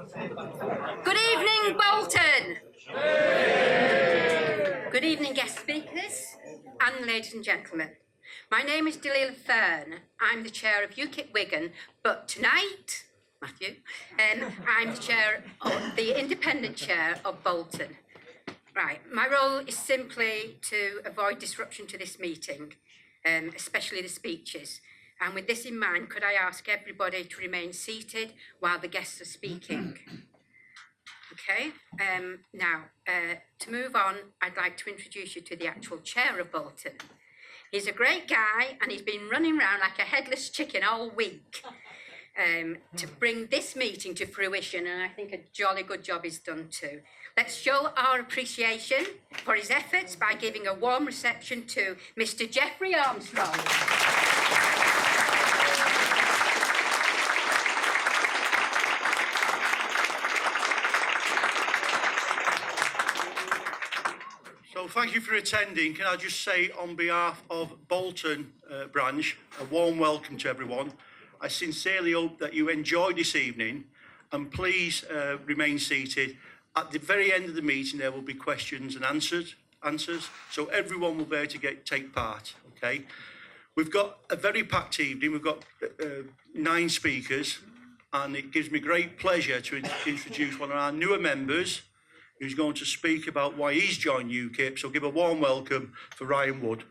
Good evening, Bolton. Good evening, guest speakers and ladies and gentlemen. My name is Dalila Fern. I'm the chair of UKIP Wigan, but tonight, Matthew, I'm the independent chair of Bolton. Right, my role is simply to avoid disruption to this meeting, especially the speeches. And with this in mind, could I ask everybody to remain seated while the guests are speaking? Okay, now, to move on, I'd like to introduce you to the actual chair of Bolton. He's a great guy and he's been running around like a headless chicken all week to bring this meeting to fruition, and I think a jolly good job is done too. Let's show our appreciation for his efforts by giving a warm reception to Mr. Jeffrey Armstrong. So thank you for attending. Can I just say on behalf of Bolton branch, a warm welcome to everyone. I sincerely hope that you enjoy this evening, and please remain seated. At the very end of the meeting, there will be questions and answers, so everyone will be able to take part, okay? We've got a very packed evening. We've got 9 speakers, and it gives me great pleasure to introduce one of our newer members who's going to speak about why he's joined UKIP. So give a warm welcome for Ryan Wood.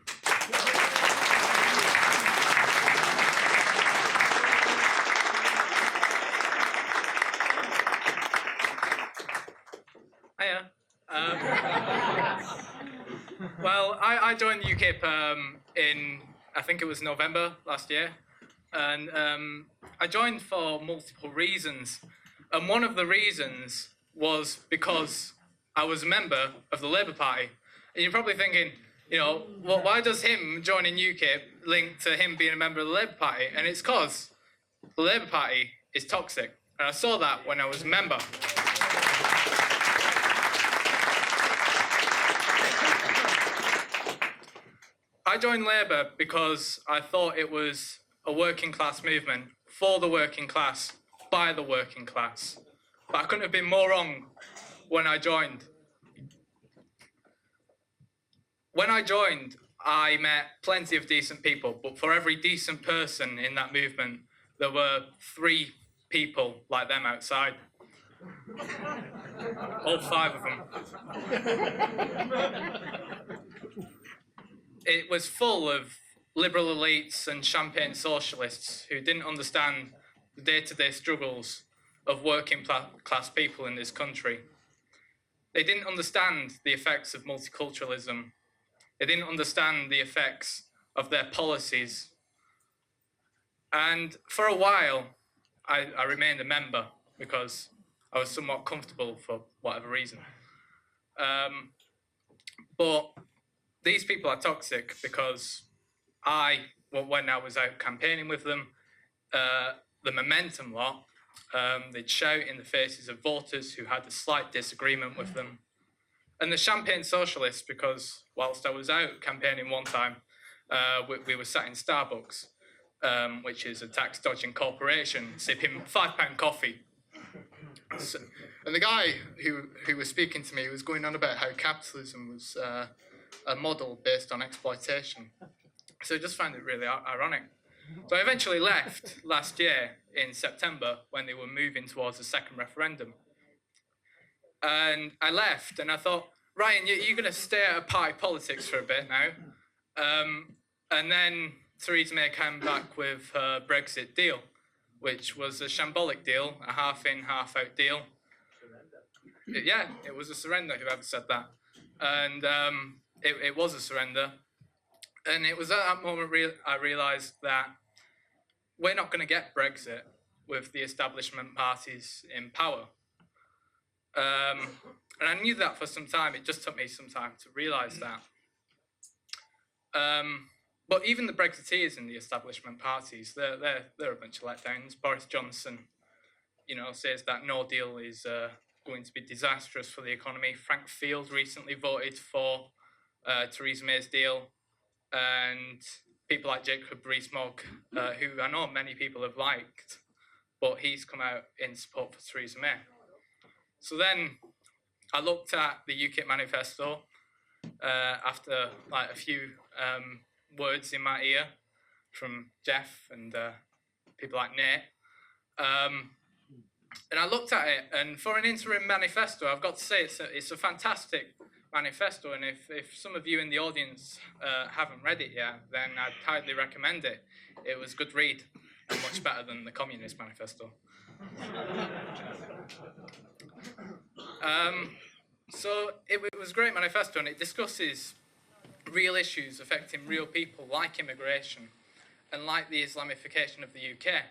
Hiya. Well, I joined UKIP in, I think it was November last year. And I joined for multiple reasons. And one of the reasons was because I was a member of the Labour Party. And you're probably thinking, you know, well, why does him joining UKIP link to him being a member of the Labour Party? And it's because the Labour Party is toxic. And I saw that when I was a member. I joined Labour because I thought it was a working class movement for the working class, by the working class. But I couldn't have been more wrong when I joined. When I joined, I met plenty of decent people, but for every decent person in that movement, there were 3 people like them outside. All 5 of them. It was full of liberal elites and champagne socialists who didn't understand the day-to-day struggles of working class people in this country. They didn't understand the effects of multiculturalism. They didn't understand the effects of their policies. And for a while, I remained a member because I was somewhat comfortable for whatever reason. But these people are toxic because when I was out campaigning with them, the momentum lot, they'd shout in the faces of voters who had a slight disagreement with them. And the champagne socialists, because whilst I was out campaigning one time, we were sat in Starbucks, which is a tax-dodging corporation, sipping £5 coffee. So, and the guy who was speaking to me was going on about how capitalism was a model based on exploitation. So I just found it really ironic. So I eventually left last year in September when they were moving towards a second referendum. And I left and I thought, Ryan, you're going to stay out of party politics for a bit now. And then Theresa May came back with her Brexit deal, which was a shambolic deal, a half-in, half-out deal. Yeah, it was a surrender, whoever said that. And it was a surrender. And it was at that moment I realised that we're not going to get Brexit with the establishment parties in power. And I knew that for some time. It just took me some time to realise that. But even the Brexiteers in the establishment parties, they're a bunch of letdowns. Boris Johnson, says that no deal is going to be disastrous for the economy. Frank Field recently voted for Theresa May's deal, and people like Jacob Rees-Mogg, who I know many people have liked, but he's come out in support for Theresa May. So then I looked at the UKIP manifesto after like a few words in my ear from Jeff and people like Nate. And I looked at it, and for an interim manifesto, I've got to say it's a fantastic manifesto, and if some of you in the audience haven't read it yet, then I'd highly recommend it. It was a good read, and much better than the Communist Manifesto. So it was a great manifesto, and it discusses real issues affecting real people, like immigration, and like the Islamification of the UK.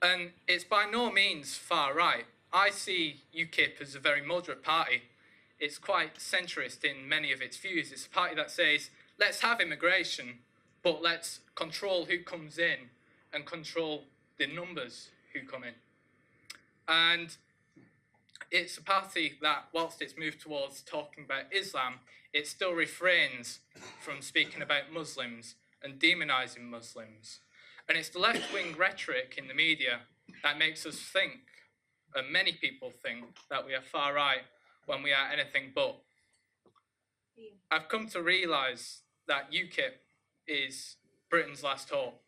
And it's by no means far right. I see UKIP as a very moderate party. It's quite centrist in many of its views. It's a party that says, let's have immigration, but let's control who comes in and control the numbers who come in. And it's a party that, whilst it's moved towards talking about Islam, it still refrains from speaking about Muslims and demonising Muslims. And it's the left-wing rhetoric in the media that makes us think, and many people think, that we are far right when we are anything but. I've come to realise that UKIP is Britain's last hope.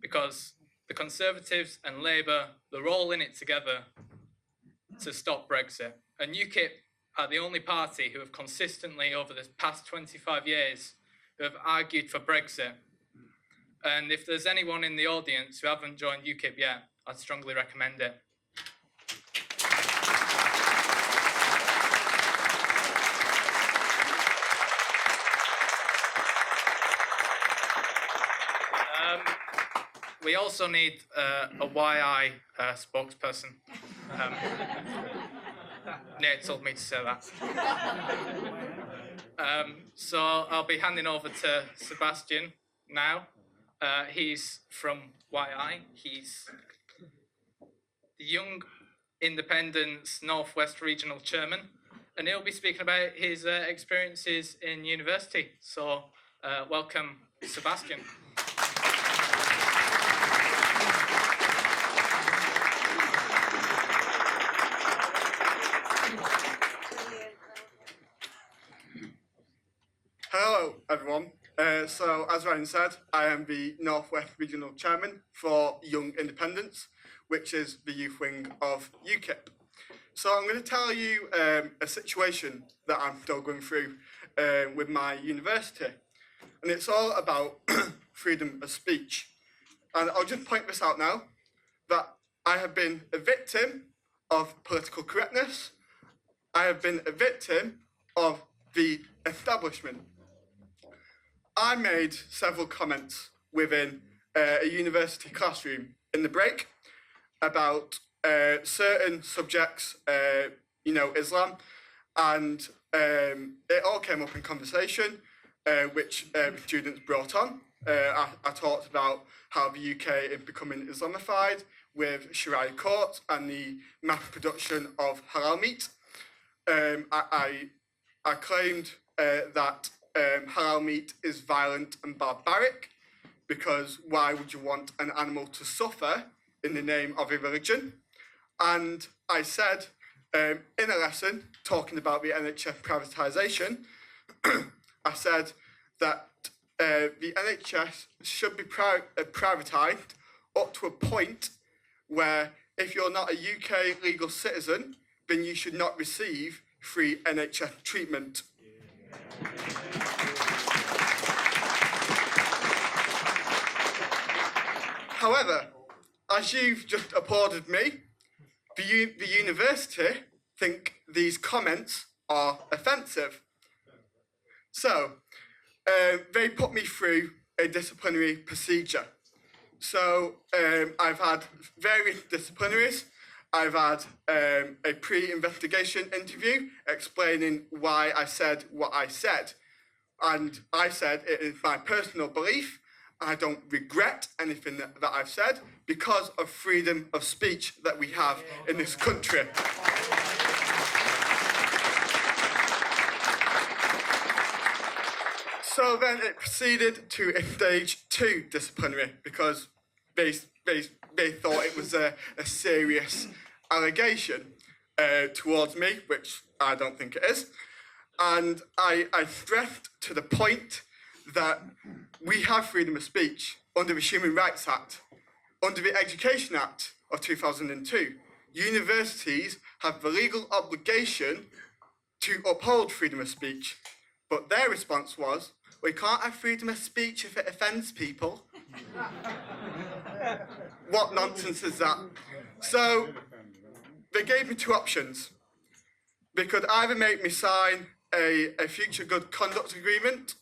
Because the Conservatives and Labour, they're all in it together to stop Brexit. And UKIP are the only party who have consistently, over the past 25 years, who have argued for Brexit. And if there's anyone in the audience who haven't joined UKIP yet, I'd strongly recommend it. We also need a YI spokesperson. Nate told me to say that. So I'll be handing over to Sebastian now. He's from YI. He's the Young Independent's Northwest Regional Chairman, and he'll be speaking about his experiences in university. So welcome, Sebastian. Hello, everyone. So, as Ryan said, I am the Northwest Regional Chairman for Young Independents, which is the youth wing of UKIP. So, I'm going to tell you a situation that I'm still going through with my university. And it's all about freedom of speech. And I'll just point this out now, that I have been a victim of political correctness. I have been a victim of the establishment. I made several comments within a university classroom in the break about certain subjects, Islam, and it all came up in conversation, which students brought on. I talked about how the UK is becoming Islamified with Sharia courts and the mass production of halal meat. I claimed that halal meat is violent and barbaric, because why would you want an animal to suffer in the name of a religion? And I said in a lesson talking about the NHS privatisation, I said that the NHS should be privatised up to a point where if you're not a UK legal citizen, then you should not receive free NHS treatment. However, as you've just applauded me, the university think these comments are offensive. So, they put me through a disciplinary procedure. So, I've had various disciplinaries. I've had a pre-investigation interview explaining why I said what I said. And I said it is my personal belief. I don't regret anything that I've said because of freedom of speech that we have in this country. So then it proceeded to a stage 2 disciplinary because they thought it was a serious allegation. towards me, which I don't think it is. And I stressed to the point that we have freedom of speech under the Human Rights Act, under the Education Act of 2002. Universities have the legal obligation to uphold freedom of speech. But their response was, we can't have freedom of speech if it offends people. What nonsense is that? So they gave me two options. They could either make me sign a future good conduct agreement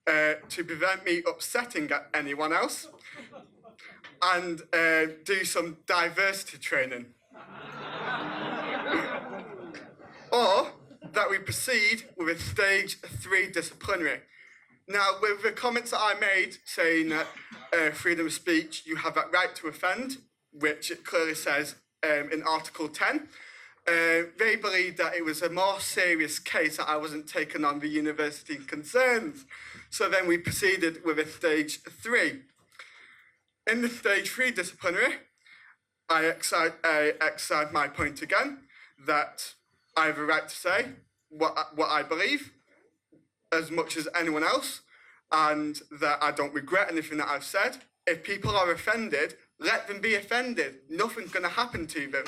to prevent me upsetting anyone else and do some diversity training. Or that we proceed with a stage 3 disciplinary. Now, with the comments that I made saying that freedom of speech, you have that right to offend, which it clearly says in Article 10, they believed that it was a more serious case, that I wasn't taking on the university concerns. So then we proceeded with a stage 3. In the stage 3 disciplinary, I exercised my point again, that I have a right to say what I believe as much as anyone else, and that I don't regret anything that I've said. If people are offended, let them be offended. Nothing's going to happen to them.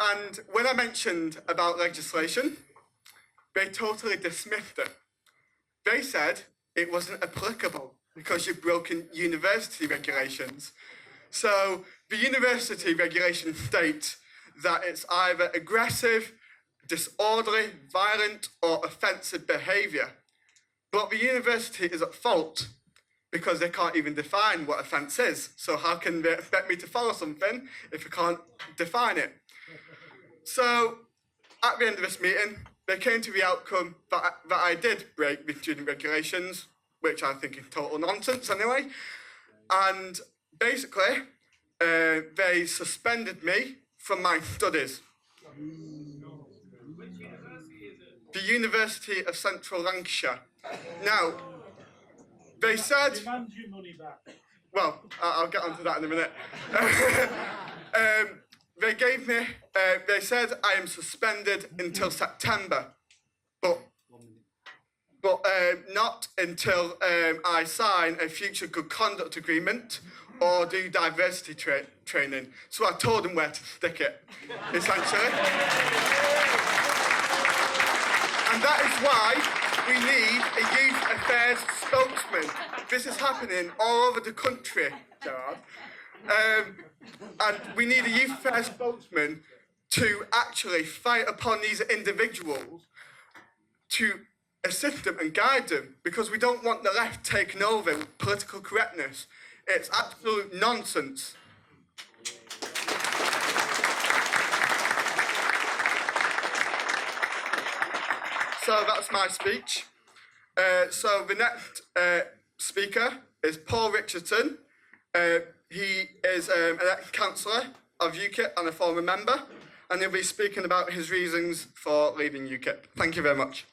And when I mentioned about legislation, they totally dismissed it. They said it wasn't applicable because you've broken university regulations. So the university regulations state that it's either aggressive, disorderly, violent, or offensive behaviour. But the university is at fault because they can't even define what offence is. So how can they expect me to follow something if I can't define it? So at the end of this meeting, they came to the outcome that I did break the student regulations, which I think is total nonsense anyway. And basically, they suspended me from my studies. The University of Central Lancashire. Now, they said... Demand your money back. Well, I'll get onto that in a minute. They gave me... they said I am suspended until September, but not until I sign a future good conduct agreement or do diversity training. So I told them where to stick it, essentially. And that is why we need a youth affairs spokesman. This is happening all over the country, Gerard. And we need a youth affairs spokesman to actually fight upon these individuals to assist them and guide them, because we don't want the left taking over with political correctness. It's absolute nonsense. So that's my speech. So the next speaker is Paul Richardson. He is an ex-councillor of UKIP and a former member, and he'll be speaking about his reasons for leaving UKIP. Thank you very much.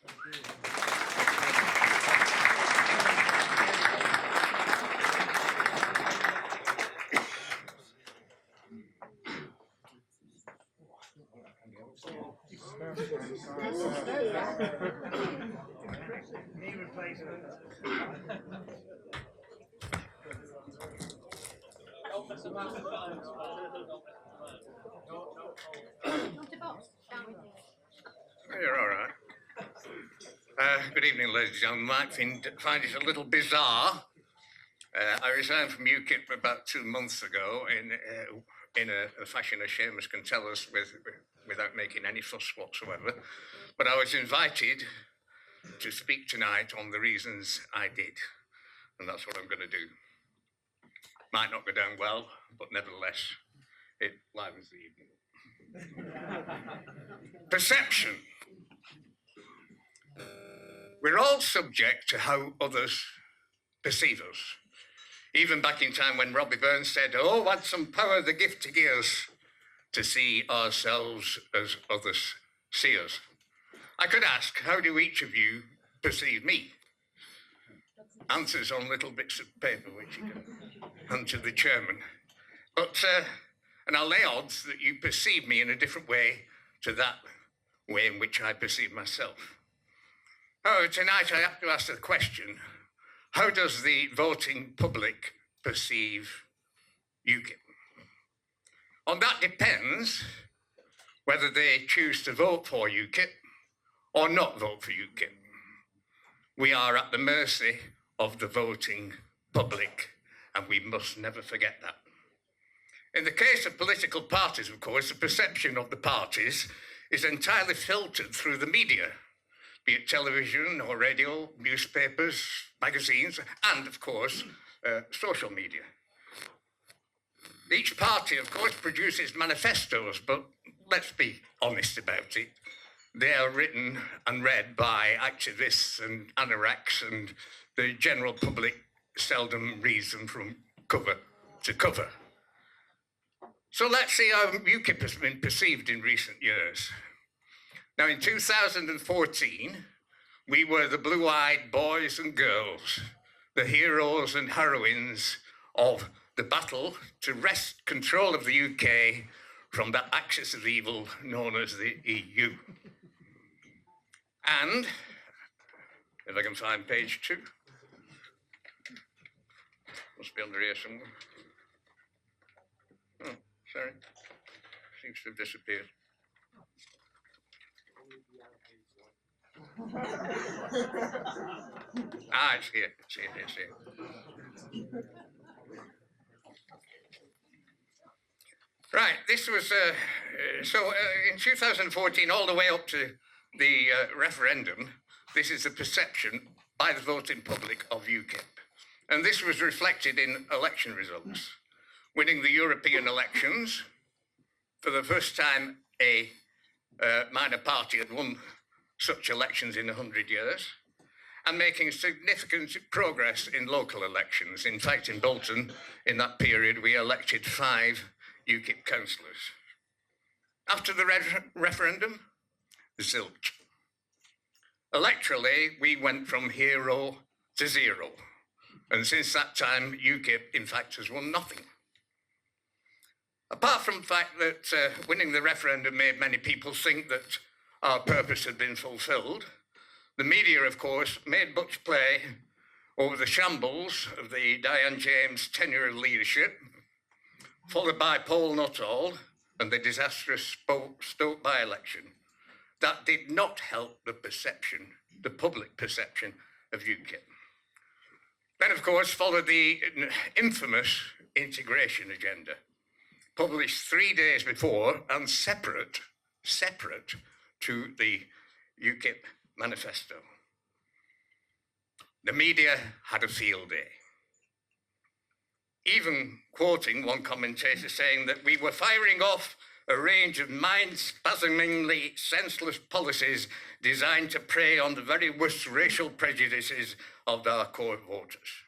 You're all right. Good evening, ladies and gentlemen. Might find it a little bizarre. I resigned from UKIP about 2 months ago in a fashion as Seamus can tell us without making any fuss whatsoever. But I was invited to speak tonight on the reasons I did, and that's what I'm going to do. Might not go down well, but nevertheless, it livens the evening. Perception. We're all subject to how others perceive us. Even back in time when Robbie Burns said, "Oh, had some power the gift to give us to see ourselves as others see us." I could ask, how do each of you perceive me? answers on little bits of paper which you can hand to the chairman. But, and I'll lay odds that you perceive me in a different way to that way in which I perceive myself. However, tonight I have to ask the question, how does the voting public perceive UKIP? On that depends whether they choose to vote for UKIP or not vote for UKIP. We are at the mercy of the voting public, and we must never forget that. In the case of political parties, of course, the perception of the parties is entirely filtered through the media, be it television or radio, newspapers, magazines, and, of course, social media. Each party, of course, produces manifestos, but let's be honest about it. They are written and read by activists and anoraks, and the general public seldom reads them from cover to cover. So let's see how UKIP has been perceived in recent years. Now, in 2014, we were the blue-eyed boys and girls, the heroes and heroines of the battle to wrest control of the UK from that axis of evil known as the EU. And, if I can find page 2, must be under here somewhere. Oh, sorry, seems to have disappeared. It's here, it's here. Right, this was, in 2014, all the way up to the referendum, this is the perception by the voting public of UKIP. And this was reflected in election results. Winning the European elections, for the first time a minor party had won such elections in 100 years, and making significant progress in local elections. In fact, in Bolton, in that period, we elected 5 UKIP councillors. After the referendum, zilch. Electorally, we went from hero to zero. And since that time, UKIP, in fact, has won nothing. Apart from the fact that winning the referendum made many people think that our purpose had been fulfilled, the media, of course, made much play over the shambles of the Diane James tenure of leadership, followed by Paul Nuttall and the disastrous Stoke by-election. That did not help the perception, the public perception of UKIP. Then, of course, followed the infamous integration agenda, published 3 days before and separate to the UKIP manifesto. The media had a field day, even quoting one commentator saying that we were firing off a range of mind-spasmingly senseless policies designed to prey on the very worst racial prejudices of our core voters.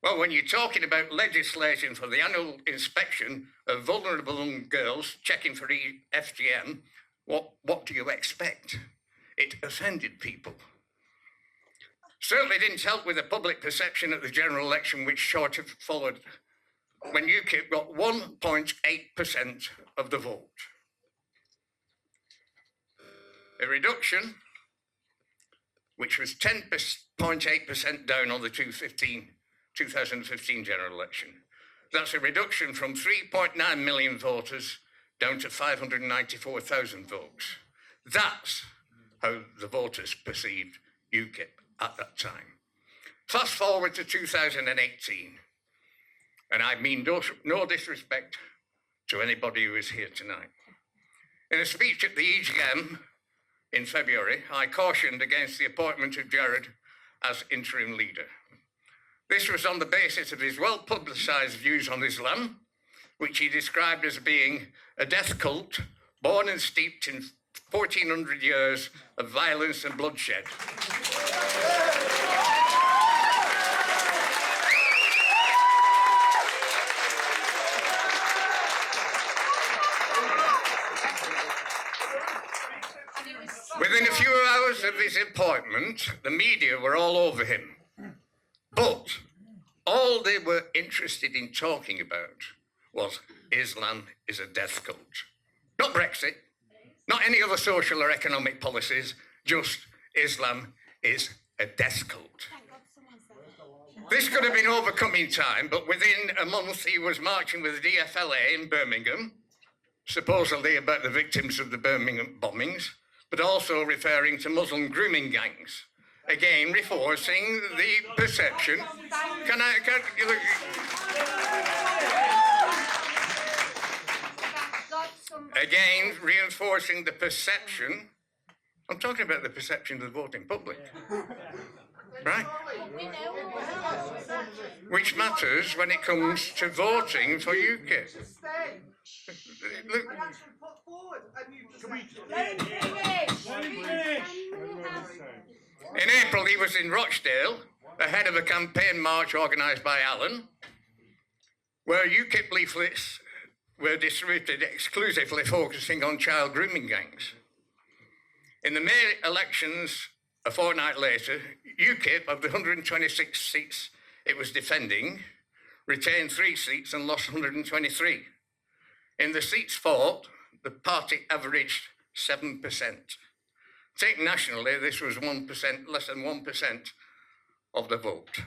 Well, when you're talking about legislation for the annual inspection of vulnerable young girls checking for FGM, what do you expect? It offended people. Certainly didn't help with the public perception at the general election, which short of followed, when UKIP got 1.8% of the vote. A reduction, which was 10.8% down on the 2015 general election. That's a reduction from 3.9 million voters down to 594,000 votes. That's how the voters perceived UKIP at that time. Fast forward to 2018, and I mean no disrespect to anybody who is here tonight. In a speech at the EGM in February, I cautioned against the appointment of Gerard as interim leader. This was on the basis of his well-publicised views on Islam, which he described as being a death cult born and steeped in 1,400 years of violence and bloodshed. Within a few hours of his appointment, the media were all over him. But all they were interested in talking about was Islam is a death cult. Not Brexit, not any other social or economic policies, just Islam is a death cult. This could have been overcome in time, but within a month he was marching with the DFLA in Birmingham, supposedly about the victims of the Birmingham bombings, but also referring to Muslim grooming gangs. Again, reinforcing the perception. Again, reinforcing the perception. I'm talking about the perception of the voting public. Right? Which matters when it comes to voting for UKIP. Look. In April, he was in Rochdale, ahead of a campaign march organised by Alan, where UKIP leaflets were distributed exclusively focusing on child grooming gangs. In the May elections, a fortnight later, UKIP, of the 126 seats it was defending, retained 3 seats and lost 123. In the seats fought, the party averaged 7%. Taken nationally, this was 1%, less than 1% of the vote.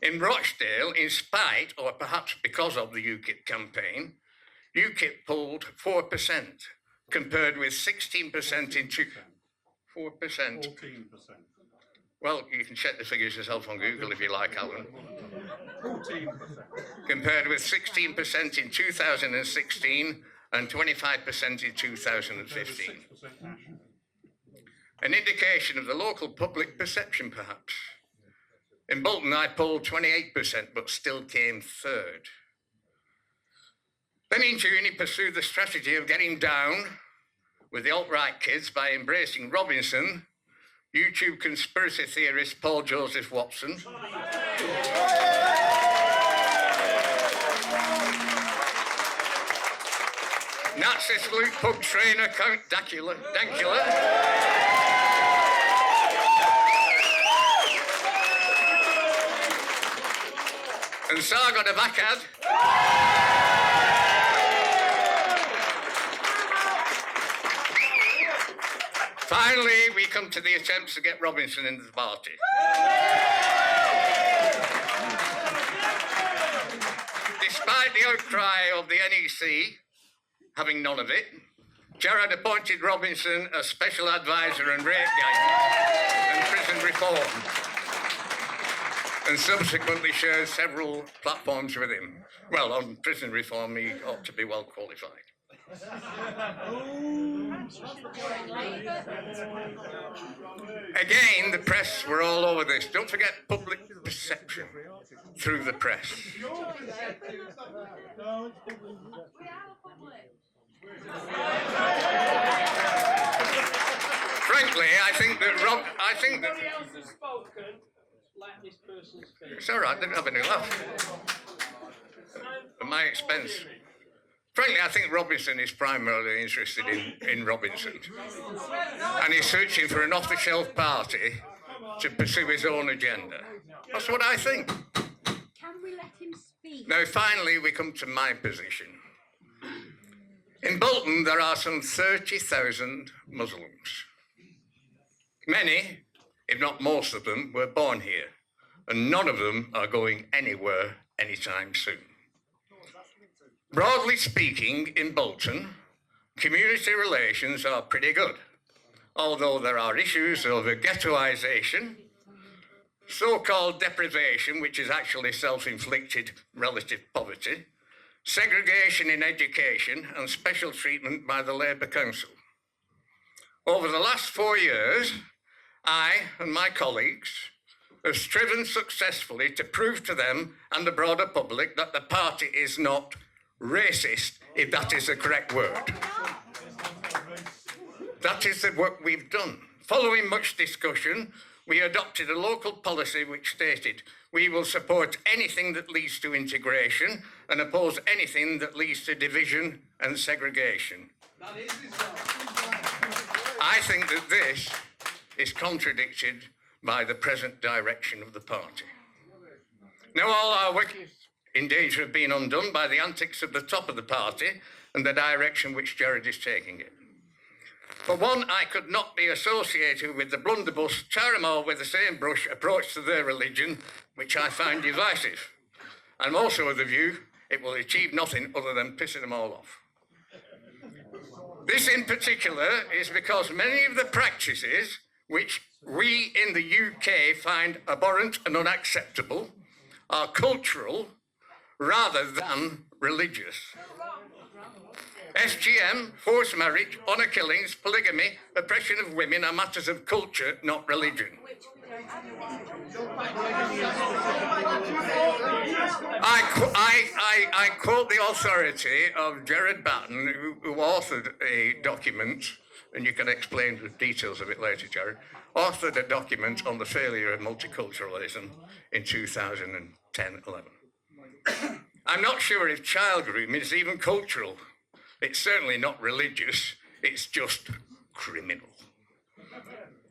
In Rochdale, in spite, or perhaps because of the UKIP campaign, UKIP polled 4%, compared with 16% in 4%. 14%. Well, you can check the figures yourself on Google if you like, Alan. 14%. Compared with 16% in 2016 and 25% in 2015. An indication of the local public perception, perhaps. In Bolton, I polled 28%, but still came third. Then in June, he pursued the strategy of getting down with the alt-right kids by embracing Robinson, YouTube conspiracy theorist Paul Joseph Watson, Nazi salute pub trainer Count Dankula, and Sargon of Akkad. Finally, we come to the attempts to get Robinson into the party. Despite the outcry of the NEC, having none of it, Gerard appointed Robinson as special advisor on rape gangs and prison reform, and subsequently shared several platforms with him. Well, on prison reform, he ought to be well qualified. Again, the press were all over this. Don't forget public perception through the press. Frankly, I think that let this person speak. it's all right, they didn't have any laugh. At my expense. Frankly, I think Robinson is primarily interested in Robinson. And he's searching for an off-the-shelf party to pursue his own agenda. That's what I think. Can we let him speak? Now, finally, we come to my position. In Bolton, there are some 30,000 Muslims. Many, if not most of them, were born here, and none of them are going anywhere anytime soon. Broadly speaking, in Bolton, community relations are pretty good, although there are issues over ghettoisation, so-called deprivation, which is actually self-inflicted relative poverty, segregation in education, and special treatment by the Labour Council. Over the last 4 years, I and my colleagues have striven successfully to prove to them and the broader public that the party is not racist, if that is the correct word. That is the work we've done. Following much discussion, we adopted a local policy which stated we will support anything that leads to integration and oppose anything that leads to division and segregation. I think that this is contradicted by the present direction of the party. Now all our work is in danger of being undone by the antics of the top of the party and the direction which Gerard is taking it. For one, I could not be associated with the blunderbuss, tar 'em all with the same brush approach to their religion, which I find divisive. I'm also of the view it will achieve nothing other than pissing them all off. This in particular is because many of the practices which we in the UK find abhorrent and unacceptable are cultural rather than religious. SGM, forced marriage, honour killings, polygamy, oppression of women are matters of culture, not religion. I quote the authority of Gerard Batten, who authored a document, and you can explain the details of it later, Gerard, authored a document on the failure of multiculturalism in 2010-11. I'm not sure if child grooming is even cultural. It's certainly not religious, it's just criminal.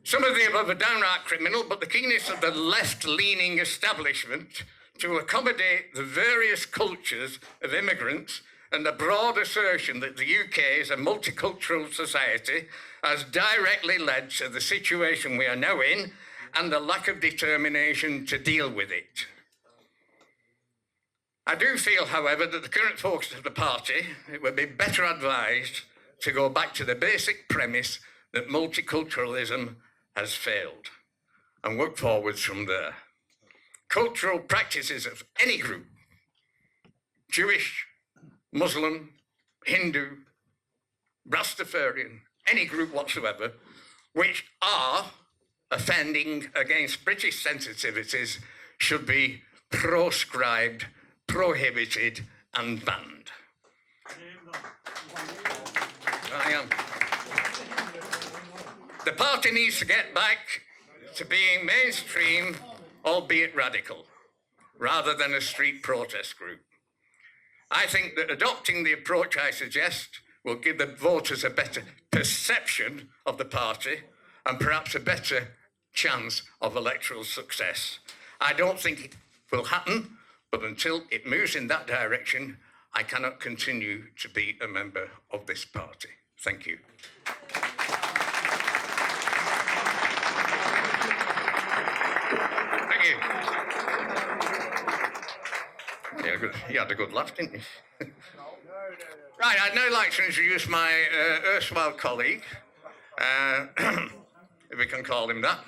Some of the above are downright criminal, but the keenness of the left-leaning establishment to accommodate the various cultures of immigrants and the broad assertion that the UK is a multicultural society has directly led to the situation we are now in and the lack of determination to deal with it. I do feel, however, that the current focus of the party, it would be better advised to go back to the basic premise that multiculturalism has failed and work forwards from there. Cultural practices of any group, Jewish, Muslim, Hindu, Rastafarian, any group whatsoever, which are offending against British sensitivities should be proscribed, prohibited and banned. I am. The party needs to get back to being mainstream, albeit radical, rather than a street protest group. I think that adopting the approach I suggest will give the voters a better perception of the party and perhaps a better chance of electoral success. I don't think it will happen, but until it moves in that direction, I cannot continue to be a member of this party. Thank you. Thank you. You had a good laugh, didn't you? Right, I'd now like to introduce my erstwhile colleague, if we can call him that.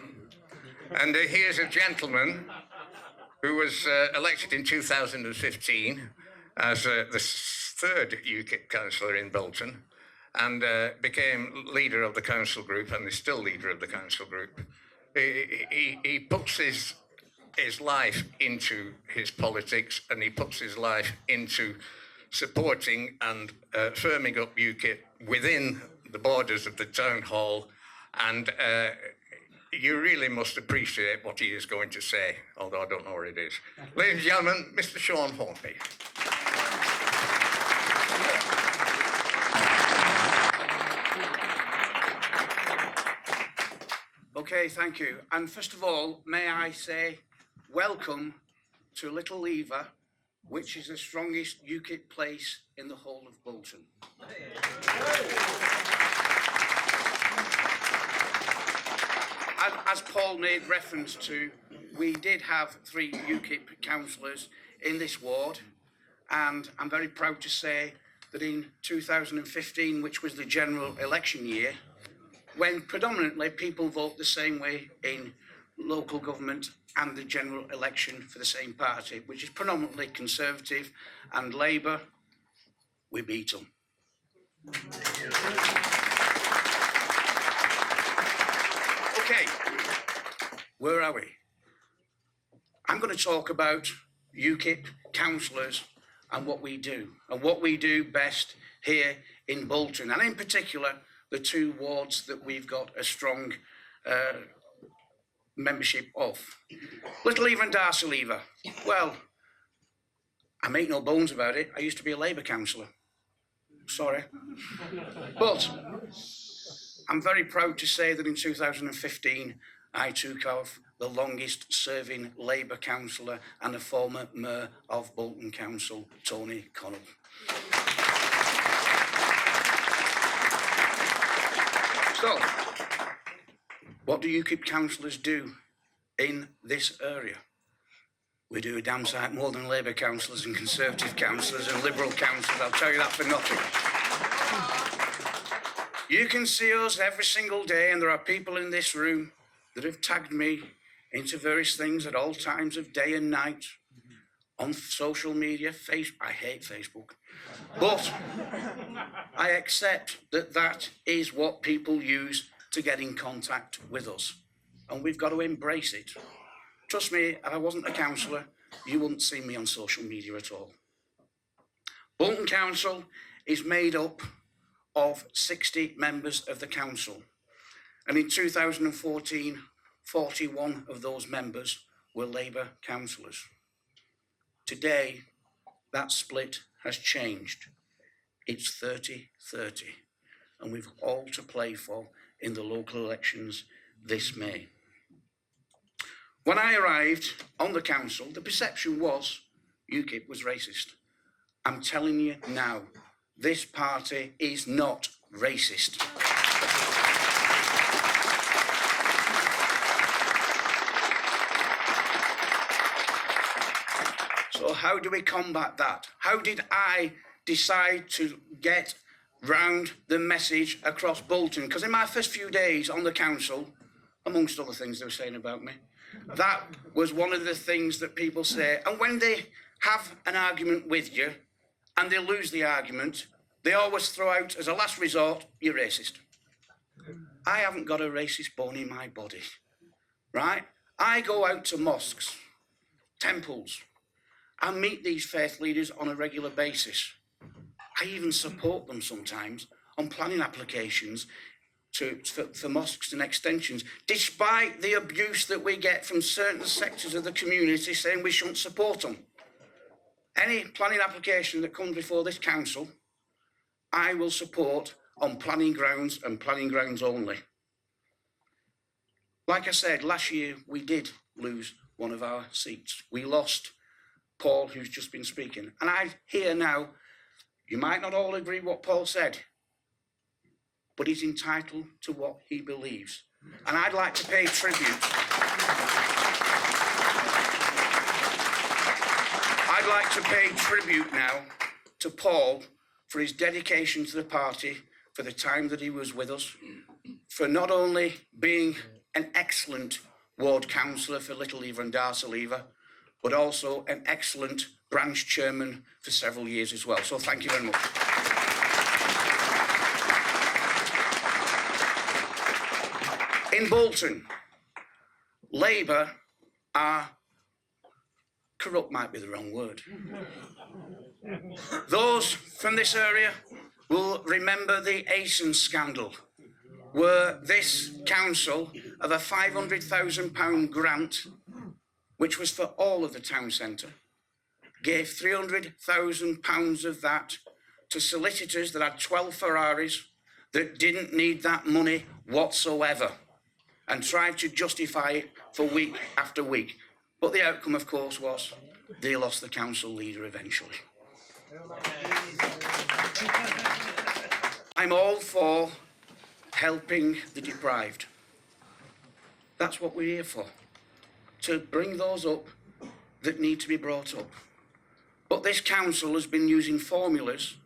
And he is a gentleman who was elected in 2015 as the third UKIP councillor in Bolton and became leader of the council group and is still leader of the council group. He puts his life into his politics and he puts his life into supporting and firming up UKIP within the borders of the town hall, and you really must appreciate what he is going to say, although I don't know what it is. Ladies and gentlemen, Mr. Shaun Pompey. Okay, thank you. And first of all, may I say welcome to Little Lever, which is the strongest UKIP place in the whole of Bolton. As Paul made reference to, we did have 3 UKIP councillors in this ward, and I'm very proud to say that in 2015, which was the general election year, when predominantly people vote the same way in local government and the general election for the same party, which is predominantly Conservative and Labour, we beat them. Okay, where are we? I'm going to talk about UKIP councillors and what we do best here in Bolton, and in particular the 2 wards that we've got a strong membership of. Little Lever and Darcy Lever. Well, I make no bones about it, I used to be a Labour councillor. Sorry. But I'm very proud to say that in 2015 I took off the longest serving Labour councillor and a former mayor of Bolton Council, Tony Connell. So, what do UKIP councillors do in this area? We do a damn sight more than Labour councillors and Conservative councillors and Liberal councillors, I'll tell you that for nothing. You can see us every single day, and there are people in this room that have tagged me into various things at all times of day and night on social media. I hate Facebook, but I accept that that is what people use to get in contact with us, and we've got to embrace it. Trust me, if I wasn't a councillor, you wouldn't see me on social media at all. Bolton Council is made up of 60 members of the council, and in 2014, 41 of those members were Labour councillors. Today, that split has changed. It's 30-30, and we've all to play for in the local elections this May. When I arrived on the council, the perception was UKIP was racist. I'm telling you now, this party is not racist. So how do we combat that? How did I decide to get round the message across Bolton? Because in my first few days on the council, amongst other things they were saying about me, that was one of the things that people say. And when they have an argument with you and they lose the argument, they always throw out as a last resort, you're racist. I haven't got a racist bone in my body, right? I go out to mosques, temples, and meet these faith leaders on a regular basis. I even support them sometimes on planning applications for mosques and extensions, despite the abuse that we get from certain sectors of the community saying we shouldn't support them. Any planning application that comes before this council, I will support on planning grounds and planning grounds only. Like I said, last year we did lose one of our seats. We lost Paul, who's just been speaking. And I hear now, you might not all agree what Paul said, but he's entitled to what he believes. And I'd like to pay tribute. I'd like to pay tribute now to Paul for his dedication to the party, for the time that he was with us, for not only being an excellent ward councillor for Little Lever and Darcy Lever, but also an excellent branch chairman for several years as well. So thank you very much. In Bolton, Labour are corrupt, might be the wrong word. Those from this area will remember the ASIN scandal, where this council of a £500,000 grant, which was for all of the town centre, gave £300,000 of that to solicitors that had 12 Ferraris that didn't need that money whatsoever, and tried to justify it for week after week. But the outcome, of course, was they lost the council leader eventually. I'm all for helping the deprived. That's what we're here for, to bring those up that need to be brought up. But this council has been using formulas.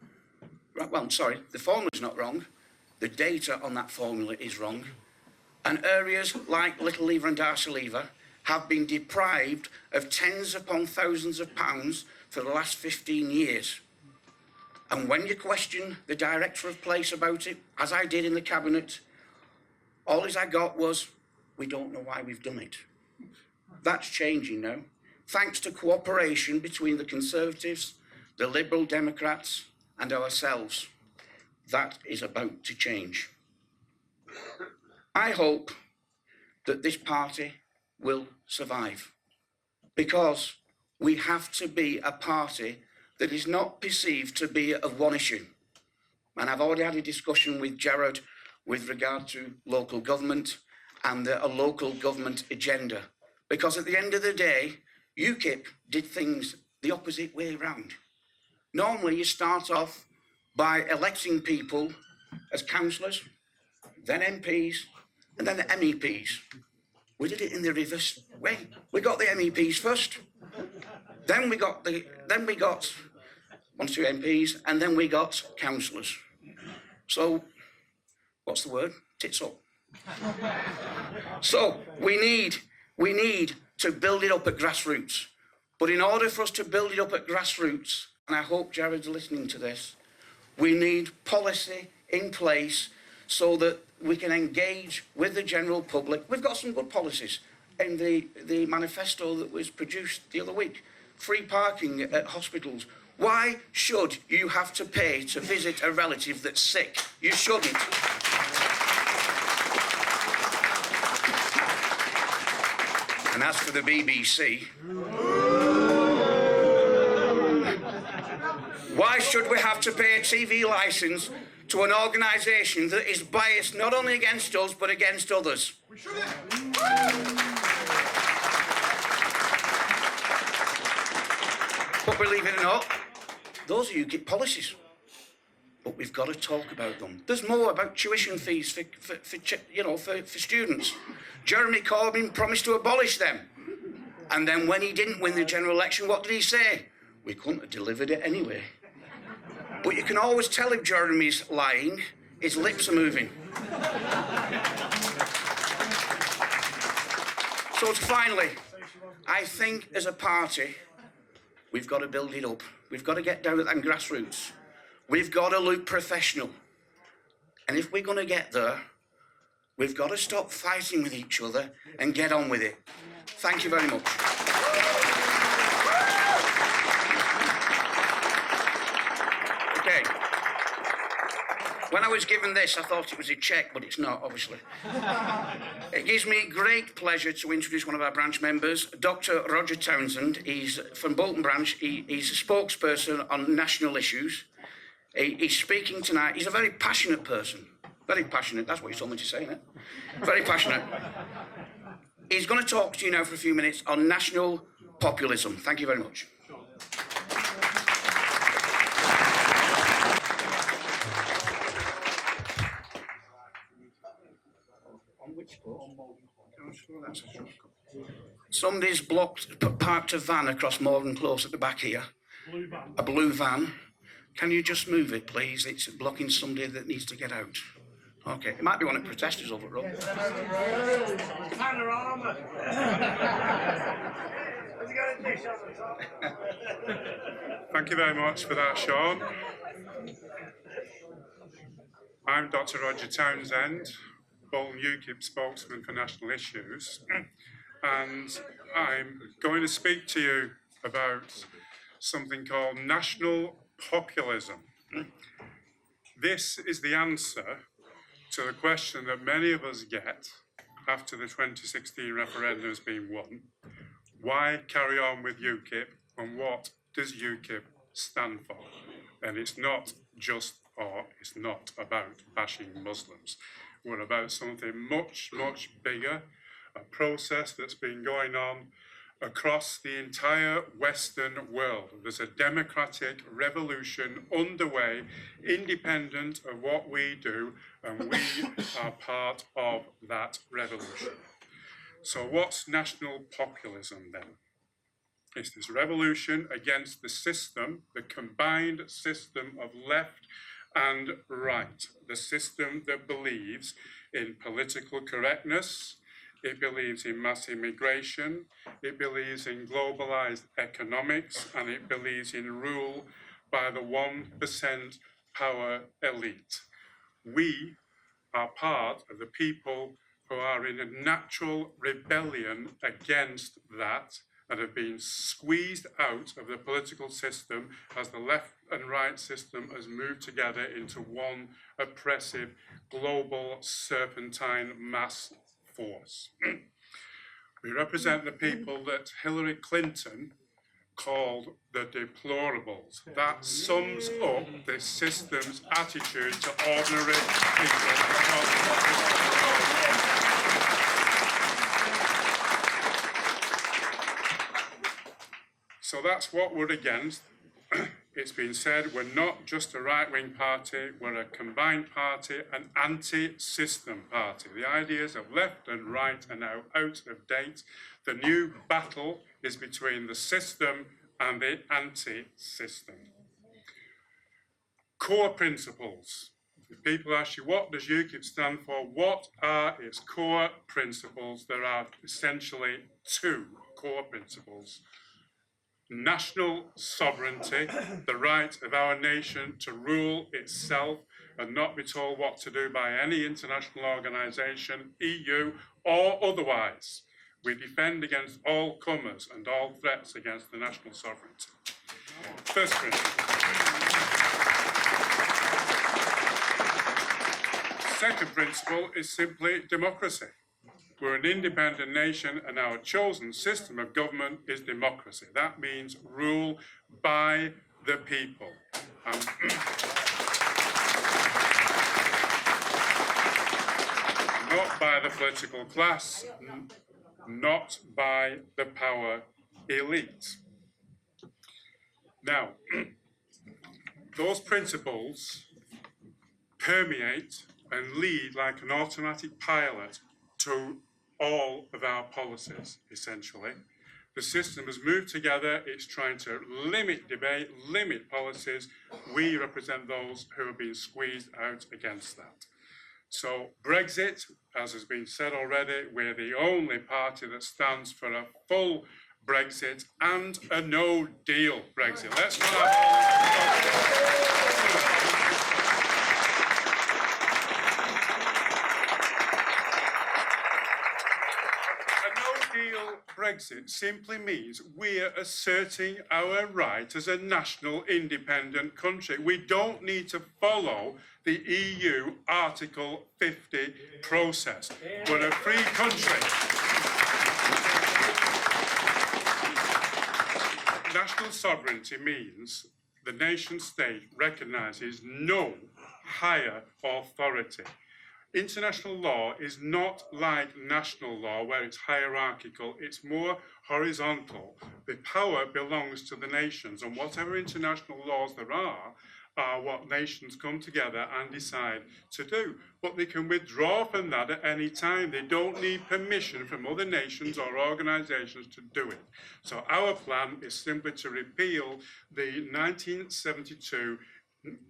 Well, sorry, the formula's not wrong. The data on that formula is wrong. And areas like Little Lever and Darcy Lever have been deprived of tens upon thousands of pounds for the last 15 years. And when you question the director of place about it, as I did in the cabinet, all I got was, we don't know why we've done it. That's changing now, thanks to cooperation between the Conservatives, the Liberal Democrats and ourselves. That is about to change. I hope that this party will survive, because we have to be a party that is not perceived to be of one issue. And I've already had a discussion with Gerard with regard to local government and a local government agenda. Because at the end of the day, UKIP did things the opposite way round. Normally, you start off by electing people as councillors, then MPs, and then the MEPs. We did it in the reverse way. We got the MEPs first, then we got 1 or 2 MPs, and then we got councillors. So, what's the word? Tits up. So we need to build it up at grassroots. But in order for us to build it up at grassroots, and I hope Gerard's listening to this, we need policy in place so that we can engage with the general public. We've got some good policies in the manifesto that was produced the other week. Free parking at hospitals. Why should you have to pay to visit a relative that's sick? You shouldn't. And as for the BBC, why should we have to pay a TV licence to an organisation that is biased not only against us but against others? But believe it or not, those are UKIP policies. But we've got to talk about them. There's more about tuition fees for students. Jeremy Corbyn promised to abolish them. And then when he didn't win the general election, what did he say? We couldn't have delivered it anyway. But you can always tell if Jeremy's lying, his lips are moving. So finally, I think as a party, we've got to build it up. We've got to get down at them grassroots. We've got to look professional. And if we're going to get there, we've got to stop fighting with each other and get on with it. Thank you very much. Okay. When I was given this, I thought it was a cheque, but it's not, obviously. It gives me great pleasure to introduce one of our branch members, Dr. Roger Townsend. He's from Bolton branch. He's a spokesperson on national issues. He's speaking tonight. He's a very passionate person. Very passionate. That's what you told me to say, isn't it? Very passionate. He's going to talk to you now for a few minutes on national populism. Thank you very much. Somebody's parked a van across Morgan Close at the back here. A blue van. Can you just move it, please? It's blocking somebody that needs to get out. Okay, it might be one of the protesters over at Road. Panorama. Thank you very much for that, Shaun. I'm Dr. Roger Townsend, Bolton UKIP spokesman for national issues, and I'm going to speak to you about something called national populism. This is the answer to the question that many of us get after the 2016 referendum has been won. Why carry on with UKIP, and what does UKIP stand for? And it's not just, or it's not about bashing Muslims. We're about something much, much bigger, a process that's been going on across the entire Western world. There's a democratic revolution underway, independent of what we do, and we are part of that revolution. So what's national populism then? It's this revolution against the system, the combined system of left and right, the system that believes in political correctness, it believes in mass immigration, it believes in globalized economics, and it believes in rule by the 1% power elite. We are part of the people who are in a natural rebellion against that and have been squeezed out of the political system as the left and right system has moved together into one oppressive global serpentine mass force. We represent the people that Hillary Clinton called the deplorables. That sums up this system's attitude to ordinary people. So that's what we're against. It's been said we're not just a right-wing party, we're a combined party, an anti-system party. The ideas of left and right are now out of date. The new battle is between the system and the anti-system. Core principles. If people ask you, what does UKIP stand for? What are its core principles? There are essentially two core principles. National sovereignty, the right of our nation to rule itself and not be told what to do by any international organisation, EU or otherwise. We defend against all comers and all threats against the national sovereignty. First principle. Second principle is simply democracy. We're an independent nation and our chosen system of government is democracy. That means rule by the people. Not by the political class, not by the power elite. Now, those principles permeate and lead like an automatic pilot to all of our policies, essentially. The system has moved together, it's trying to limit debate, limit policies. We represent those who have been squeezed out against that. So Brexit, as has been said already, we're the only party that stands for a full Brexit and a no-deal Brexit. Let's not have Brexit simply means we're asserting our right as a national independent country. We don't need to follow the EU Article 50 process. We're a free country. National sovereignty means the nation state recognises no higher authority. International law is not like national law where it's hierarchical, it's more horizontal. The power belongs to the nations, and whatever international laws there are what nations come together and decide to do. But they can withdraw from that at any time. They don't need permission from other nations or organisations to do it. So our plan is simply to repeal the 1972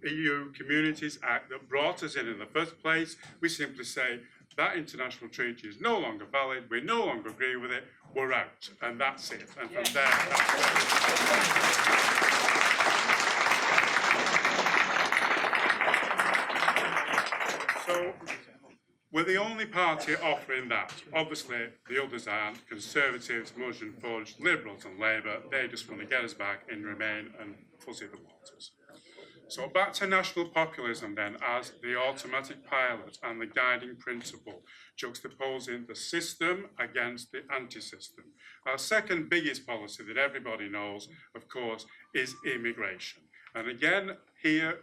EU Communities Act that brought us in the first place. We simply say that international treaty is no longer valid, we no longer agree with it, we're out, and that's it. And from there, so we're the only party offering that. Obviously, the others aren't. Conservatives, Muslim, Fudge, Liberals and Labour, they just want to get us back in Remain and fuzzy the waters. So back to national populism then as the automatic pilot and the guiding principle, juxtaposing the system against the anti-system. Our second biggest policy that everybody knows, of course, is immigration. And again, here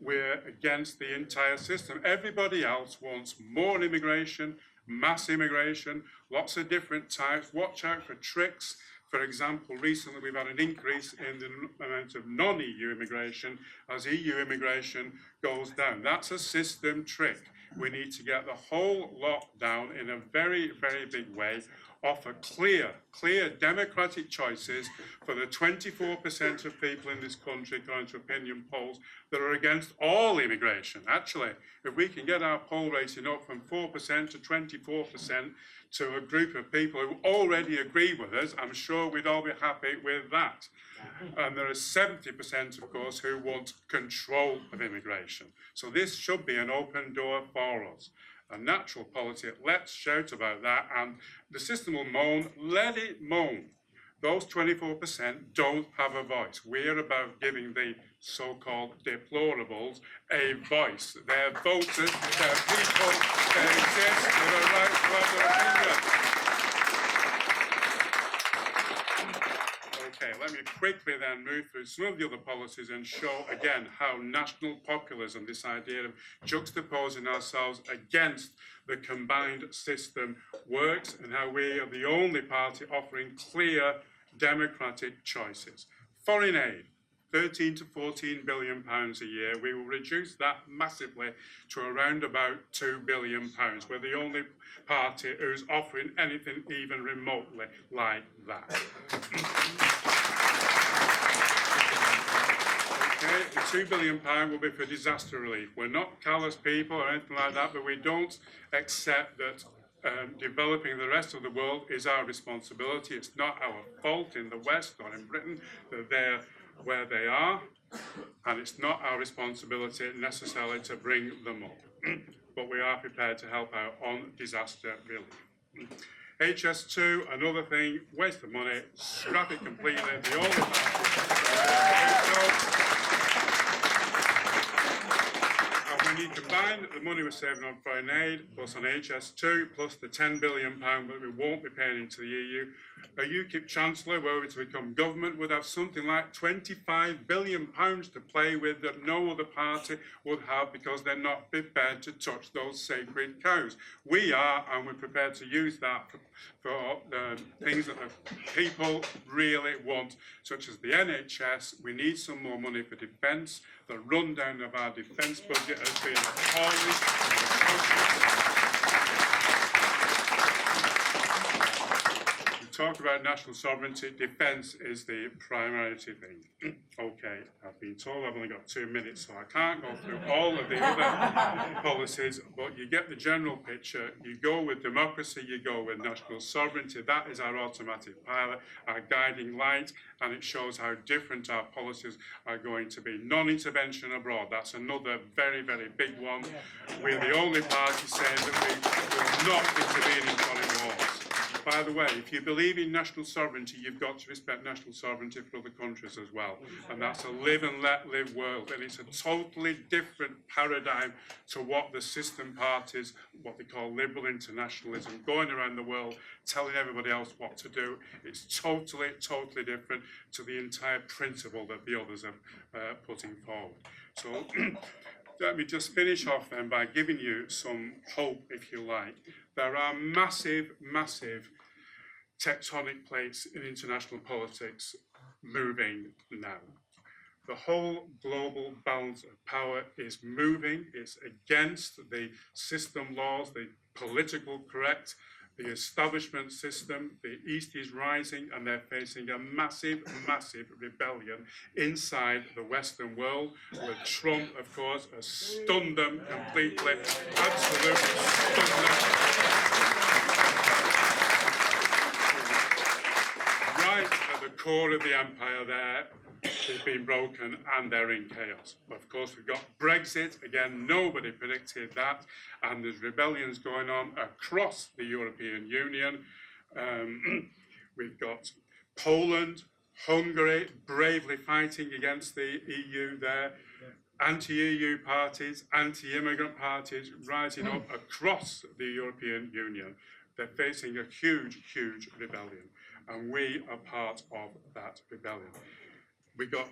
we're against the entire system. Everybody else wants more immigration, mass immigration, lots of different types. Watch out for tricks. For example, recently we've had an increase in the amount of non-EU immigration as EU immigration goes down. That's a system trick. We need to get the whole lot down in a very, very big way, offer clear democratic choices for the 24% of people in this country, according to opinion polls, that are against all immigration. Actually, if we can get our poll rating up from 4% to 24%, to a group of people who already agree with us, I'm sure we'd all be happy with that. And there are 70%, of course, who want control of immigration. So this should be an open door for us. A natural policy, let's shout about that, and the system will moan, let it moan. Those 24% don't have a voice. We're about giving the so-called deplorables a voice. They're voters, they're people, they exist, they're a right to have their opinion. Okay, let me quickly then move through some of the other policies and show again how national populism, this idea of juxtaposing ourselves against the combined system, works, and how we are the only party offering clear democratic choices. Foreign aid, 13 to 14 billion pounds a year. We will reduce that massively to around about 2 billion pounds. We're the only party who's offering anything even remotely like that. Okay, the £2 billion will be for disaster relief. We're not callous people or anything like that, but we don't accept that developing the rest of the world is our responsibility. It's not our fault in the West or in Britain that they're where they are, and it's not our responsibility necessarily to bring them up. But we are prepared to help out on disaster relief. HS2, another thing, waste of money, scrap it completely. The only and when you combine the money we're saving on foreign aid, plus on HS2, plus the £10 billion that we won't be paying into the EU, a UKIP Chancellor, were we to become government, would have something like £25 billion to play with that no other party would have, because they're not prepared to touch those sacred cows. We are, and we're prepared to use that for things that the people really want, such as the NHS. We need some more money for defence. The rundown of our defence budget has been appalling. Talk about national sovereignty, defence is the priority thing. Okay, I've been told I've only got 2 minutes, so I can't go through all of the other policies, but you get the general picture. You go with democracy, you go with national sovereignty. That is our automatic pilot, our guiding light, and it shows how different our policies are going to be. Non-intervention abroad, that's another very, very big one. We're the only party saying that we will not intervene in foreign wars. By the way, if you believe in national sovereignty, you've got to respect national sovereignty for other countries as well. And that's a live and let live world. And it's a totally different paradigm to what the system parties, what they call liberal internationalism, going around the world, telling everybody else what to do. It's totally, totally different to the entire principle that the others are putting forward. So let me just finish off then by giving you some hope, if you like. There are massive, massive tectonic plates in international politics moving now. The whole global balance of power is moving. It's against the system laws, the political correct, the establishment system. The East is rising, and they're facing a massive, massive rebellion inside the Western world, where Trump, of course, has stunned them completely, absolutely stunned them. Right at the core of the empire there has been broken, and they're in chaos. Of course, we've got Brexit. Again, nobody predicted that. And there's rebellions going on across the European Union. We've got Poland, Hungary, bravely fighting against the EU there. Anti-EU parties, anti-immigrant parties rising up across the European Union. They're facing a huge, huge rebellion. And we are part of that rebellion. We got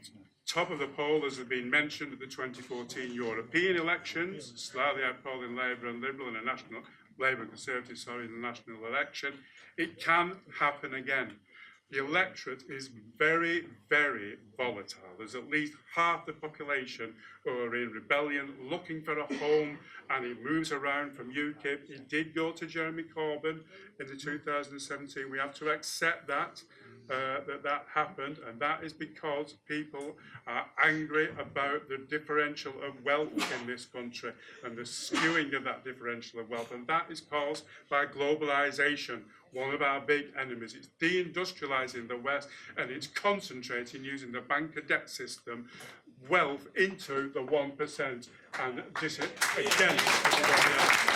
top of the poll, as has been mentioned, at the 2014 European elections, slightly outpolling Labour and Liberal in a national, Labour and Conservative, sorry, in the national election. It can happen again. The electorate is very, very volatile. There's at least half the population who are in rebellion, looking for a home, and it moves around from UKIP. It did go to Jeremy Corbyn in the 2017. We have to accept that. That happened, and that is because people are angry about the differential of wealth in this country and the skewing of that differential of wealth, and that is caused by globalization, one of our big enemies. It's deindustrializing the West, and it's concentrating, using the banker debt system, wealth into the 1%, and this is against everybody else.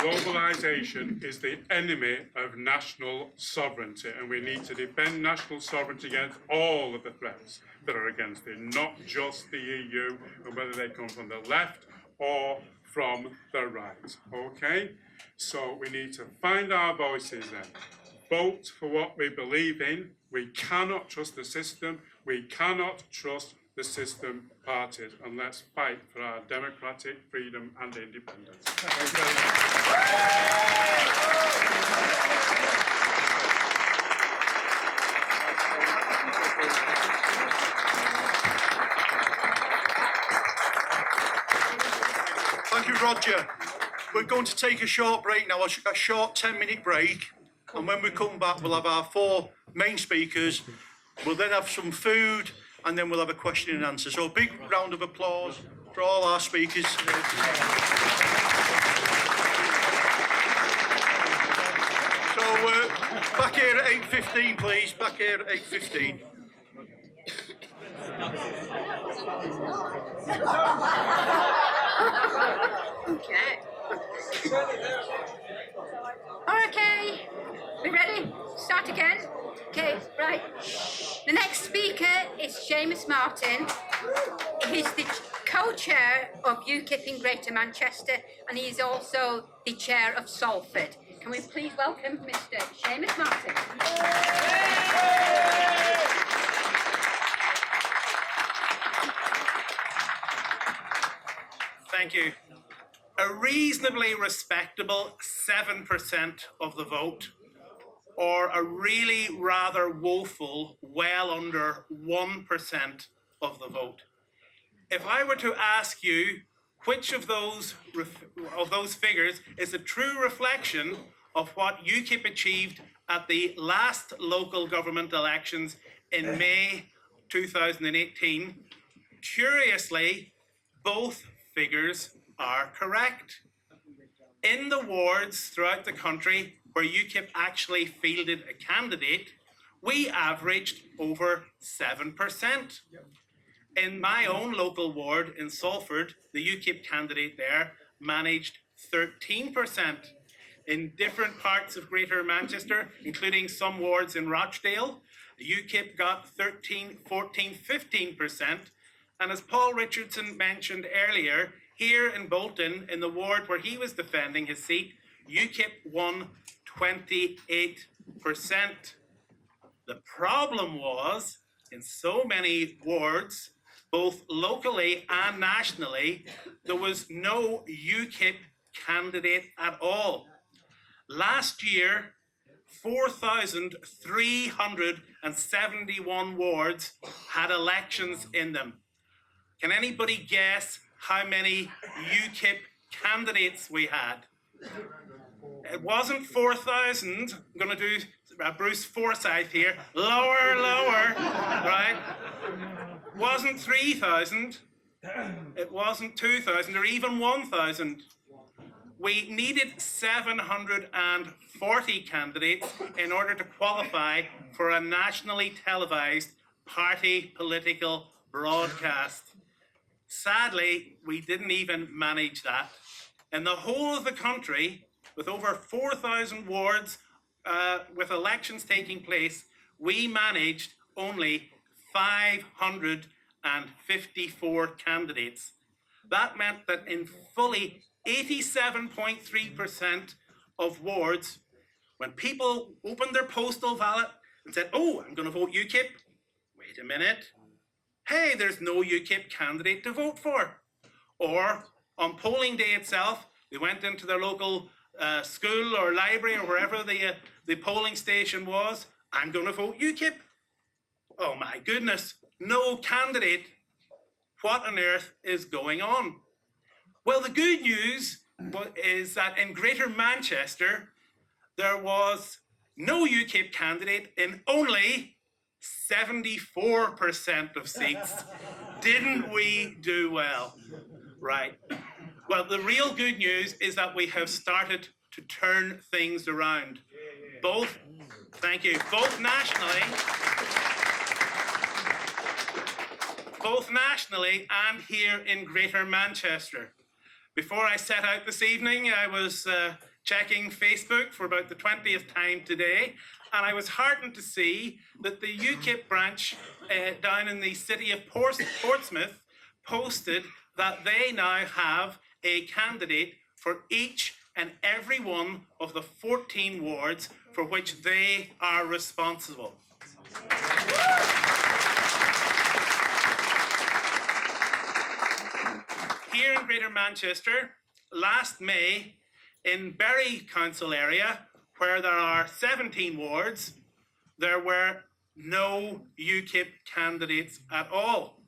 Globalisation is the enemy of national sovereignty, and we need to defend national sovereignty against all of the threats that are against it, not just the EU, and whether they come from the left or from the right. Okay? So we need to find our voices then. Vote for what we believe in. We cannot trust the system. We cannot trust the the system parted, and let's fight for our democratic freedom and independence. Thank you very much. Thank you, Roger. We're going to take a short break now, a short 10-minute break. And when we come back, we'll have our 4 main speakers. We'll then have some food, and then we'll have a question and answer. So a big round of applause for all our speakers. So back here at 8:15, please. Back here at 8:15. Okay. Okay, we ready? Start again? Okay, right. The next speaker is Seamus Martin. He's the co-chair of UKIP in Greater Manchester, and he is also the chair of Salford. Can we please welcome Mr. Seamus Martin? Thank you. A reasonably respectable 7% of the vote, or a really rather woeful well under 1% of the vote. If I were to ask you which of those figures is a true reflection of what UKIP achieved at the last local government elections in May 2018, curiously, both figures are correct. In the wards throughout the country where UKIP actually fielded a candidate, we averaged over 7%. In my own local ward in Salford, the UKIP candidate there managed 13%. In different parts of Greater Manchester, including some wards in Rochdale, the UKIP got 13, 14, 15%. And as Paul Richardson mentioned earlier, here in Bolton, in the ward where he was defending his seat, UKIP won 28%. The problem was, in so many wards, both locally and nationally, there was no UKIP candidate at all. Last year, 4,371 wards had elections in them. Can anybody guess how many UKIP candidates we had? It wasn't 4,000. I'm going to do Bruce Forsyth here. Lower, lower, right? Wasn't 3,000. It wasn't 2,000 or even 1,000. We needed 740 candidates in order to qualify for a nationally televised party political broadcast. Sadly, we didn't even manage that. In the whole of the country, with over 4,000 wards with elections taking place, we managed only 554 candidates. That meant that in fully 87.3% of wards, when people opened their postal ballot and said, oh, I'm going to vote UKIP, wait a minute, hey, there's no UKIP candidate to vote for. Or on polling day itself, they went into their local school or library or wherever the polling station was, I'm going to vote UKIP. Oh my goodness, no candidate. What on earth is going on? Well, the good news is that in Greater Manchester, there was no UKIP candidate in only 74% of seats. Didn't we do well? Right. Well, the real good news is that we have started to turn things around. Both nationally and here in Greater Manchester. Before I set out this evening, I was checking Facebook for about the 20th time today, and I was heartened to see that the UKIP branch down in the city of Portsmouth posted that they now have a candidate for each and every one of the 14 wards for which they are responsible. here in Greater Manchester, last May, in Bury Council area, where there are 17 wards, there were no UKIP candidates at all.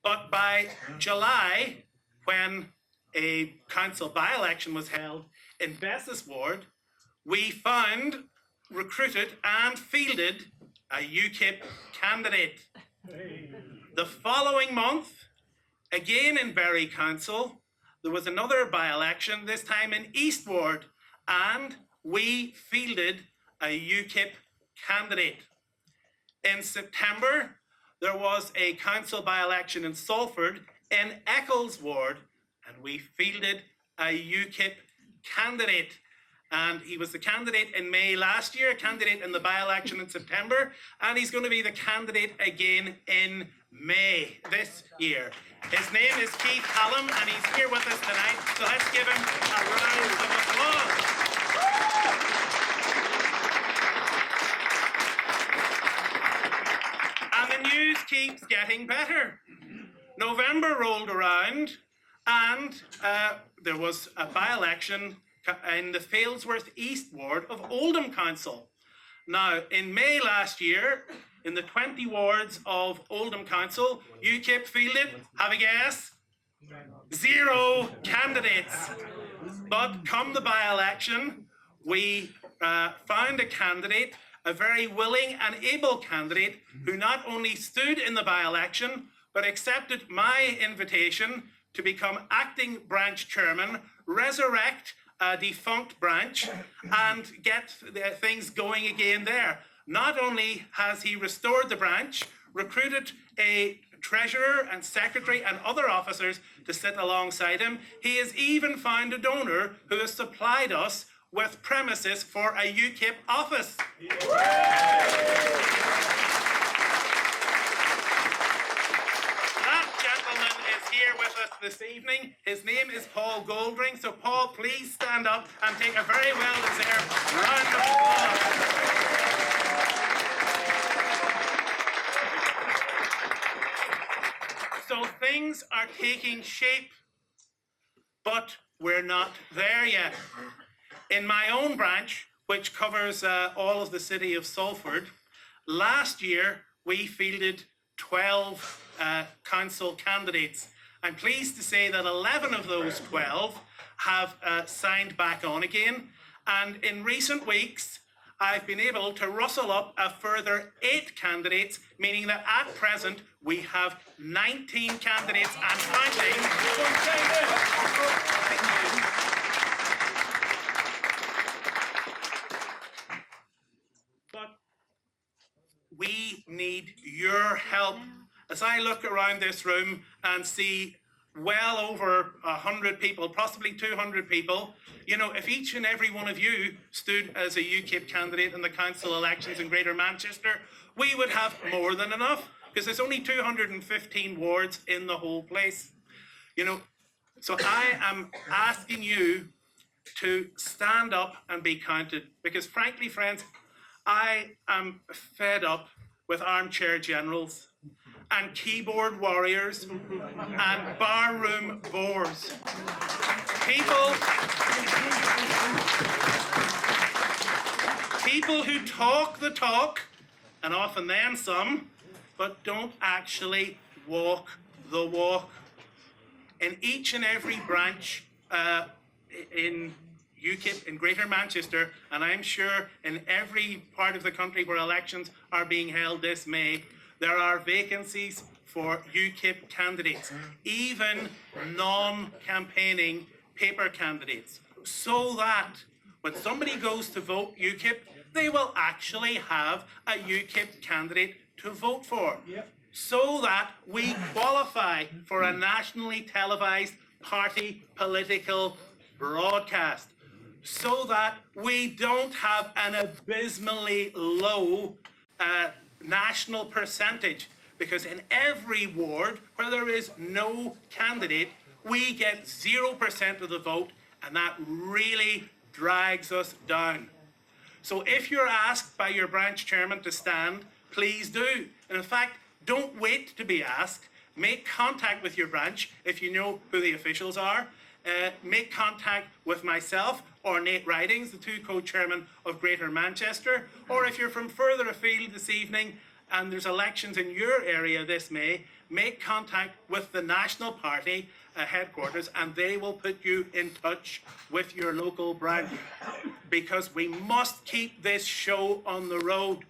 But by July, when a council by-election was held in Bessis ward, we found, recruited and fielded a UKIP candidate. The following month, again in Bury Council, there was another by-election, this time in East Ward, and we fielded a UKIP candidate. In September, there was a council by-election in Salford in Eccles Ward, and we fielded a UKIP candidate. And he was the candidate in May last year, candidate in the by-election in September, and he's going to be the candidate again in May this year. His name is Keith Hallam, and he's here with us tonight, so let's give him a round of applause. And the news keeps getting better. November rolled around, and there was a by-election in the Failsworth East Ward of Oldham Council. Now, in May last year, in the 20 wards of Oldham Council, UKIP fielded, have a guess? 0 candidates. But come the by-election, we found a candidate, a very willing and able candidate, who not only stood in the by-election, but accepted my invitation to become acting branch chairman, resurrect a defunct branch, and get things going again there. Not only has he restored the branch, recruited a treasurer and secretary and other officers to sit alongside him, he has even found a donor who has supplied us with premises for a UKIP office. Here with us this evening. His name is Paul Goldring. So Paul, please stand up and take a very well-deserved round of applause. So things are taking shape, but we're not there yet. In my own branch, which covers all of the city of Salford, last year we fielded 12 council candidates. I'm pleased to say that 11 of those 12 have signed back on again. And in recent weeks, I've been able to rustle up a further 8 candidates, meaning that at present we have 19 candidates and counting. But we need your help. As I look around this room and see well over 100 people, possibly 200 people, you know, if each and every one of you stood as a UKIP candidate in the council elections in Greater Manchester, we would have more than enough, because there's only 215 wards in the whole place. You know, so I am asking you to stand up and be counted, because frankly, friends, I am fed up with armchair generals and keyboard warriors and barroom bores. People who talk the talk, and often then some, but don't actually walk the walk. In each and every branch in UKIP in Greater Manchester, and I'm sure in every part of the country where elections are being held this May, there are vacancies for UKIP candidates, even non-campaigning paper candidates, so that when somebody goes to vote UKIP, they will actually have a UKIP candidate to vote for, so that we qualify for a nationally televised party political broadcast, so that we don't have an abysmally low national percentage, because in every ward where there is no candidate, we get 0% of the vote, and that really drags us down. So if you're asked by your branch chairman to stand, please do. And in fact, don't wait to be asked. make contact with your branch if you know who the officials are. Make contact with myself or Nate Ridings, the two co-chairmen of Greater Manchester, or if you're from further afield this evening and there's elections in your area this May, make contact with the National Party headquarters and they will put you in touch with your local branch, because we must keep this show on the road.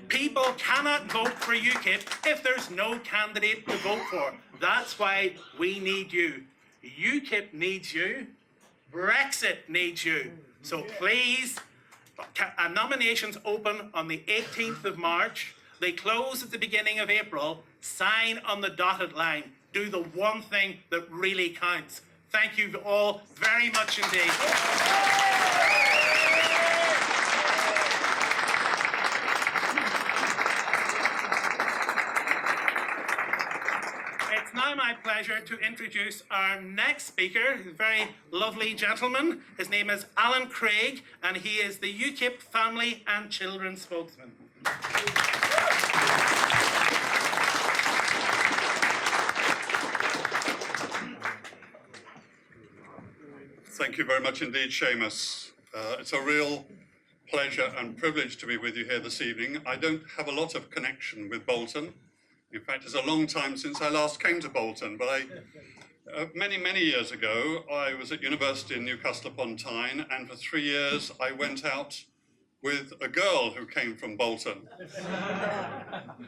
People cannot vote for UKIP if there's no candidate to vote for. That's why we need you. UKIP needs you. Brexit needs you. So please, nominations open on the 18th of March. They close at the beginning of April. Sign on the dotted line. Do the one thing that really counts. Thank you all very much indeed. It's now my pleasure to introduce our next speaker, a very lovely gentleman. His name is Alan Craig, and he is the UKIP Family and Children spokesman. Thank you very much indeed, Seamus. It's a real pleasure and privilege to be with you here this evening. I don't have a lot of connection with Bolton. In fact, it's a long time since I last came to Bolton, but many years ago, I was at university in Newcastle upon Tyne, and for 3 years I went out with a girl who came from Bolton.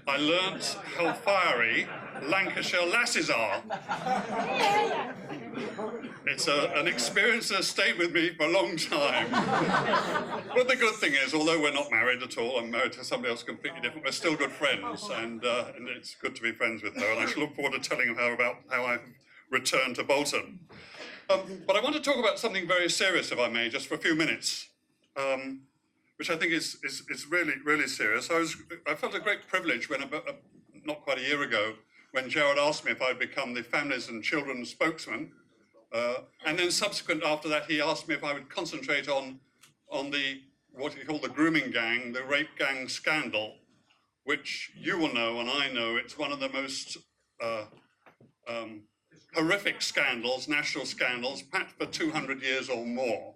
I learnt how fiery Lancashire lasses are. It's an experience that stayed with me for a long time. But the good thing is, although we're not married at all, I'm married to somebody else completely different, we're still good friends, and it's good to be friends with her, and I shall look forward to telling her about how I've returned to Bolton. But I want to talk about something very serious, if I may, just for a few minutes. Which I think is really serious. I felt a great privilege when, not quite a year ago, when Gerard asked me if I'd become the Families and Children spokesman, and then subsequent after that, he asked me if I would concentrate on the what he called the grooming gang, the rape gang scandal, which you will know and I know it's one of the most horrific scandals, national scandals, perhaps for 200 years or more.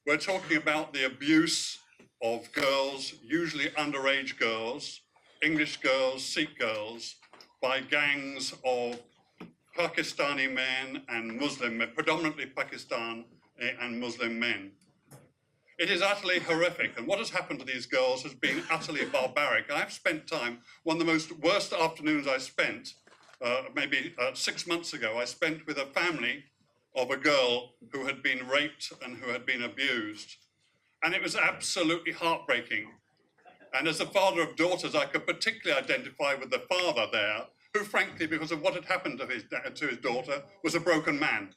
We're talking about the abuse of girls, usually underage girls, English girls, Sikh girls, by gangs of Pakistani men and Muslim men, predominantly Pakistan and Muslim men. It is utterly horrific, and what has happened to these girls has been utterly barbaric. I've spent time, one of the worst afternoons I spent, maybe 6 months ago, I spent with a family of a girl who had been raped and who had been abused. And it was absolutely heartbreaking. And as a father of daughters, I could particularly identify with the father there, who frankly, because of what had happened to his daughter, was a broken man,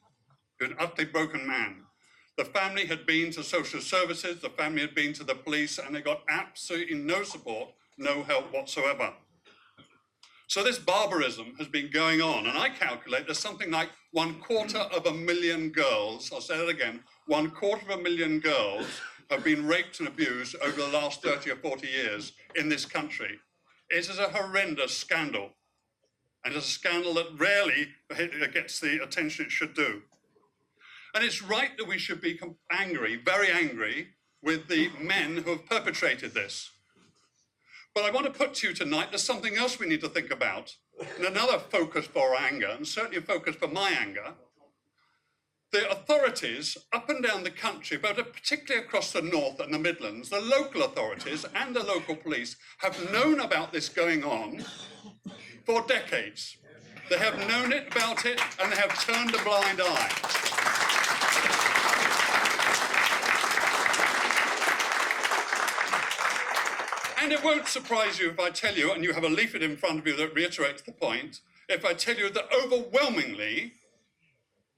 an utterly broken man. The family had been to social services, the family had been to the police, and they got absolutely no support, no help whatsoever. So this barbarism has been going on, and I calculate there's something like 250,000 girls, I'll say that again, 250,000 girls have been raped and abused over the last 30 or 40 years in this country. It is a horrendous scandal, and it's a scandal that rarely gets the attention it should do. And it's right that we should be angry, very angry, with the men who have perpetrated this. But I want to put to you tonight, there's something else we need to think about, and another focus for our anger, and certainly a focus for my anger. The authorities up and down the country, but particularly across the north and the Midlands, the local authorities and the local police have known about this going on for decades. They have known about it, and they have turned a blind eye. And it won't surprise you if I tell you, and you have a leaflet in front of you that reiterates the point, if I tell you that overwhelmingly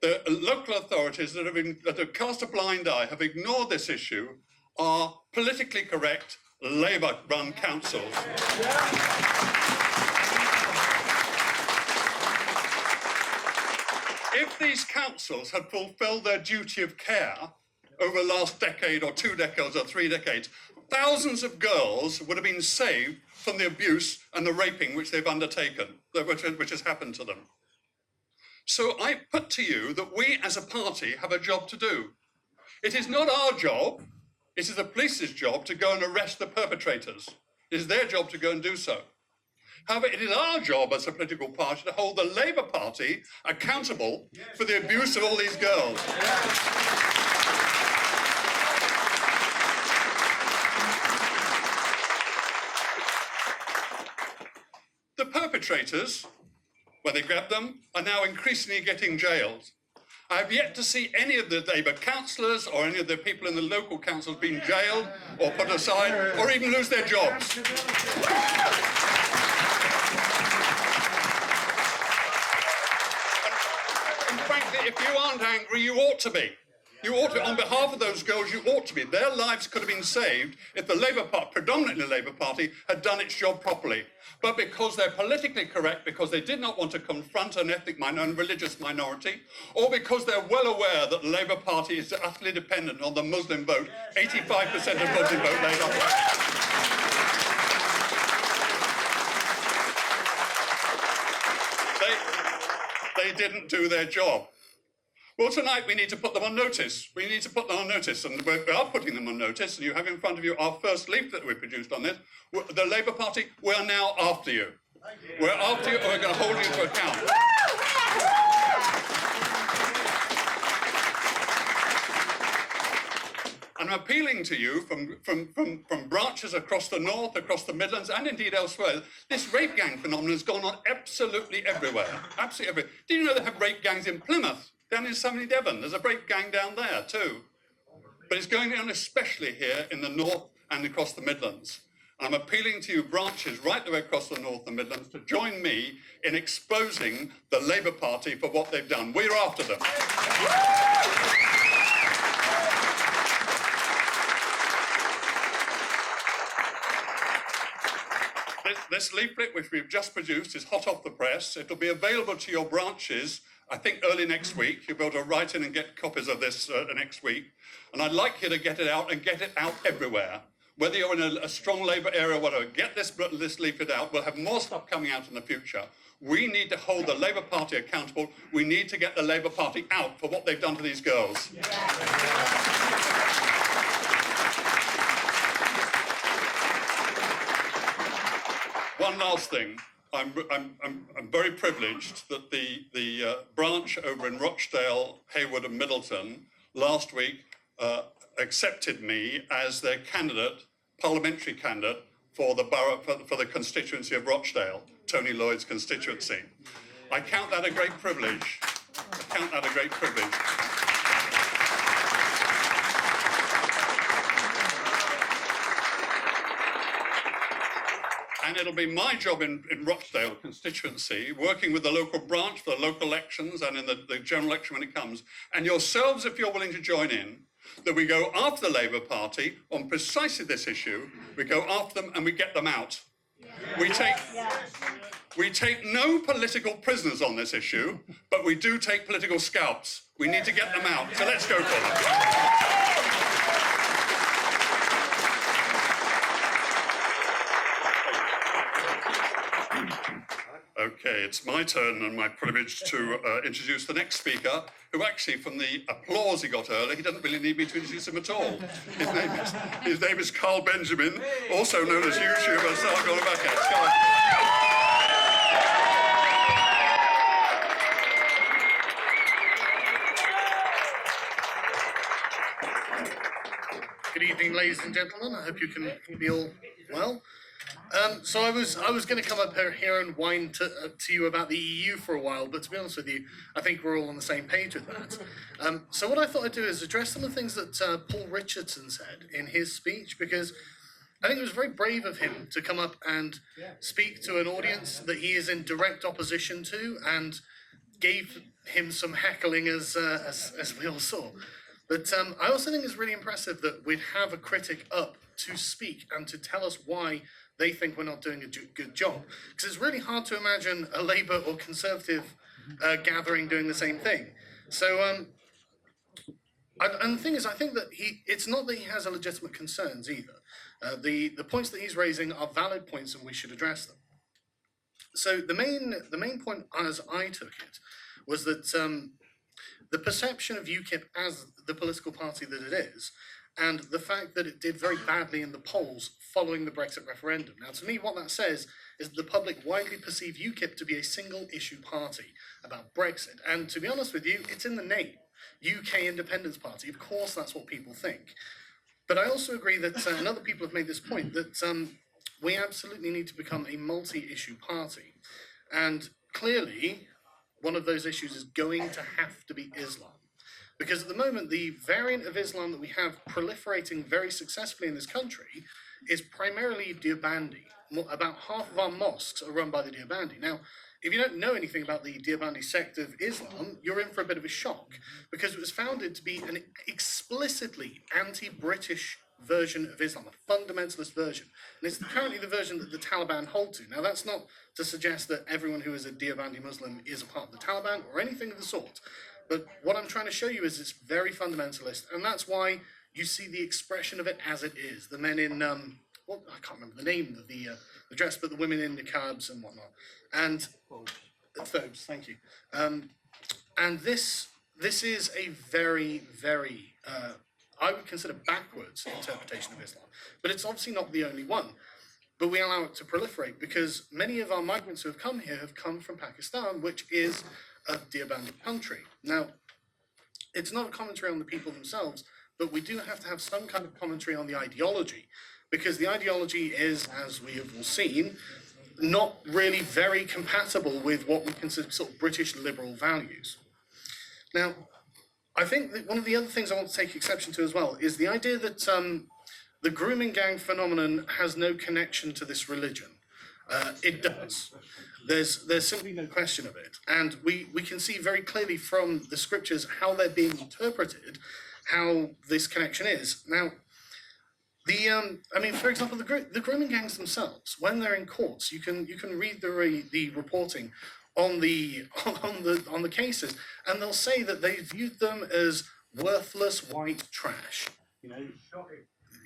the local authorities that have cast a blind eye, have ignored this issue, are politically correct Labour-run councils. If these councils had fulfilled their duty of care over the last decade or 2 decades or 3 decades, thousands of girls would have been saved from the abuse and the raping which they've undertaken, which has happened to them. So I put to you that we as a party have a job to do. It is not our job, it is the police's job to go and arrest the perpetrators. It is their job to go and do so. However, it is our job as a political party to hold the Labour Party accountable for the abuse of all these girls. The perpetrators, when they grab them, are now increasingly getting jailed. I have yet to see any of the Labour councillors or any of the people in the local councils being jailed or put aside or even lose their jobs. And frankly, if you aren't angry, you ought to be. You ought to, on behalf of those girls, you ought to be. Their lives could have been saved if the Labour Party, predominantly the Labour Party, had done its job properly. But because they're politically correct, because they did not want to confront an ethnic and religious minority, or because they're well aware that the Labour Party is utterly dependent on the Muslim vote, 85% of Muslim vote Labour. They didn't do their job. Well, tonight we need to put them on notice. We need to put them on notice, and we are putting them on notice, and you have in front of you our first leaflet that we produced on this. The Labour Party, we are now after you. We're after you, and we're going to hold you to account. And I'm appealing to you from branches across the north, across the Midlands, and indeed elsewhere. This rape gang phenomenon has gone on absolutely everywhere. Absolutely everywhere. Did you know they have rape gangs in Plymouth? Down in Summerley, Devon, there's a rape gang down there too. But it's going on especially here in the north and across the Midlands. And I'm appealing to you branches right the way across the north and Midlands to join me in exposing the Labour Party for what they've done. We're after them. This leaflet, which we've just produced, is hot off the press. It'll be available to your branches, I think, early next week. You'll be able to write in and get copies of this next week. And I'd like you to get it out and get it out everywhere. Whether you're in a strong Labour area or whatever, get this leaflet out. We'll have more stuff coming out in the future. We need to hold the Labour Party accountable. We need to get the Labour Party out for what they've done to these girls. One last thing. I'm very privileged that the branch over in Rochdale, Hayward and Middleton last week accepted me as their candidate, parliamentary candidate for the borough, for the constituency of Rochdale, Tony Lloyd's constituency. I count that a great privilege. I count that a great privilege. And it'll be my job in Rochdale constituency, working with the local branch for the local elections and in the general election when it comes, and yourselves, if you're willing to join in, that we go after the Labour Party on precisely this issue. We go after them and we get them out. We take no political prisoners on this issue, but we do take political scalps. We need to get them out. So let's go for them. Okay, it's my turn and my privilege to introduce the next speaker, who actually, from the applause he got earlier, he doesn't really need me to introduce him at all. His name is Carl Benjamin, also known as YouTuber Sargon of Akkad. Good evening, ladies and gentlemen. I hope you can be all well. So I was going to come up here and whine to you about the EU for a while, but to be honest with you, I think we're all on the same page with that. So what I thought I'd do is address some of the things that Paul Richardson said in his speech, because I think it was very brave of him to come up and speak to an audience that he is in direct opposition to, and gave him some heckling as we all saw. But I also think it's really impressive that we'd have a critic up to speak and to tell us why they think we're not doing a good job. Because it's really hard to imagine a Labour or Conservative gathering doing the same thing. So, and the thing is, I think that it's not that he has legitimate concerns either. The points that he's raising are valid points and we should address them. So the main point, as I took it, was that the perception of UKIP as the political party that it is, and the fact that it did very badly in the polls following the Brexit referendum. Now, to me, what that says is that the public widely perceive UKIP to be a single-issue party about Brexit. And to be honest with you, it's in the name, UK Independence Party. Of course, that's what people think. But I also agree that, and other people have made this point, that we absolutely need to become a multi-issue party. And clearly, one of those issues is going to have to be Islam. Because at the moment, the variant of Islam that we have proliferating very successfully in this country is primarily Deobandi. About half of our mosques are run by the Deobandi. Now, if you don't know anything about the Deobandi sect of Islam, you're in for a bit of a shock, because it was founded to be an explicitly anti-British version of Islam, a fundamentalist version. And it's currently the version that the Taliban hold to. Now, that's not to suggest that everyone who is a Deobandi Muslim is a part of the Taliban or anything of the sort. But what I'm trying to show you is it's very fundamentalist, and that's why you see the expression of it as it is. The men in, well, I can't remember the name of the dress, but the women in niqabs and whatnot. And thobes, thank you. And this is a very, very, I would consider backwards interpretation of Islam. But it's obviously not the only one. But we allow it to proliferate because many of our migrants who have come here have come from Pakistan, which is a Deobandi country. Now, it's not a commentary on the people themselves, but we do have to have some kind of commentary on the ideology, because the ideology is, as we have all seen, not really very compatible with what we consider sort of British liberal values. Now, I think that one of the other things I want to take exception to as well is the idea that the grooming gang phenomenon has no connection to this religion. It does. There's simply no question of it. And we can see very clearly from the scriptures how they're being interpreted, how this connection is. Now, I mean, for example, the grooming gangs themselves, when they're in courts, you can read the reporting on the cases, and they'll say that they viewed them as worthless white trash. You know,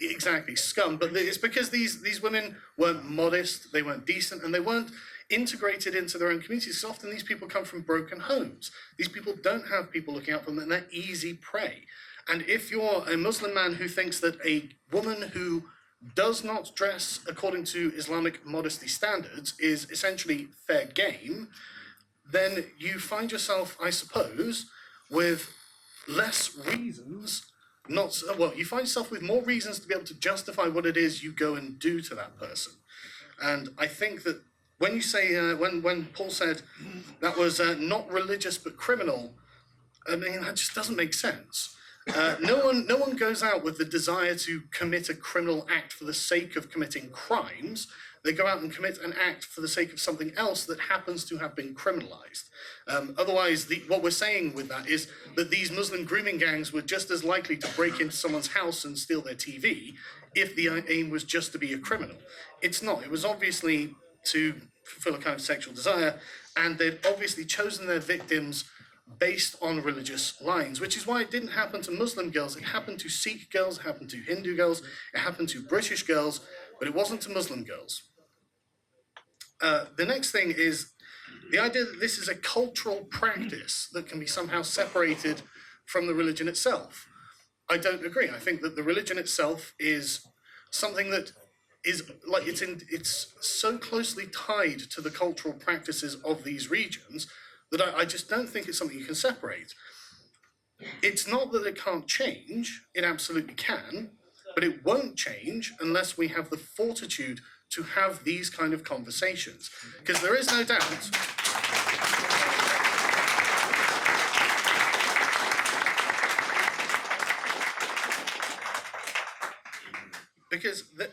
exactly, scum. But it's because these women weren't modest, they weren't decent, and they weren't integrated into their own communities. So often these people come from broken homes. These people don't have people looking out for them, and they're easy prey. And if you're a Muslim man who thinks that a woman who does not dress according to Islamic modesty standards is essentially fair game, then you find yourself, I suppose, with less reasons, you find yourself with more reasons to be able to justify what it is you go and do to that person. And I think that when you say, when Paul said that was not religious but criminal, I mean, that just doesn't make sense. No one goes out with the desire to commit a criminal act for the sake of committing crimes. They go out and commit an act for the sake of something else that happens to have been criminalized. Otherwise, what we're saying with that is that these Muslim grooming gangs were just as likely to break into someone's house and steal their TV if the aim was just to be a criminal. It's not. It was obviously to fulfill a kind of sexual desire, and they'd obviously chosen their victims based on religious lines, which is why it didn't happen to Muslim girls. It happened to Sikh girls, it happened to Hindu girls, it happened to British girls, but it wasn't to Muslim girls. The next thing is the idea that this is a cultural practice that can be somehow separated from the religion itself. I don't agree. I think that the religion itself is something that is like it's so closely tied to the cultural practices of these regions that I just don't think it's something you can separate. It's not that it can't change, it absolutely can, but it won't change unless we have the fortitude to have these kind of conversations. Because there is no doubt,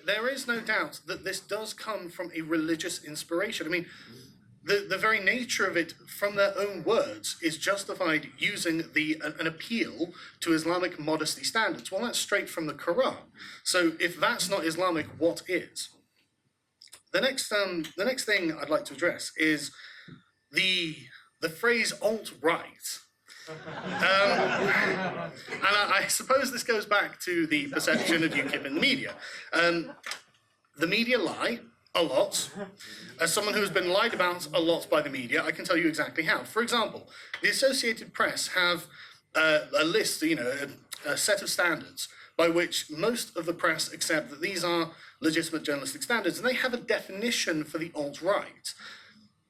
there is no doubt that this does come from a religious inspiration. I mean, the very nature of it, from their own words, is justified using an appeal to Islamic modesty standards. Well, that's straight from the Quran. So if that's not Islamic, what is? The next thing I'd like to address is the phrase alt-right. And I suppose this goes back to the perception of UKIP in the media. The media lie a lot. As someone who has been lied about a lot by the media, I can tell you exactly how. For example, the Associated Press have a list, a set of standards by which most of the press accept that these are legitimate journalistic standards, and they have a definition for the alt-right.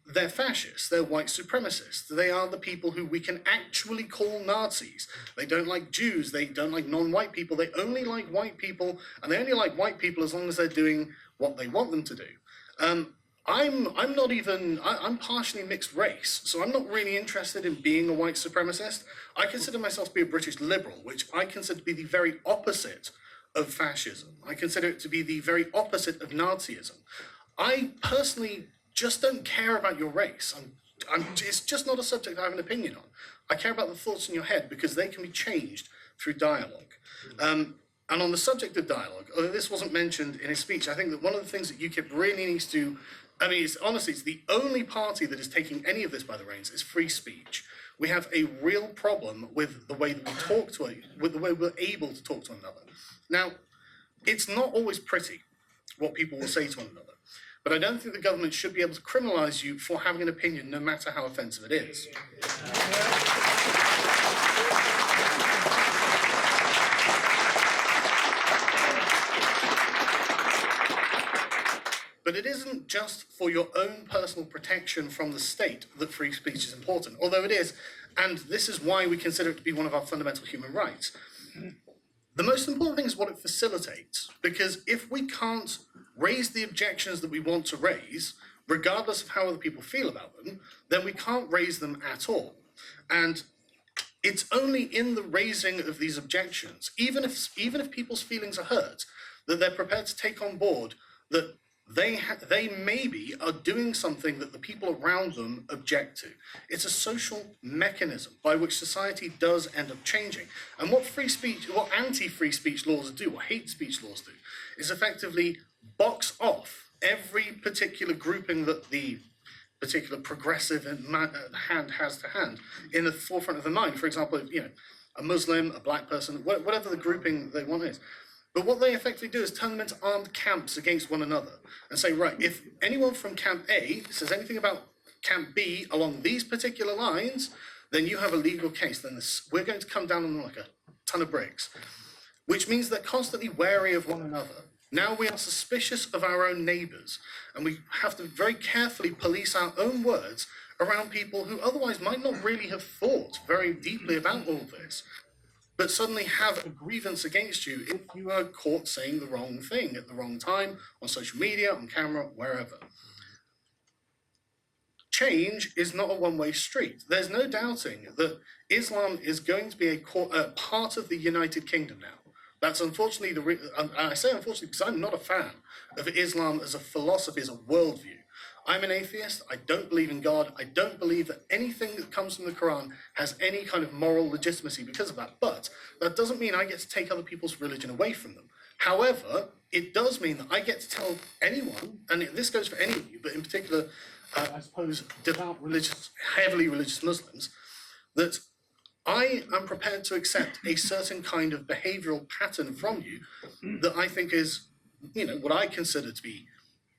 They're fascists, they're white supremacists, they are the people who we can actually call Nazis. They don't like Jews, they don't like non-white people, they only like white people, and they only like white people as long as they're doing what they want them to do. I'm partially mixed race, so I'm not really interested in being a white supremacist. I consider myself to be a British liberal, which I consider to be the very opposite of fascism. I consider it to be the very opposite of Nazism. I personally just don't care about your race. It's just not a subject I have an opinion on. I care about the thoughts in your head because they can be changed through dialogue. And on the subject of dialogue, although this wasn't mentioned in his speech, I think that one of the things that UKIP really needs to, it's the only party that is taking any of this by the reins is free speech. We have a real problem with the way that we talk with the way we're able to talk to one another. Now, it's not always pretty what people will say to one another, but I don't think the government should be able to criminalise you for having an opinion, no matter how offensive it is. But it isn't just for your own personal protection from the state that free speech is important, although it is, and this is why we consider it to be one of our fundamental human rights. The most important thing is what it facilitates, because if we can't raise the objections that we want to raise, regardless of how other people feel about them, then we can't raise them at all. And it's only in the raising of these objections, even if people's feelings are hurt, that they're prepared to take on board that they maybe are doing something that the people around them object to. It's a social mechanism by which society does end up changing. And what anti-free speech laws do, or hate speech laws do, is effectively box off every particular grouping that the particular progressive hand has to hand in the forefront of the mind. For example, a Muslim, a black person, whatever the grouping they want is. But what they effectively do is turn them into armed camps against one another and say, right, if anyone from Camp A says anything about Camp B along these particular lines, then you have a legal case. Then we're going to come down on them like a ton of bricks, which means they're constantly wary of one another. Now we are suspicious of our own neighbours, and we have to very carefully police our own words around people who otherwise might not really have thought very deeply about all this, but suddenly have a grievance against you if you are caught saying the wrong thing at the wrong time, on social media, on camera, wherever. Change is not a one-way street. There's no doubting that Islam is going to be a part of the United Kingdom now. That's unfortunately, and I say unfortunately because I'm not a fan of Islam as a philosophy, as a worldview. I'm an atheist, I don't believe in God, I don't believe that anything that comes from the Quran has any kind of moral legitimacy because of that, but that doesn't mean I get to take other people's religion away from them. However, it does mean that I get to tell anyone, and this goes for any of you, but in particular, I suppose, devout heavily religious Muslims, that I am prepared to accept a certain kind of behavioural pattern from you that I think is, what I consider to be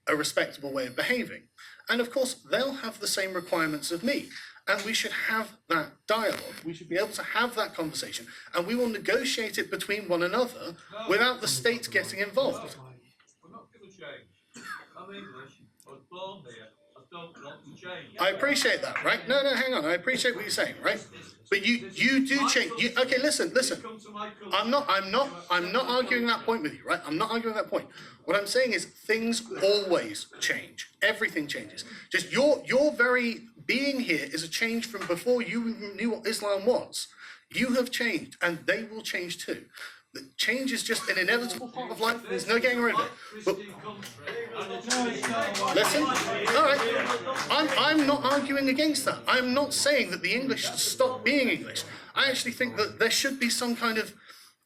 a respectable way of behaving. And of course, they'll have the same requirements of me. And we should have that dialogue. We should be able to have that conversation. And we will negotiate it between one another without the state getting involved. We're not going to change. I'm English. I was born here. I don't want to change. I appreciate that, right? No, hang on. I appreciate what you're saying, right? But you do change. Okay, listen. I'm not arguing that point with you, right? I'm not arguing that point. What I'm saying is things always change. Everything changes. Just your very being here is a change from before you even knew what Islam was. You have changed, and they will change too. The change is just an inevitable part of life. There's no getting around it. But listen, all right. I'm not arguing against that. I'm not saying that the English should stop being English. I actually think that there should be some kind of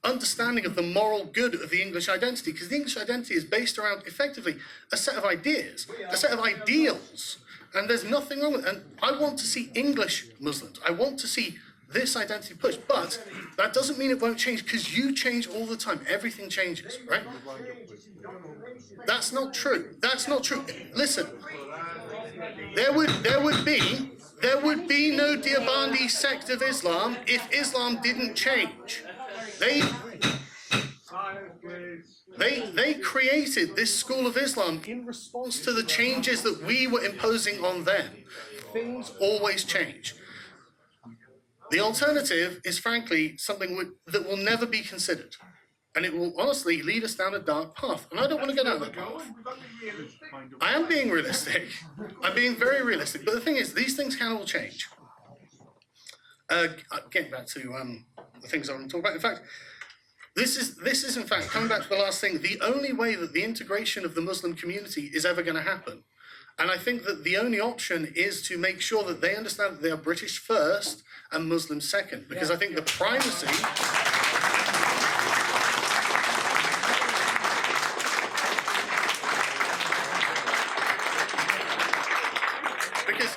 understanding of the moral good of the English identity, because the English identity is based around effectively a set of ideas, a set of ideals, and there's nothing wrong with it. And I want to see English Muslims. I want to see this identity push. But that doesn't mean it won't change, because you change all the time. Everything changes, right? That's not true. That's not true. Listen, there would be no Deobandi sect of Islam if Islam didn't change. They created this school of Islam in response to the changes that we were imposing on them. Things always change. The alternative is, frankly, something that will never be considered. And it will honestly lead us down a dark path. And I don't want to go down that path. I am being realistic. I'm being very realistic. But the thing is, these things can all change. Getting back to the things I want to talk about. In fact, this is in fact, coming back to the last thing, the only way that the integration of the Muslim community is ever going to happen. And I think that the only option is to make sure that they understand that they are British first and Muslim second. Because I think the primacy... Because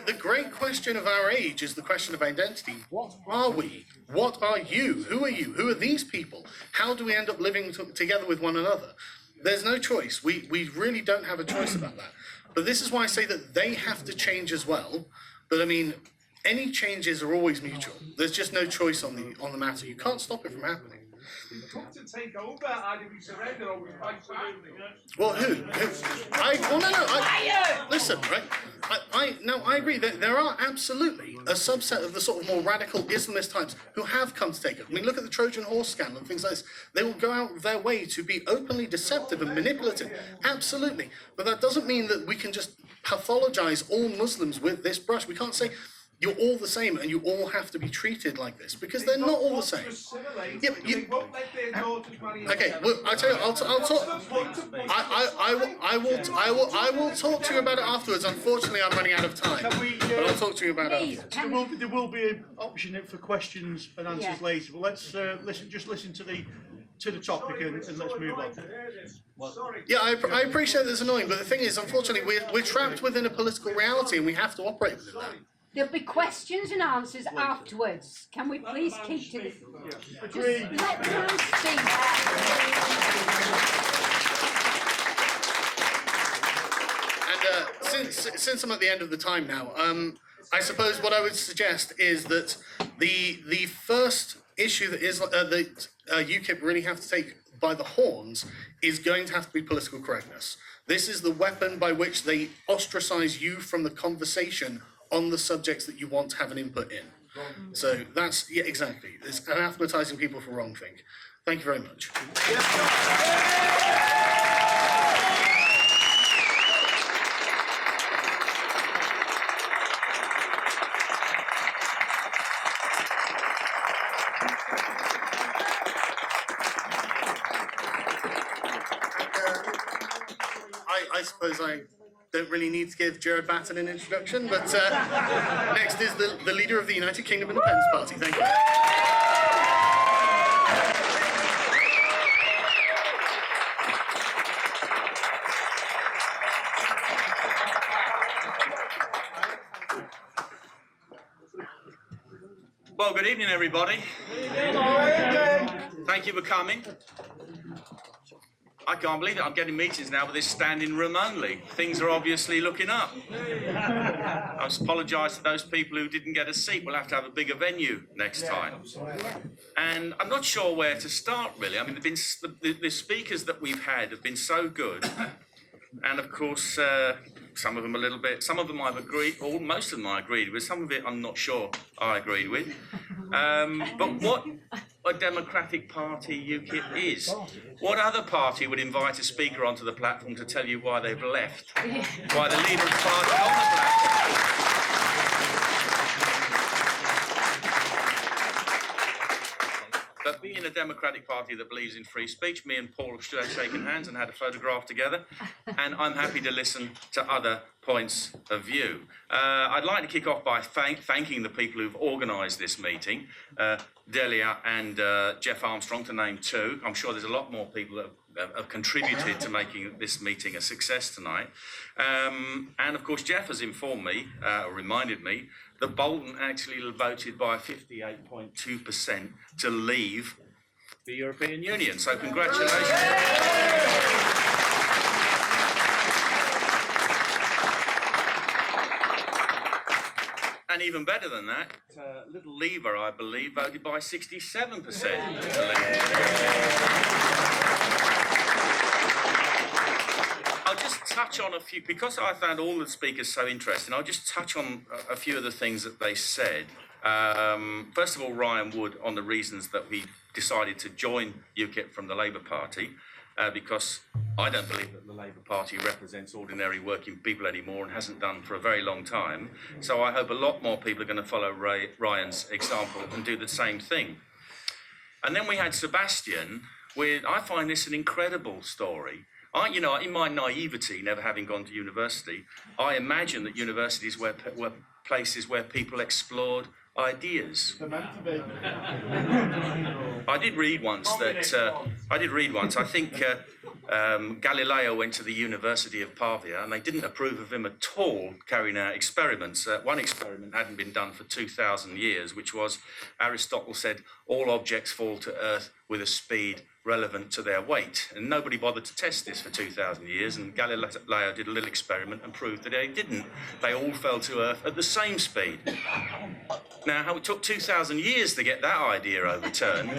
the great question of our age is the question of identity. What are we? What are you? Who are you? Who are these people? How do we end up living together with one another? There's no choice. We really don't have a choice about that. But this is why I say that they have to change as well. But I mean, any changes are always mutual. There's just no choice on the matter. You can't stop it from happening. To take over, either we surrender or we fight back. Well, who? Listen, right? I agree that there are absolutely a subset of the sort of more radical Islamist types who have come to take it. I mean, look at the Trojan horse scandal and things like this. They will go out of their way to be openly deceptive and manipulative. Absolutely. But that doesn't mean that we can just pathologize all Muslims with this brush. We can't say you're all the same and you all have to be treated like this, because they're not all the same. Yeah, but okay, well, I tell you, I'll talk. I will talk to you about it afterwards. Unfortunately, I'm running out of time, but I'll talk to you about it afterwards. There will be an option for questions and answers later. But let's listen to the topic and let's move on. Yeah, I appreciate that's annoying, but the thing is, unfortunately, we're trapped within a political reality, and we have to operate within that. There'll be questions and answers afterwards. Can we please keep to this? Just let them speak. And since I'm at the end of the time now, I suppose what I would suggest is that the first issue that UKIP really have to take by the horns is going to have to be political correctness. This is the weapon by which they ostracize you from the conversation on the subjects that you want to have an input in. So that's, yeah, exactly. It's anathematizing people for wrong thing. Thank you very much. I suppose I don't really need to give Gerard Batten an introduction, but next is the leader of the United Kingdom Independence Party. Thank you. Well, good evening, everybody. Thank you for coming. I can't believe it. I'm getting meetings now with this standing room only. Things are obviously looking up. I apologise to those people who didn't get a seat. We'll have to have a bigger venue next time. And I'm not sure where to start, really. I mean, the speakers that we've had have been so good. And, of course, some of them a little bit. Some of them I've agreed, or most of them I agreed with. Some of it I'm not sure I agreed with. But what a democratic party UKIP is. What other party would invite a speaker onto the platform to tell you why they've left? Why the leader of the party on the platform? But being a democratic party that believes in free speech, me and Paul have shaken hands and had a photograph together, and I'm happy to listen to other points of view. I'd like to kick off by thanking the people who've organised this meeting, Delia and Jeff Armstrong, to name two. I'm sure there's a lot more people that have contributed to making this meeting a success tonight. And of course, Jeff has informed me, or reminded me, that Bolton actually voted by 58.2% to leave the European Union. So congratulations. And even better than that, Little Lever, I believe, voted by 67% to leave. I'll just touch on a few, because I found all the speakers so interesting, I'll just touch on a few of the things that they said. First of all, Ryan Wood, on the reasons that we decided to join UKIP from the Labour Party, because I don't believe that the Labour Party represents ordinary working people anymore and hasn't done for a very long time. So I hope a lot more people are going to follow Ryan's example and do the same thing. And then we had Sebastian with, I find this an incredible story. You know, in my naivety, never having gone to university, I imagine that universities were places where people explored ideas. I did read once I think Galileo went to the University of Pavia and they didn't approve of him at all carrying out experiments. One experiment hadn't been done for 2,000 years, which was Aristotle said all objects fall to earth with a speed relevant to their weight. And nobody bothered to test this for 2,000 years, and Galileo did a little experiment and proved that they didn't. They all fell to earth at the same speed. Now, how it took 2,000 years to get that idea overturned.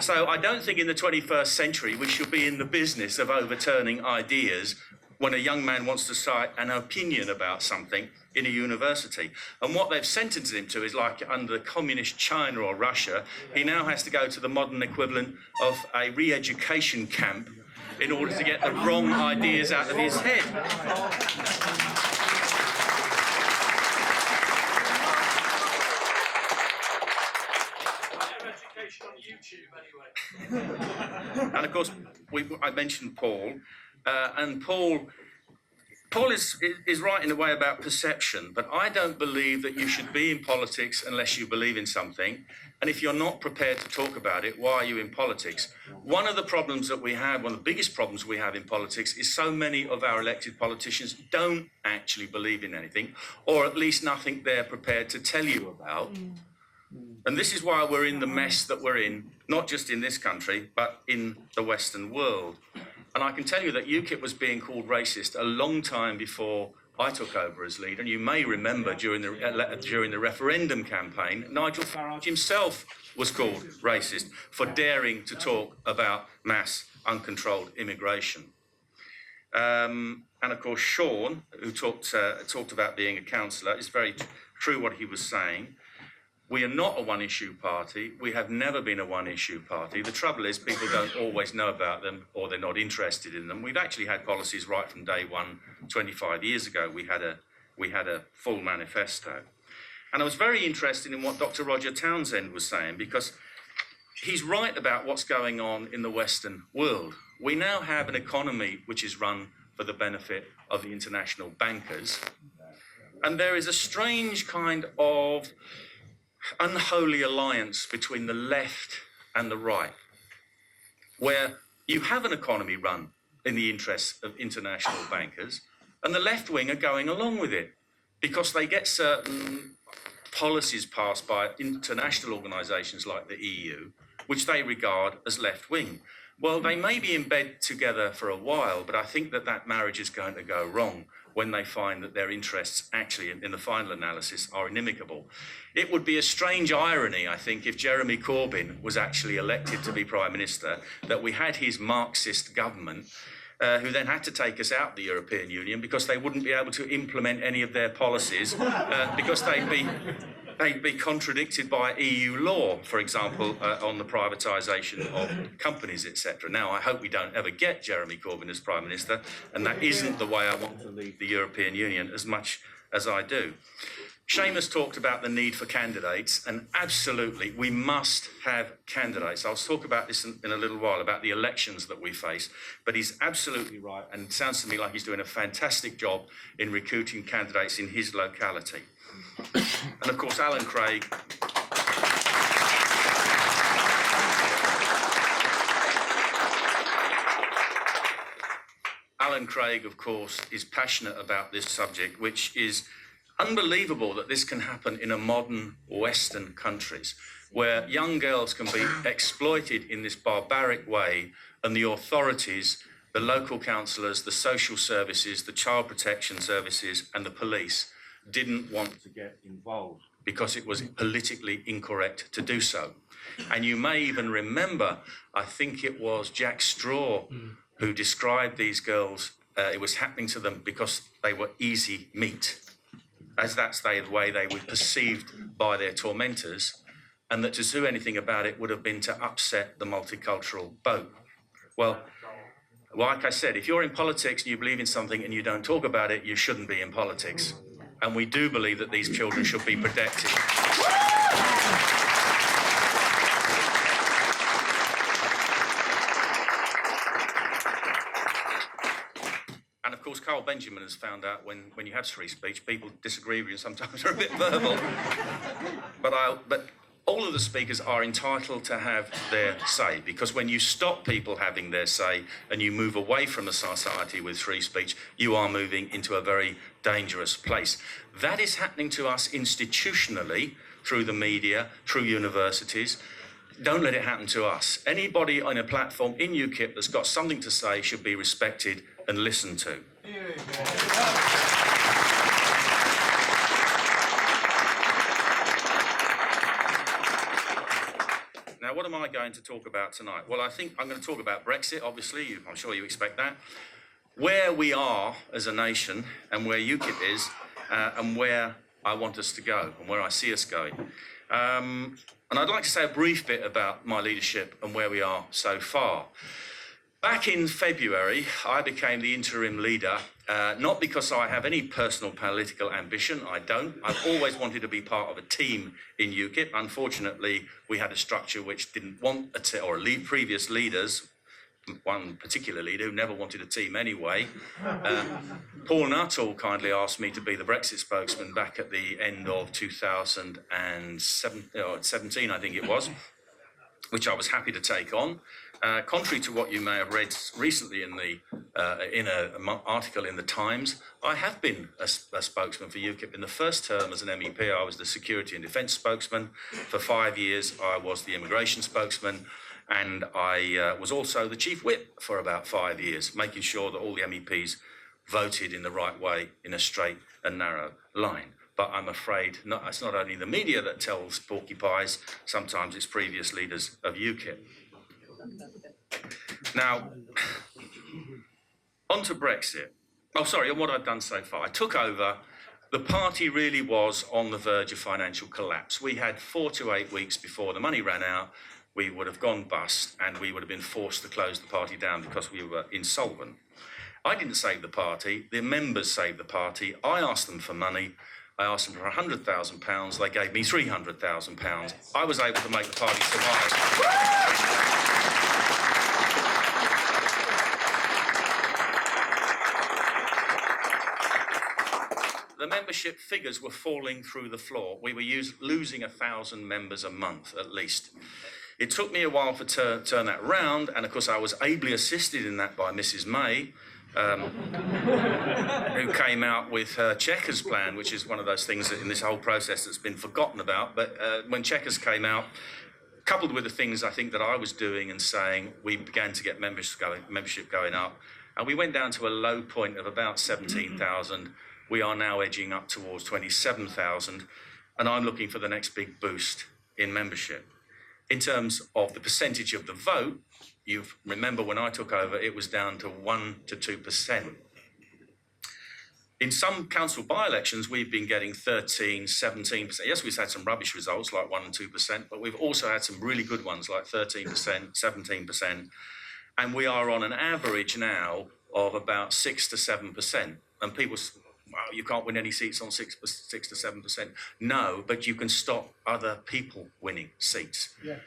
So I don't think in the 21st century we should be in the business of overturning ideas when a young man wants to cite an opinion about something in a university. And what they've sentenced him to is like under communist China or Russia, he now has to go to the modern equivalent of a re-education camp in order to get the wrong ideas out of his head. And of course, I mentioned Paul, and Paul is right in a way about perception, but I don't believe that you should be in politics unless you believe in something. And if you're not prepared to talk about it, why are you in politics? One of the problems that we have, one of the biggest problems we have in politics is so many of our elected politicians don't actually believe in anything, or at least nothing they're prepared to tell you about. And this is why we're in the mess that we're in, not just in this country, but in the Western world. And I can tell you that UKIP was being called racist a long time before I took over as leader. And you may remember during the referendum campaign, Nigel Farage himself was called racist for daring to talk about mass uncontrolled immigration. And of course, Shaun, who talked about being a councillor, is very true what he was saying. We are not a one-issue party. We have never been a one-issue party. The trouble is people don't always know about them or they're not interested in them. We've actually had policies right from day one. 25 years ago, we had a full manifesto. And I was very interested in what Dr. Roger Townsend was saying, because he's right about what's going on in the Western world. We now have an economy which is run for the benefit of the international bankers. And there is a strange kind of unholy alliance between the left and the right, where you have an economy run in the interests of international bankers, and the left wing are going along with it because they get certain policies passed by international organisations like the EU, which they regard as left wing. Well, they may be in bed together for a while, but I think that marriage is going to go wrong when they find that their interests actually, in the final analysis, are inimical. It would be a strange irony, I think, if Jeremy Corbyn was actually elected to be Prime Minister, that we had his Marxist government, who then had to take us out of the European Union because they wouldn't be able to implement any of their policies because they'd be contradicted by EU law, for example, on the privatisation of companies, etc. Now, I hope we don't ever get Jeremy Corbyn as Prime Minister, and that isn't the way I want to leave the European Union as much as I do. Seamus talked about the need for candidates, and absolutely, we must have candidates. I'll talk about this in a little while, about the elections that we face, but he's absolutely right, and it sounds to me like he's doing a fantastic job in recruiting candidates in his locality. And of course, Alan Craig. Alan Craig, of course, is passionate about this subject, which is unbelievable that this can happen in a modern Western countries, where young girls can be exploited in this barbaric way, and the authorities, the local councillors, the social services, the child protection services and the police didn't want to get involved because it was politically incorrect to do so. And you may even remember, I think it was Jack Straw who described these girls, it was happening to them because they were easy meat, as that's the way they were perceived by their tormentors, and that to do anything about it would have been to upset the multicultural boat. Well, like I said, if you're in politics and you believe in something and you don't talk about it, you shouldn't be in politics. And we do believe that these children should be protected. And of course, Carl Benjamin has found out when you have free speech, people disagree with you, sometimes are a bit verbal. But all of the speakers are entitled to have their say, because when you stop people having their say and you move away from a society with free speech, you are moving into a very dangerous place. That is happening to us institutionally, through the media, through universities. Don't let it happen to us. Anybody on a platform in UKIP that's got something to say should be respected and listened to. Now, what am I going to talk about tonight? Well, I think I'm going to talk about Brexit, obviously. I'm sure you expect that. Where we are as a nation and where UKIP is and where I want us to go and where I see us going. And I'd like to say a brief bit about my leadership and where we are so far. Back in February, I became the interim leader, not because I have any personal political ambition. I don't. I've always wanted to be part of a team in UKIP. Unfortunately, we had a structure which didn't want a team, or previous leaders, one particular leader who never wanted a team anyway. Paul Nuttall kindly asked me to be the Brexit spokesman back at the end of 2017, I think it was, which I was happy to take on. Contrary to what you may have read recently in an article in the Times, I have been a spokesman for UKIP. In the first term as an MEP, I was the security and defence spokesman. For 5 years, I was the immigration spokesman. And I was also the chief whip for about 5 years, making sure that all the MEPs voted in the right way, in a straight and narrow line. But I'm afraid it's not only the media that tells porcupines, sometimes it's previous leaders of UKIP. Now, on to Brexit. Oh, sorry, and what I've done so far. I took over. The party really was on the verge of financial collapse. We had 4 to 8 weeks before the money ran out. We would have gone bust and we would have been forced to close the party down because we were insolvent. I didn't save the party. The members saved the party. I asked them for money. I asked them for £100,000. They gave me £300,000. I was able to make the party survive. The membership figures were falling through the floor. We were losing 1,000 members a month at least. It took me a while to turn that round, and of course I was ably assisted in that by Mrs. May, who came out with her Chequers plan, which is one of those things that in this whole process that's been forgotten about. But when Chequers came out, coupled with the things I think that I was doing and saying, we began to get membership going up, and we went down to a low point of about 17,000. We are now edging up towards 27,000, and I'm looking for the next big boost in membership. In terms of the percentage of the vote, you remember when I took over, it was down to 1 to 2%. In some council by-elections, we've been getting 13, 17%. Yes, we've had some rubbish results like 1 and 2%, but we've also had some really good ones like 13%, 17%. And we are on an average now of about 6 to 7%. And people say, well, you can't win any seats on 6 to 7%. No, but you can stop other people winning seats. Yes.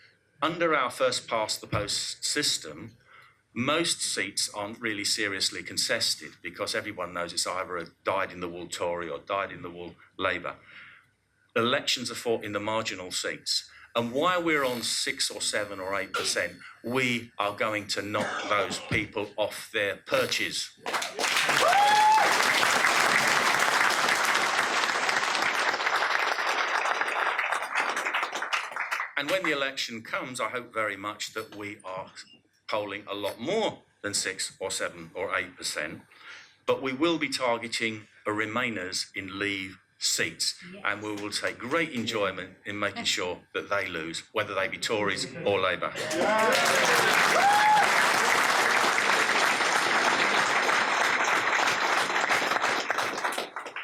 Under our first past the post system, most seats aren't really seriously contested because everyone knows it's either a dyed-in-the-wool Tory or dyed-in-the-wool Labour. Elections are fought in the marginal seats. And while we're on 6 or 7 or 8%, we are going to knock those people off their perches. And when the election comes, I hope very much that we are polling a lot more than 6 or 7 or 8%, but we will be targeting Remainers in Leave seats, and we will take great enjoyment in making sure that they lose, whether they be Tories or Labour.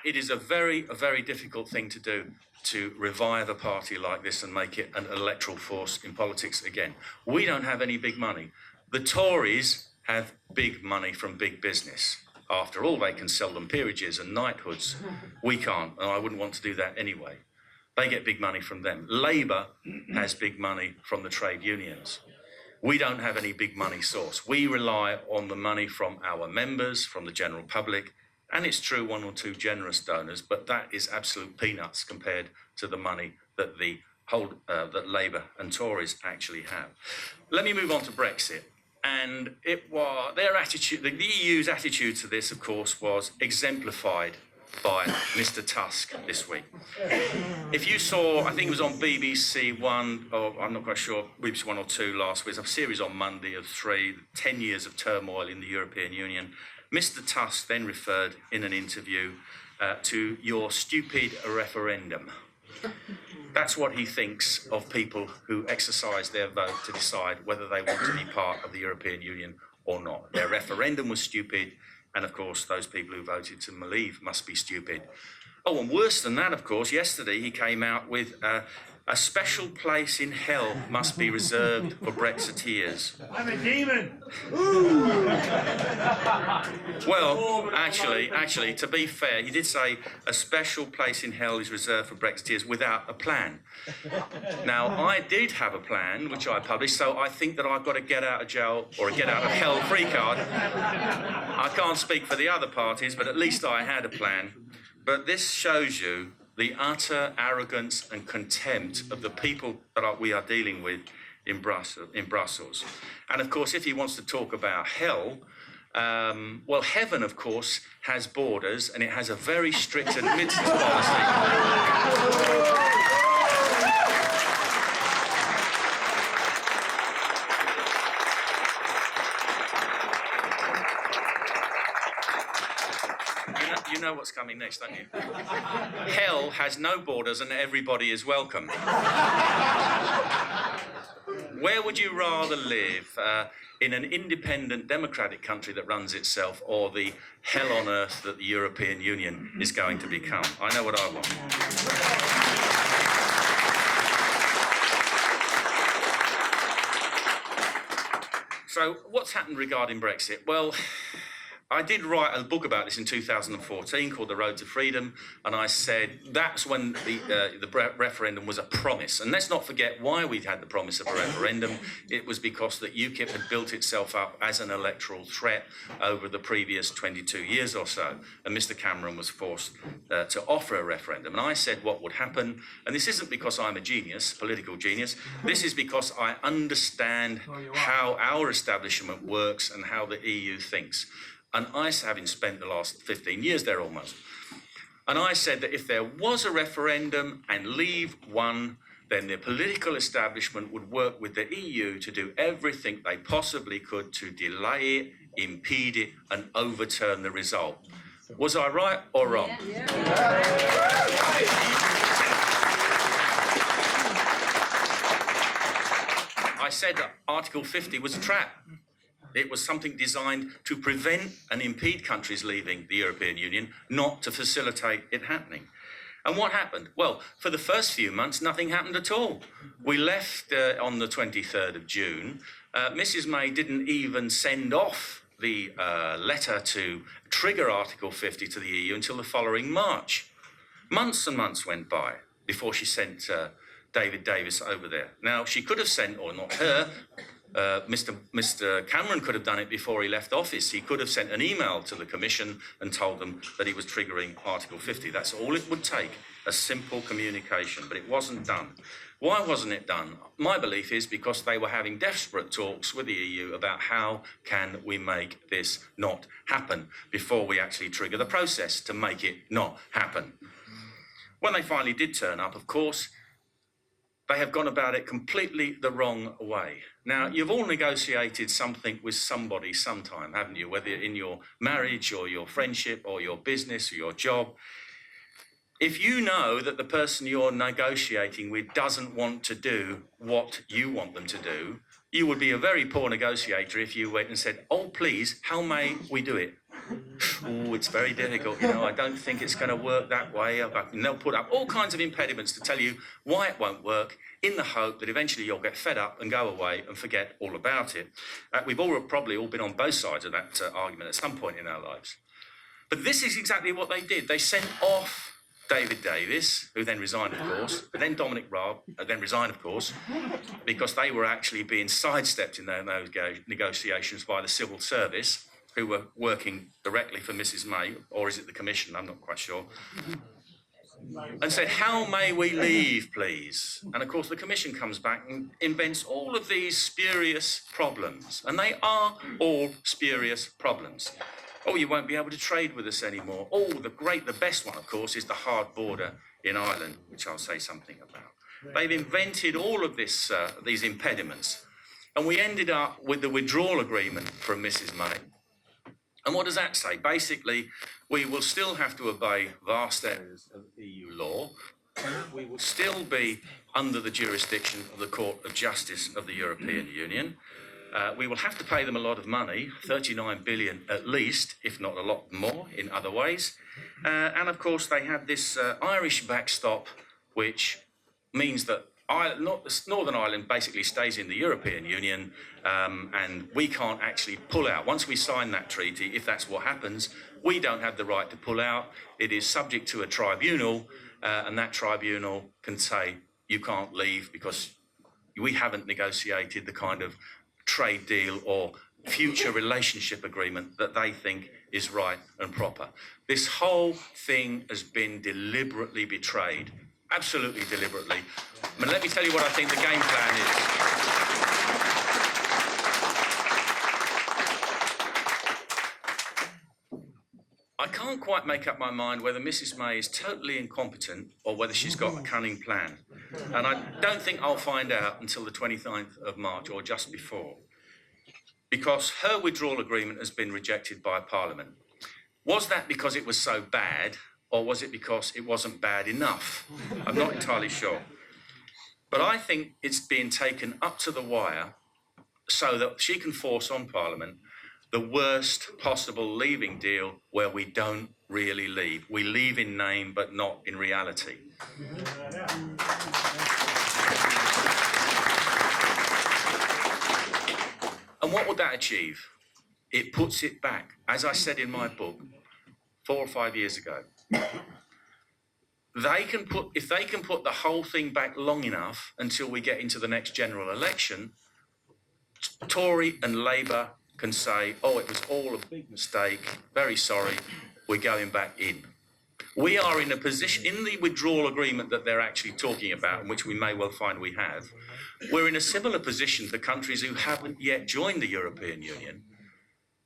It is a very difficult thing to do, to revive a party like this and make it an electoral force in politics again. We don't have any big money. The Tories have big money from big business. After all, they can sell them peerages and knighthoods. We can't, and I wouldn't want to do that anyway. They get big money from them. Labour has big money from the trade unions. We don't have any big money source. We rely on the money from our members, from the general public, and it's true, 1 or 2 generous donors, but that is absolute peanuts compared to the money that that Labour and Tories actually have. Let me move on to Brexit. And it was their attitude, the EU's attitude to this, of course, was exemplified by Mr. Tusk this week. If you saw, I think it was on BBC One, or I'm not quite sure, BBC 1 or 2 last week, a series on Monday of 10 years of turmoil in the European Union. Mr. Tusk then referred in an interview to your stupid referendum. That's what he thinks of people who exercise their vote to decide whether they want to be part of the European Union or not. Their referendum was stupid, and of course those people who voted to leave must be stupid. Oh, and worse than that, of course, yesterday he came out with a special place in hell must be reserved for Brexiteers. I'm a demon! Well, actually, to be fair, he did say a special place in hell is reserved for Brexiteers without a plan. Now, I did have a plan, which I published, so I think that I've got a get out of jail or a get out of hell free card. I can't speak for the other parties, but at least I had a plan. But this shows you the utter arrogance and contempt of the people that we are dealing with in Brussels. And of course, if he wants to talk about hell, well, heaven, of course, has borders, and it has a very strict admittance policy. You know what's coming next, don't you? Hell has no borders and everybody is welcome. Where would you rather live? In an independent democratic country that runs itself, or the hell on earth that the European Union is going to become? I know what I want. So what's happened regarding Brexit? Well, I did write a book about this in 2014 called The Road to Freedom, and I said that's when the referendum was a promise. And let's not forget why we'd had the promise of a referendum. It was because that UKIP had built itself up as an electoral threat over the previous 22 years or so, and Mr. Cameron was forced to offer a referendum. And I said what would happen, and this isn't because I'm a genius, political genius, this is because I understand how our establishment works and how the EU thinks. And I, having spent the last 15 years there almost, and I said that if there was a referendum and Leave won, then the political establishment would work with the EU to do everything they possibly could to delay it, impede it, and overturn the result. Was I right or wrong? Yeah. I said that Article 50 was a trap. It was something designed to prevent and impede countries leaving the European Union, not to facilitate it happening. And what happened? Well, for the first few months, nothing happened at all. We left on the 23rd of June. Mrs. May didn't even send off the letter to trigger Article 50 to the EU until the following March. Months and months went by before she sent David Davis over there. Now, she could have sent, or not her, Mr. Cameron could have done it before he left office. He could have sent an email to the Commission and told them that he was triggering Article 50. That's all it would take, a simple communication, but it wasn't done. Why wasn't it done? My belief is because they were having desperate talks with the EU about how can we make this not happen before we actually trigger the process to make it not happen. When they finally did turn up, of course, they have gone about it completely the wrong way. Now, you've all negotiated something with somebody sometime, haven't you? Whether in your marriage or your friendship or your business or your job. If you know that the person you're negotiating with doesn't want to do what you want them to do, you would be a very poor negotiator if you went and said, "Oh, please, how may we do it?" "Oh, it's very difficult, you know, I don't think it's going to work that way." And they'll put up all kinds of impediments to tell you why it won't work, in the hope that eventually you'll get fed up and go away and forget all about it. We've all probably all been on both sides of that argument at some point in our lives. But this is exactly what they did. They sent off David Davis, who then resigned, of course, but then Dominic Raab, then resigned, of course, because they were actually being sidestepped in those negotiations by the civil service, who were working directly for Mrs May, or is it the Commission? I'm not quite sure. And said, "How may we leave, please?" And of course, the Commission comes back and invents all of these spurious problems. And they are all spurious problems. "Oh, you won't be able to trade with us anymore." "Oh, the best one, of course, is the hard border in Ireland," which I'll say something about. They've invented all of this, these impediments. And we ended up with the withdrawal agreement from Mrs May. And what does that say? Basically, we will still have to obey vast areas of EU law. We will still be under the jurisdiction of the Court of Justice of the European Union. We will have to pay them a lot of money, 39 billion at least, if not a lot more in other ways. And of course, they had this Irish backstop, which means that Northern Ireland basically stays in the European Union, and we can't actually pull out. Once we sign that treaty, if that's what happens, we don't have the right to pull out. It is subject to a tribunal, and that tribunal can say you can't leave because we haven't negotiated the kind of trade deal or future relationship agreement that they think is right and proper. This whole thing has been deliberately betrayed, absolutely deliberately. And let me tell you what I think the game plan is. I can't quite make up my mind whether Mrs May is totally incompetent or whether she's got a cunning plan. And I don't think I'll find out until the 29th of March or just before, because her withdrawal agreement has been rejected by Parliament. Was that because it was so bad, or was it because it wasn't bad enough? I'm not entirely sure. But I think it's being taken up to the wire so that she can force on Parliament the worst possible leaving deal where we don't really leave. We leave in name, but not in reality. And what would that achieve? It puts it back, as I said in my book 4 or 5 years ago. If they can put the whole thing back long enough until we get into the next general election, Tory and Labour can say, "Oh, it was all a big mistake, very sorry, we're going back in." We are in a position, in the withdrawal agreement that they're actually talking about, and which we may well find we have, we're in a similar position for countries who haven't yet joined the European Union,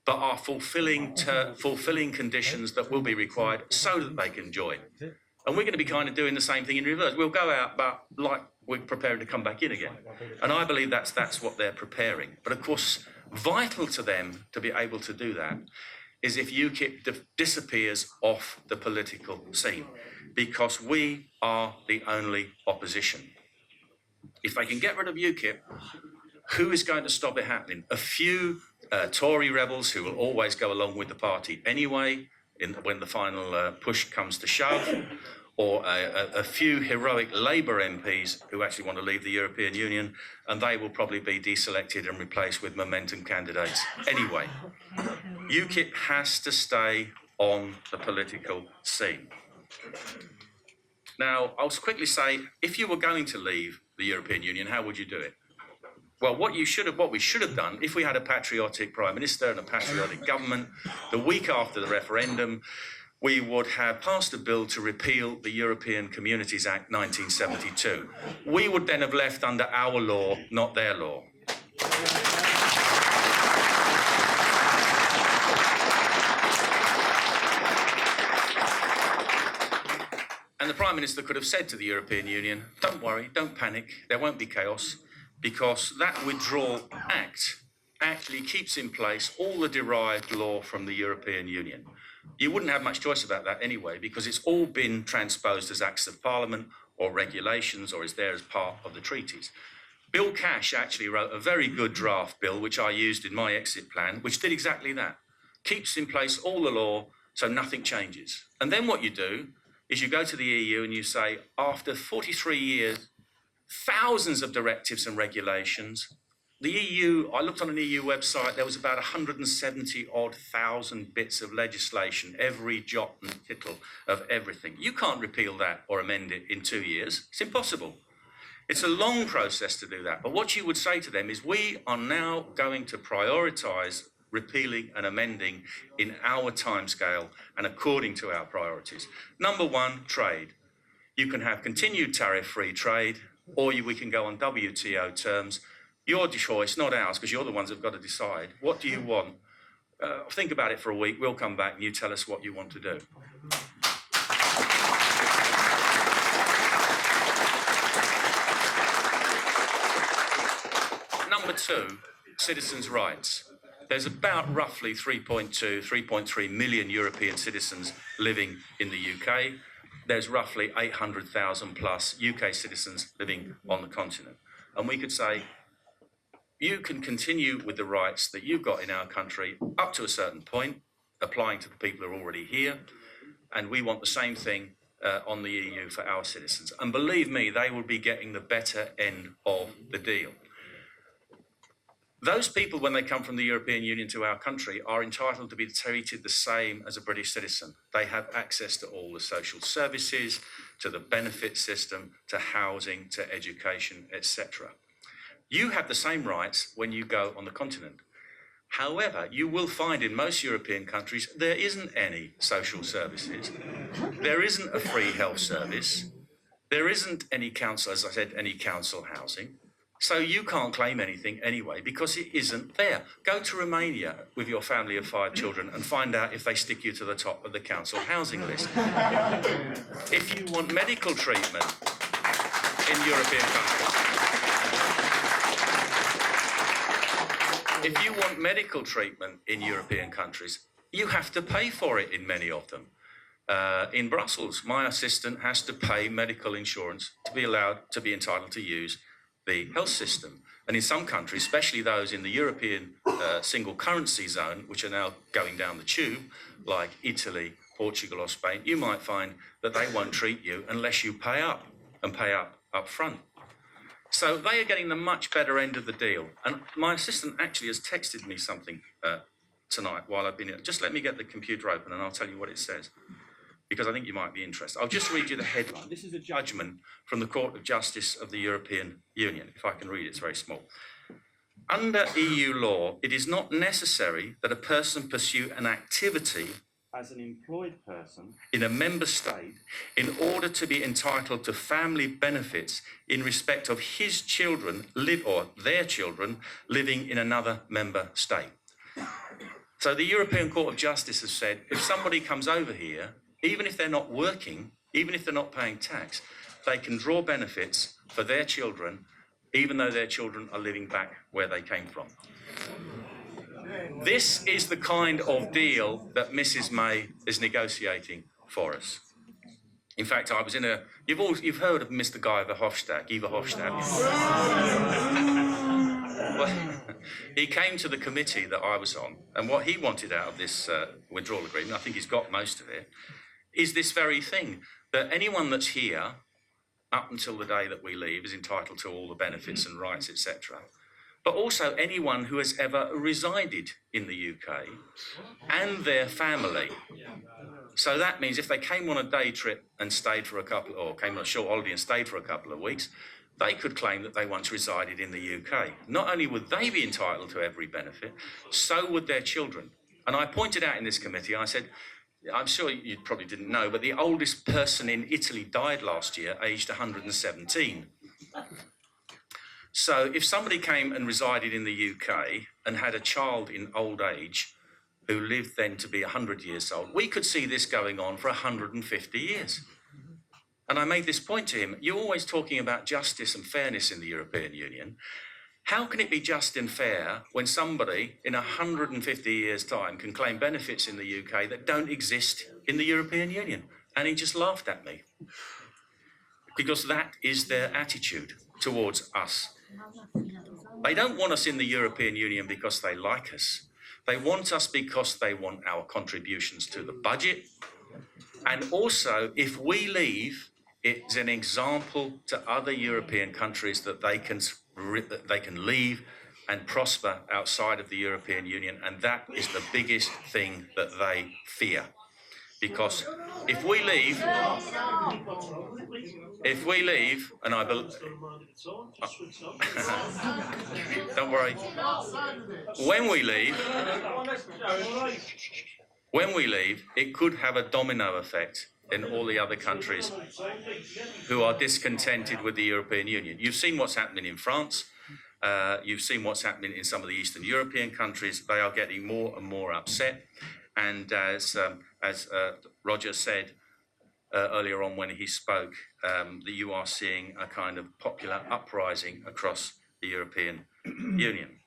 but are fulfilling conditions that will be required so that they can join. And we're going to be kind of doing the same thing in reverse. We'll go out, but like we're preparing to come back in again. And I believe that's what they're preparing. But of course, vital to them to be able to do that is if UKIP disappears off the political scene, because we are the only opposition. If they can get rid of UKIP, who is going to stop it happening? A few Tory rebels who will always go along with the party anyway, when the final push comes to shove, or a few heroic Labour MPs who actually want to leave the European Union, and they will probably be deselected and replaced with momentum candidates anyway. UKIP has to stay on the political scene. Now, I'll quickly say, if you were going to leave the European Union, how would you do it? Well, what we should have done, if we had a patriotic Prime Minister and a patriotic government, the week after the referendum, we would have passed a bill to repeal the European Communities Act 1972. We would then have left under our law, not their law. And the Prime Minister could have said to the European Union, don't worry, don't panic, there won't be chaos, because that Withdrawal Act actually keeps in place all the derived law from the European Union. You wouldn't have much choice about that anyway, because it's all been transposed as acts of parliament or regulations, or is there as part of the treaties. Bill Cash actually wrote a very good draft bill, which I used in my exit plan, which did exactly that. Keeps in place all the law, so nothing changes. And then what you do is you go to the EU and you say, after 43 years, thousands of directives and regulations, the EU, I looked on an EU website, there was about 170 odd thousand bits of legislation, every jot and tittle of everything. You can't repeal that or amend it in 2 years. It's impossible. It's a long process to do that. But what you would say to them is, we are now going to prioritise repealing and amending in our timescale and according to our priorities. Number one, trade. You can have continued tariff-free trade, or we can go on WTO terms. Your choice, not ours, because you're the ones who've got to decide. What do you want? Think about it for a week. We'll come back and you tell us what you want to do. Number two, citizens' rights. There's about roughly 3.2, 3.3 million European citizens living in the UK. There's roughly 800,000 plus UK citizens living on the continent. And we could say, you can continue with the rights that you've got in our country up to a certain point, applying to the people who are already here. And we want the same thing on the EU for our citizens. And believe me, they will be getting the better end of the deal. Those people, when they come from the European Union to our country, are entitled to be treated the same as a British citizen. They have access to all the social services, to the benefit system, to housing, to education, etc. You have the same rights when you go on the continent. However, you will find in most European countries there isn't any social services. There isn't a free health service. There isn't any council, as I said, any council housing. So you can't claim anything anyway because it isn't there. Go to Romania with your family of 5 children and find out if they stick you to the top of the council housing list. If you want medical treatment in European countries, if you want medical treatment in European countries, you have to pay for it in many of them. In Brussels, my assistant has to pay medical insurance to be allowed to be entitled to use the health system. And in some countries, especially those in the European single currency zone, which are now going down the tube, like Italy, Portugal or Spain, you might find that they won't treat you unless you pay up and pay up front. So they are getting the much better end of the deal. And my assistant actually has texted me something tonight while I've been here. Just let me get the computer open and I'll tell you what it says, because I think you might be interested. I'll just read you the headline. This is a judgment from the Court of Justice of the European Union. If I can read it, it's very small. Under EU law, it is not necessary that a person pursue an activity as an employed person in a member state in order to be entitled to family benefits in respect of his children or their children living in another member state. So the European Court of Justice has said, if somebody comes over here, even if they're not working, even if they're not paying tax, they can draw benefits for their children, even though their children are living back where they came from. This is the kind of deal that Mrs. May is negotiating for us. In fact, I was in a... You've heard of Mr. Guy Verhofstadt. Well, he came to the committee that I was on, and what he wanted out of this withdrawal agreement, I think he's got most of it, is this very thing, that anyone that's here up until the day that we leave is entitled to all the benefits and rights, etc. But also anyone who has ever resided in the UK and their family. So that means if they came on a day trip and stayed for came on a short holiday and stayed for a couple of weeks, they could claim that they once resided in the UK. Not only would they be entitled to every benefit, so would their children. And I pointed out in this committee, I said, I'm sure you probably didn't know, but the oldest person in Italy died last year, aged 117. So if somebody came and resided in the UK and had a child in old age who lived then to be 100 years old, we could see this going on for 150 years. And I made this point to him. You're always talking about justice and fairness in the European Union. How can it be just and fair when somebody in 150 years' time can claim benefits in the UK that don't exist in the European Union? And he just laughed at me. Because that is their attitude towards us. They don't want us in the European Union because they like us. They want us because they want our contributions to the budget. And also, if we leave, it's an example to other European countries that they can leave and prosper outside of the European Union. And that is the biggest thing that they fear. Because if we leave, and I believe, don't worry, when we leave, it could have a domino effect in all the other countries who are discontented with the European Union. You've seen what's happening in France. You've seen what's happening in some of the Eastern European countries. They are getting more and more upset. And as Roger said earlier on when he spoke, that you are seeing a kind of popular uprising across the European Union.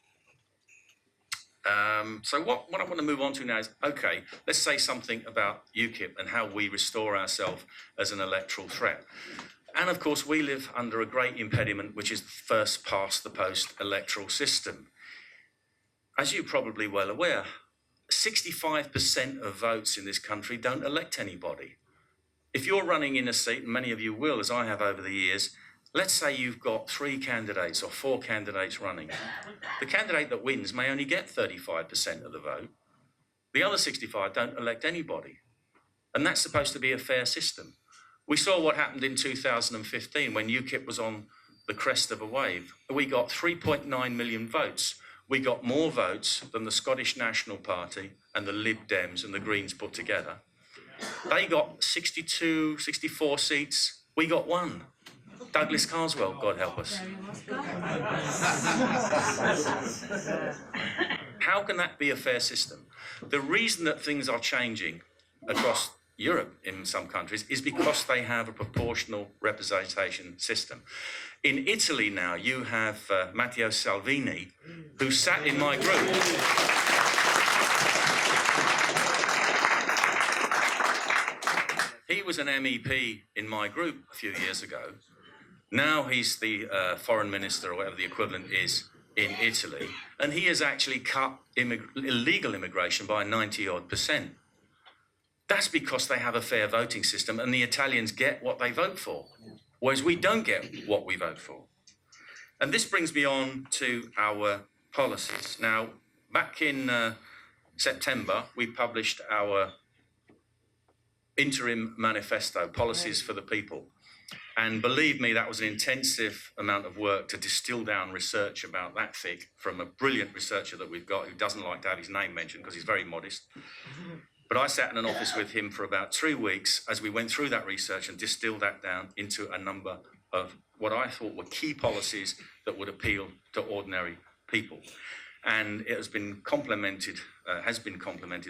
So what I want to move on to now is, okay, let's say something about UKIP and how we restore ourselves as an electoral threat. And of course, we live under a great impediment, which is the first past the post electoral system. As you're probably well aware, 65% of votes in this country don't elect anybody. If you're running in a seat, and many of you will, as I have over the years, let's say you've got 3 candidates or 4 candidates running. The candidate that wins may only get 35% of the vote. The other 65 don't elect anybody. And that's supposed to be a fair system. We saw what happened in 2015 when UKIP was on the crest of a wave. We got 3.9 million votes. We got more votes than the Scottish National Party and the Lib Dems and the Greens put together. They got 62, 64 seats. We got 1. Douglas Carswell, God help us. How can that be a fair system? The reason that things are changing across Europe in some countries is because they have a proportional representation system. In Italy now, you have Matteo Salvini, who sat in my group. He was an MEP in my group a few years ago. Now he's the foreign minister, or whatever the equivalent is, in Italy. And he has actually cut illegal immigration by 90-odd%. That's because they have a fair voting system and the Italians get what they vote for, whereas we don't get what we vote for. And this brings me on to our policies. Now, back in September, we published our interim manifesto, Policies for the People. And believe me, that was an intensive amount of work to distill down research about that thick from a brilliant researcher that we've got who doesn't like to have his name mentioned because he's very modest. But I sat in an office with him for about 3 weeks as we went through that research and distilled that down into a number of what I thought were key policies that would appeal to ordinary people. And it has been complemented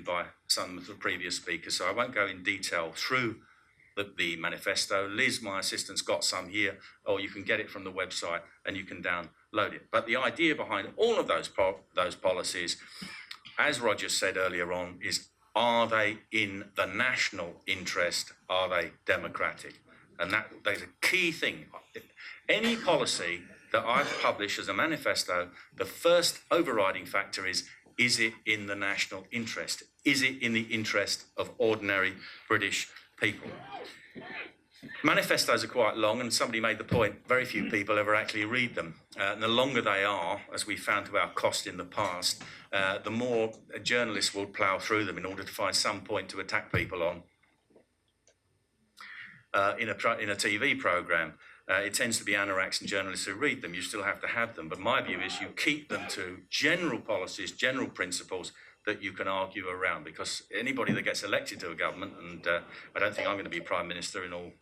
by some of the previous speakers, so I won't go in detail through the manifesto. Liz, my assistant's got some here, or you can get it from the website and you can download it. But the idea behind all of those policies, as Roger said earlier on, is are they in the national interest? Are they democratic? And that's a key thing. Any policy that I've published as a manifesto, the first overriding factor is it in the national interest? Is it in the interest of ordinary British people? Manifestos are quite long, and somebody made the point, very few people ever actually read them. And the longer they are, as we found to our cost in the past, the more journalists will plough through them in order to find some point to attack people on. In a TV programme, it tends to be anoraks and journalists who read them. You still have to have them, but my view is you keep them to general policies, general principles that you can argue around, because anybody that gets elected to a government, and I don't think I'm going to be Prime Minister in all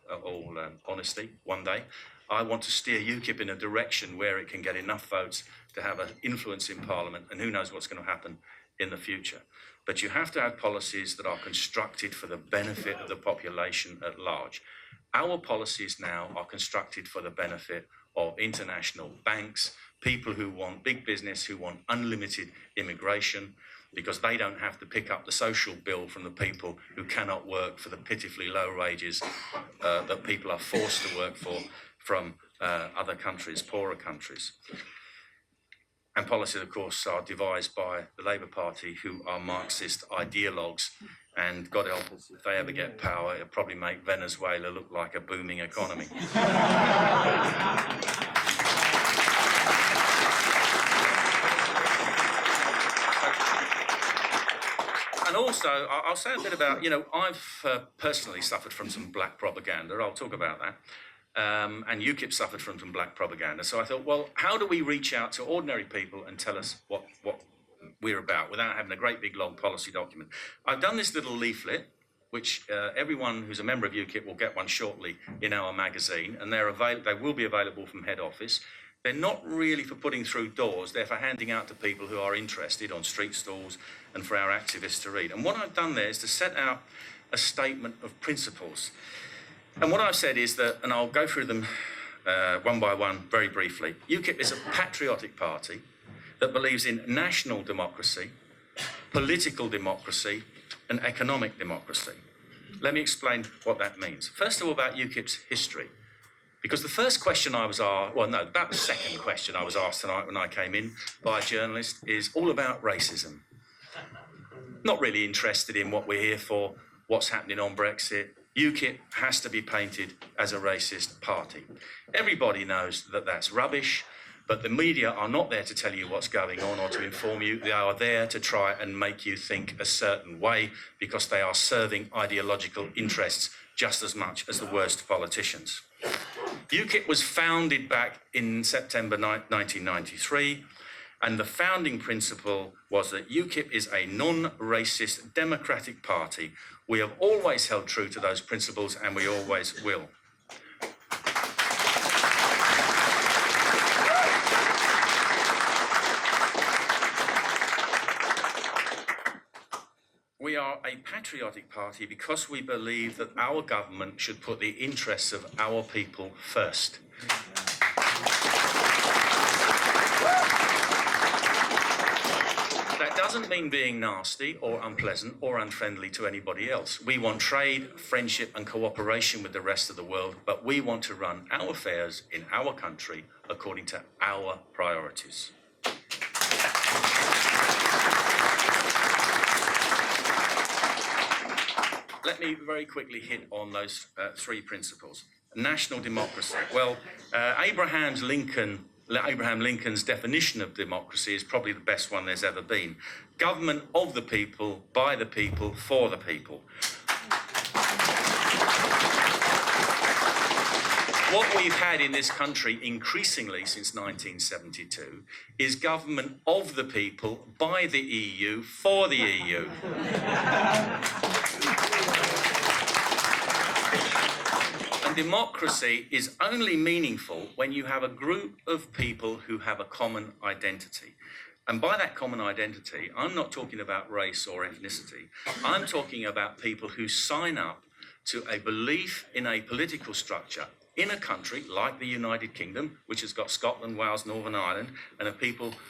honesty one day, I want to steer UKIP in a direction where it can get enough votes to have an influence in Parliament, and who knows what's going to happen in the future. But you have to have policies that are constructed for the benefit of the population at large. Our policies now are constructed for the benefit of international banks, people who want big business, who want unlimited immigration, because they don't have to pick up the social bill from the people who cannot work for the pitifully low wages that people are forced to work for from other countries, poorer countries. And policies, of course, are devised by the Labour Party, who are Marxist ideologues. And God help us, if they ever get power, it'll probably make Venezuela look like a booming economy. And also, I'll say a bit about, I've personally suffered from some black propaganda. I'll talk about that. And UKIP suffered from some black propaganda. So I thought, well, how do we reach out to ordinary people and tell us what we're about without having a great big long policy document? I've done this little leaflet, which everyone who's a member of UKIP will get one shortly in our magazine, and they will be available from head office. They're not really for putting through doors, they're for handing out to people who are interested on street stalls and for our activists to read. And what I've done there is to set out a statement of principles. And what I've said is that, and I'll go through them one by one very briefly, UKIP is a patriotic party that believes in national democracy, political democracy, and economic democracy. Let me explain what that means. First of all, about UKIP's history. Because the first question I was asked, about the second question I was asked tonight when I came in by a journalist is all about racism. Not really interested in what we're here for, what's happening on Brexit. UKIP has to be painted as a racist party. Everybody knows that that's rubbish, but the media are not there to tell you what's going on or to inform you. They are there to try and make you think a certain way because they are serving ideological interests just as much as the worst politicians. UKIP was founded back in September 1993, and the founding principle was that UKIP is a non-racist democratic party. We have always held true to those principles, and we always will. We are a patriotic party because we believe that our government should put the interests of our people first. That doesn't mean being nasty or unpleasant or unfriendly to anybody else. We want trade, friendship and cooperation with the rest of the world, but we want to run our affairs in our country according to our priorities. Let me very quickly hit on those three principles. National democracy. Well, Abraham Lincoln's definition of democracy is probably the best one there's ever been. Government of the people, by the people, for the people. What we've had in this country increasingly since 1972 is government of the people, by the EU, for the EU. And democracy is only meaningful when you have a group of people who have a common identity. And by that common identity, I'm not talking about race or ethnicity. I'm talking about people who sign up to a belief in a political structure in a country like the United Kingdom, which has got Scotland, Wales, Northern Ireland, and a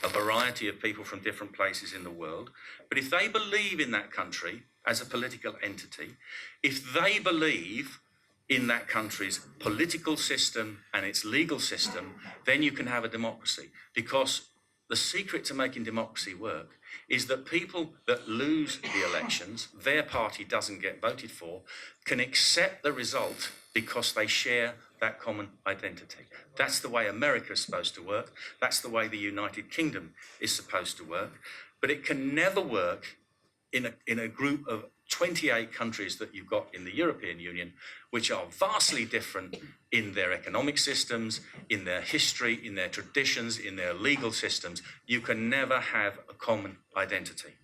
variety of people from different places in the world. But if they believe in that country as a political entity, if they believe in that country's political system and its legal system, then you can have a democracy. Because the secret to making democracy work is that people that lose the elections, their party doesn't get voted for, can accept the result because they share that common identity. That's the way America is supposed to work. That's the way the United Kingdom is supposed to work. But it can never work in a group of 28 countries that you've got in the European Union, which are vastly different in their economic systems, in their history, in their traditions, in their legal systems. You can never have a common identity.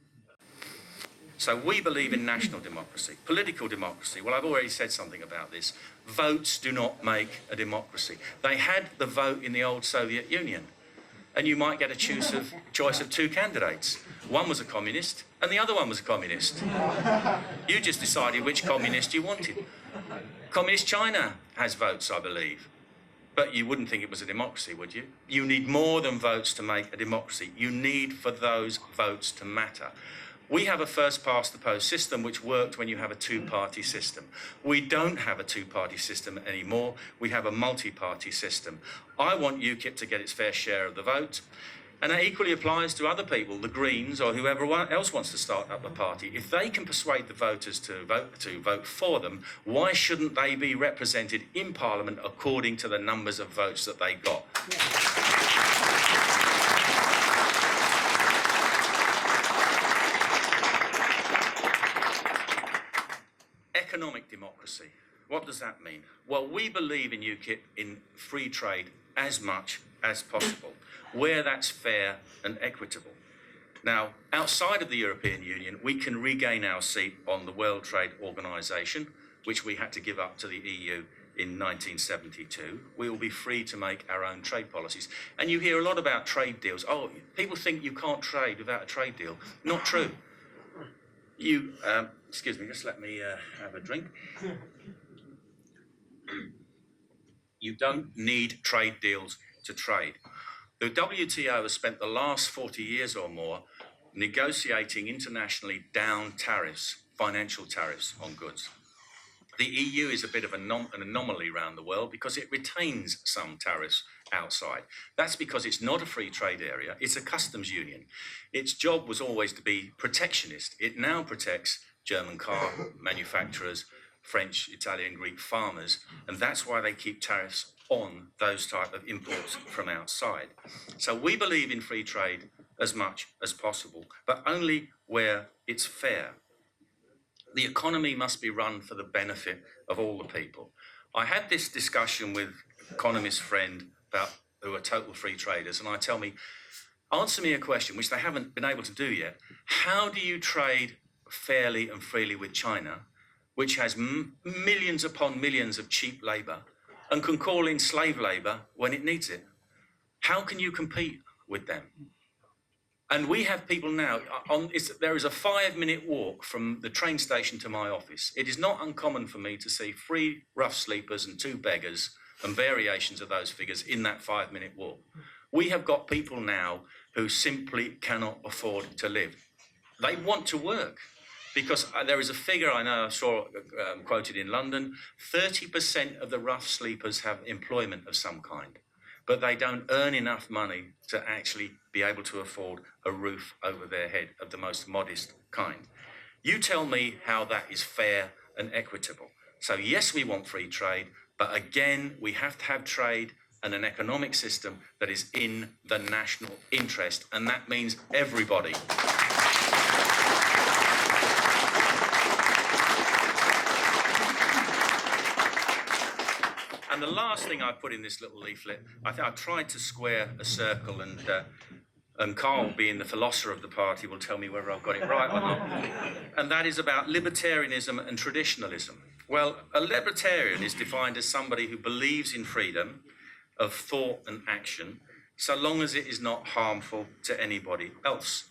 So we believe in national democracy. Political democracy, well, I've already said something about this. Votes do not make a democracy. They had the vote in the old Soviet Union, and you might get a choice of two candidates. One was a communist, and the other one was a communist. You just decided which communist you wanted. Communist China has votes, I believe. But you wouldn't think it was a democracy, would you? You need more than votes to make a democracy. You need for those votes to matter. We have a first-past-the-post system which worked when you have a two-party system. We don't have a two-party system anymore. We have a multi-party system. I want UKIP to get its fair share of the vote. And that equally applies to other people, the Greens or whoever else wants to start up a party. If they can persuade the voters to vote for them, why shouldn't they be represented in Parliament according to the numbers of votes that they got? Economic democracy. What does that mean? Well, we believe in UKIP in free trade as much as possible, where that's fair and equitable. Now, outside of the European Union, we can regain our seat on the World Trade Organization, which we had to give up to the EU in 1972. We will be free to make our own trade policies. And you hear a lot about trade deals. Oh, people think you can't trade without a trade deal. Not true. Excuse me, just let me have a drink. You don't need trade deals to trade. The WTO has spent the last 40 years or more negotiating internationally down tariffs, financial tariffs on goods. The EU is a bit of an anomaly around the world because it retains some tariffs outside. That's because it's not a free trade area, it's a customs union. Its job was always to be protectionist. It now protects German car manufacturers, French, Italian, Greek farmers, and that's why they keep tariffs on those type of imports from outside. So we believe in free trade as much as possible, but only where it's fair. The economy must be run for the benefit of all the people. I had this discussion with an economist friend about who are total free traders, and I tell me, answer me a question which they haven't been able to do yet. How do you trade fairly and freely with China, which has millions upon millions of cheap labour and can call in slave labour when it needs it? How can you compete with them? And we have people now, there is a 5-minute walk from the train station to my office. It is not uncommon for me to see 3 rough sleepers and 2 beggars and variations of those figures in that 5-minute walk. We have got people now who simply cannot afford to live. They want to work because there is a figure I know I saw quoted in London, 30% of the rough sleepers have employment of some kind, but they don't earn enough money to actually be able to afford a roof over their head of the most modest kind. You tell me how that is fair and equitable. So yes, we want free trade, but again, we have to have trade and an economic system that is in the national interest, and that means everybody. And the last thing I put in this little leaflet, I tried to square a circle, and Carl, being the philosopher of the party, will tell me whether I've got it right or not. And that is about libertarianism and traditionalism. Well, a libertarian is defined as somebody who believes in freedom of thought and action, so long as it is not harmful to anybody else.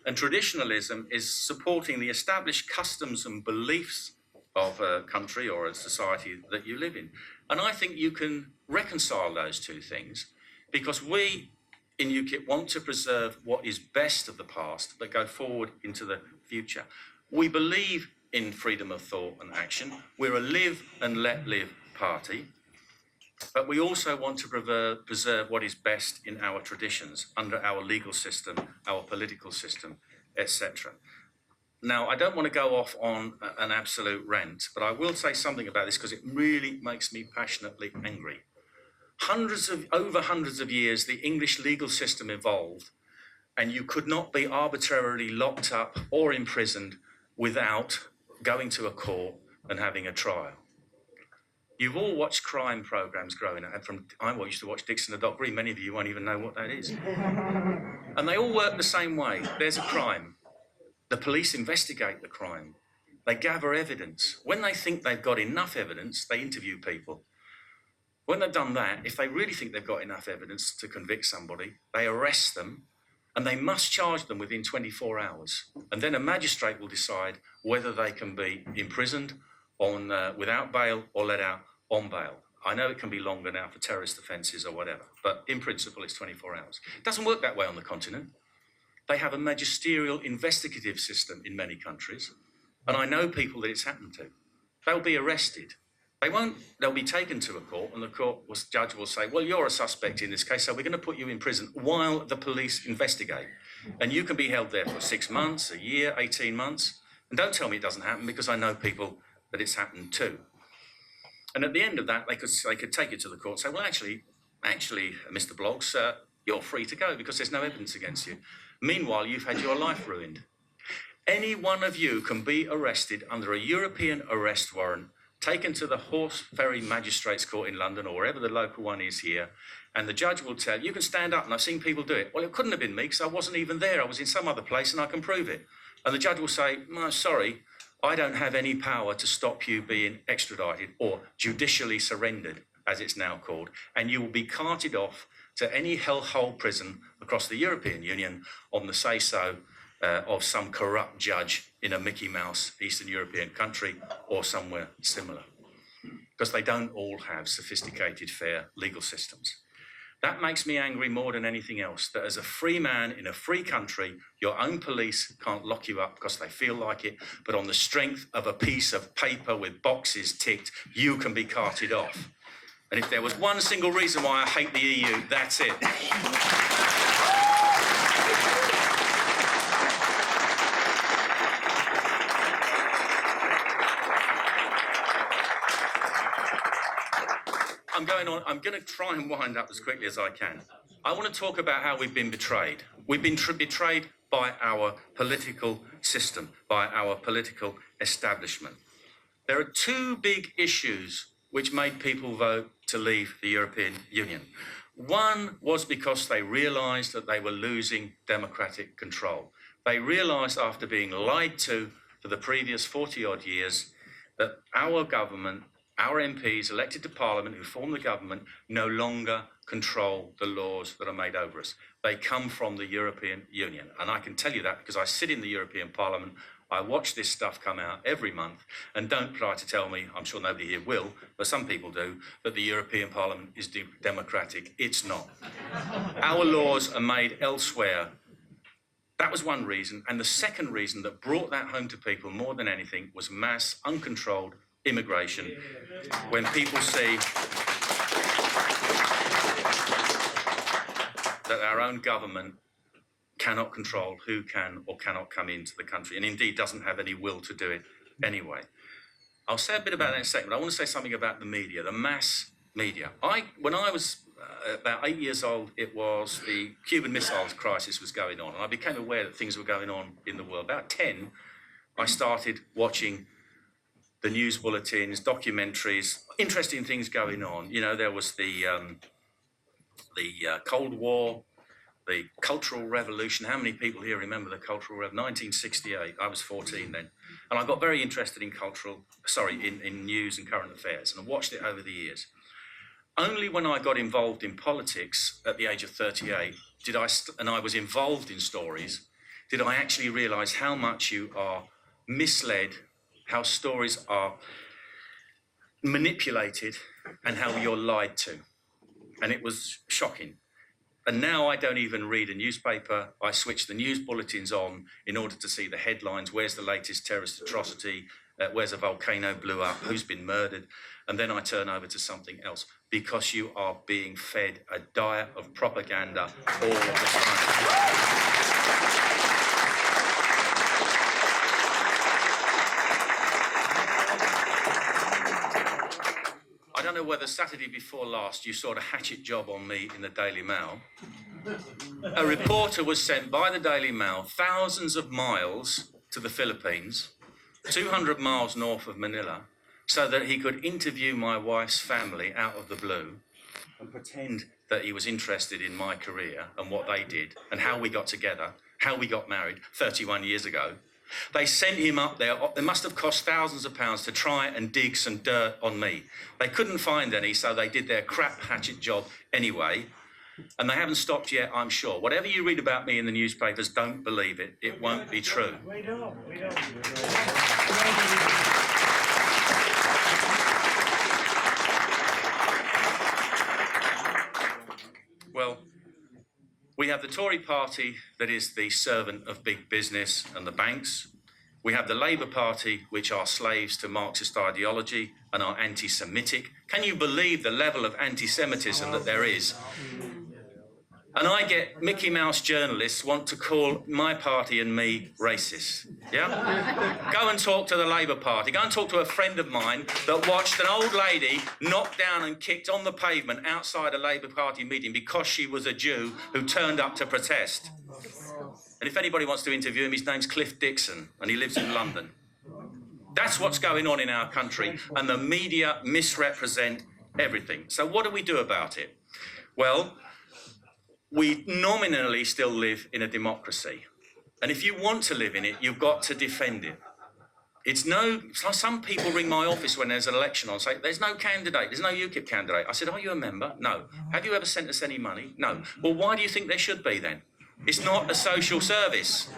And traditionalism is supporting the established customs and beliefs of a country or a society that you live in. And I think you can reconcile those two things because we in UKIP want to preserve what is best of the past but go forward into the future. We believe in freedom of thought and action. We're a live and let live party, but we also want to preserve what is best in our traditions under our legal system, our political system, etc. Now, I don't want to go off on an absolute rant, but I will say something about this because it really makes me passionately angry. Over hundreds of years, the English legal system evolved, and you could not be arbitrarily locked up or imprisoned without going to a court and having a trial. You've all watched crime programmes growing up. I used to watch Dixon and Doc Green. Many of you won't even know what that is. And they all work the same way. There's a crime. The police investigate the crime. They gather evidence. When they think they've got enough evidence, they interview people. When they've done that, if they really think they've got enough evidence to convict somebody, they arrest them, and they must charge them within 24 hours. And then a magistrate will decide whether they can be imprisoned without bail or let out on bail. I know it can be longer now for terrorist offences or whatever, but in principle it's 24 hours. It doesn't work that way on the continent. They have a magisterial investigative system in many countries, and I know people that it's happened to. They'll be arrested. They'll be taken to a court, and the judge will say, well, you're a suspect in this case, so we're going to put you in prison while the police investigate. And you can be held there for 6 months, a year, 18 months. And don't tell me it doesn't happen, because I know people that it's happened to. And at the end of that, they could take it to the court and say, well, actually, Mr. Bloggs, you're free to go because there's no evidence against you. Meanwhile, you've had your life ruined. Any one of you can be arrested under a European arrest warrant, taken to the Horse Ferry Magistrates Court in London or wherever the local one is here, and the judge will tell you can stand up, and I've seen people do it. Well, it couldn't have been me because I wasn't even there. I was in some other place and I can prove it. And the judge will say, no, sorry, I don't have any power to stop you being extradited or judicially surrendered, as it's now called, and you will be carted off to any hellhole prison across the European Union on the say-so of some corrupt judge in a Mickey Mouse Eastern European country or somewhere similar, because they don't all have sophisticated, fair legal systems. That makes me angry more than anything else, that as a free man in a free country, your own police can't lock you up because they feel like it, but on the strength of a piece of paper with boxes ticked, you can be carted off. And if there was one single reason why I hate the EU, that's it. I'm going to try and wind up as quickly as I can. I want to talk about how we've been betrayed. We've been betrayed by our political system, by our political establishment. There are two big issues which made people vote to leave the European Union. One was because they realised that they were losing democratic control. They realised after being lied to for the previous 40-odd years that our government, our MPs elected to Parliament who form the government, no longer control the laws that are made over us. They come from the European Union. And I can tell you that because I sit in the European Parliament, I watch this stuff come out every month, and don't try to tell me, I'm sure nobody here will, but some people do, that the European Parliament is democratic. It's not. Our laws are made elsewhere. That was one reason. And the second reason that brought that home to people more than anything was mass, uncontrolled immigration. When people see that our own government cannot control who can or cannot come into the country, and indeed doesn't have any will to do it anyway. I'll say a bit about that in a second, but I want to say something about the media, the mass media. When I was about 8 years old, it was the Cuban Missiles crisis was going on, and I became aware that things were going on in the world. About 10, I started watching the news bulletins, documentaries, interesting things going on. You know, there was the Cold War, the Cultural Revolution. How many people here remember the Cultural Revolution? 1968. I was 14 then. And I got very interested in in news and current affairs, and I watched it over the years. Only when I got involved in politics at the age of 38 and I was involved in stories, did I actually realise how much you are misled, how stories are manipulated, and how you're lied to. And it was shocking. And now I don't even read a newspaper. I switch the news bulletins on in order to see the headlines. Where's the latest terrorist atrocity? Where's a volcano blew up? Who's been murdered? And then I turn over to something else, because you are being fed a diet of propaganda all the time. I don't know whether Saturday before last you saw the hatchet job on me in the Daily Mail. A reporter was sent by the Daily Mail thousands of miles to the Philippines, 200 miles north of Manila, so that he could interview my wife's family out of the blue and pretend that he was interested in my career and what they did and how we got together, how we got married 31 years ago. They sent him up there. It must have cost thousands of pounds to try and dig some dirt on me. They couldn't find any, so they did their crap hatchet job anyway. And they haven't stopped yet, I'm sure. Whatever you read about me in the newspapers, don't believe it. It won't be true. We don't. We have the Tory party that is the servant of big business and the banks. We have the Labour Party, which are slaves to Marxist ideology and are anti-Semitic. Can you believe the level of anti-Semitism that there is? And I get Mickey Mouse journalists want to call my party and me racist. Yeah? Go and talk to the Labour Party. Go and talk to a friend of mine that watched an old lady knocked down and kicked on the pavement outside a Labour Party meeting because she was a Jew who turned up to protest. And if anybody wants to interview him, his name's Cliff Dixon, and he lives in London. That's what's going on in our country, and the media misrepresent everything. So what do we do about it? Well, we nominally still live in a democracy. And if you want to live in it, you've got to defend it. Some people ring my office when there's an election on and say, there's no candidate, there's no UKIP candidate. I said, are you a member? No. Have you ever sent us any money? No. Well, why do you think there should be then? It's not a social service.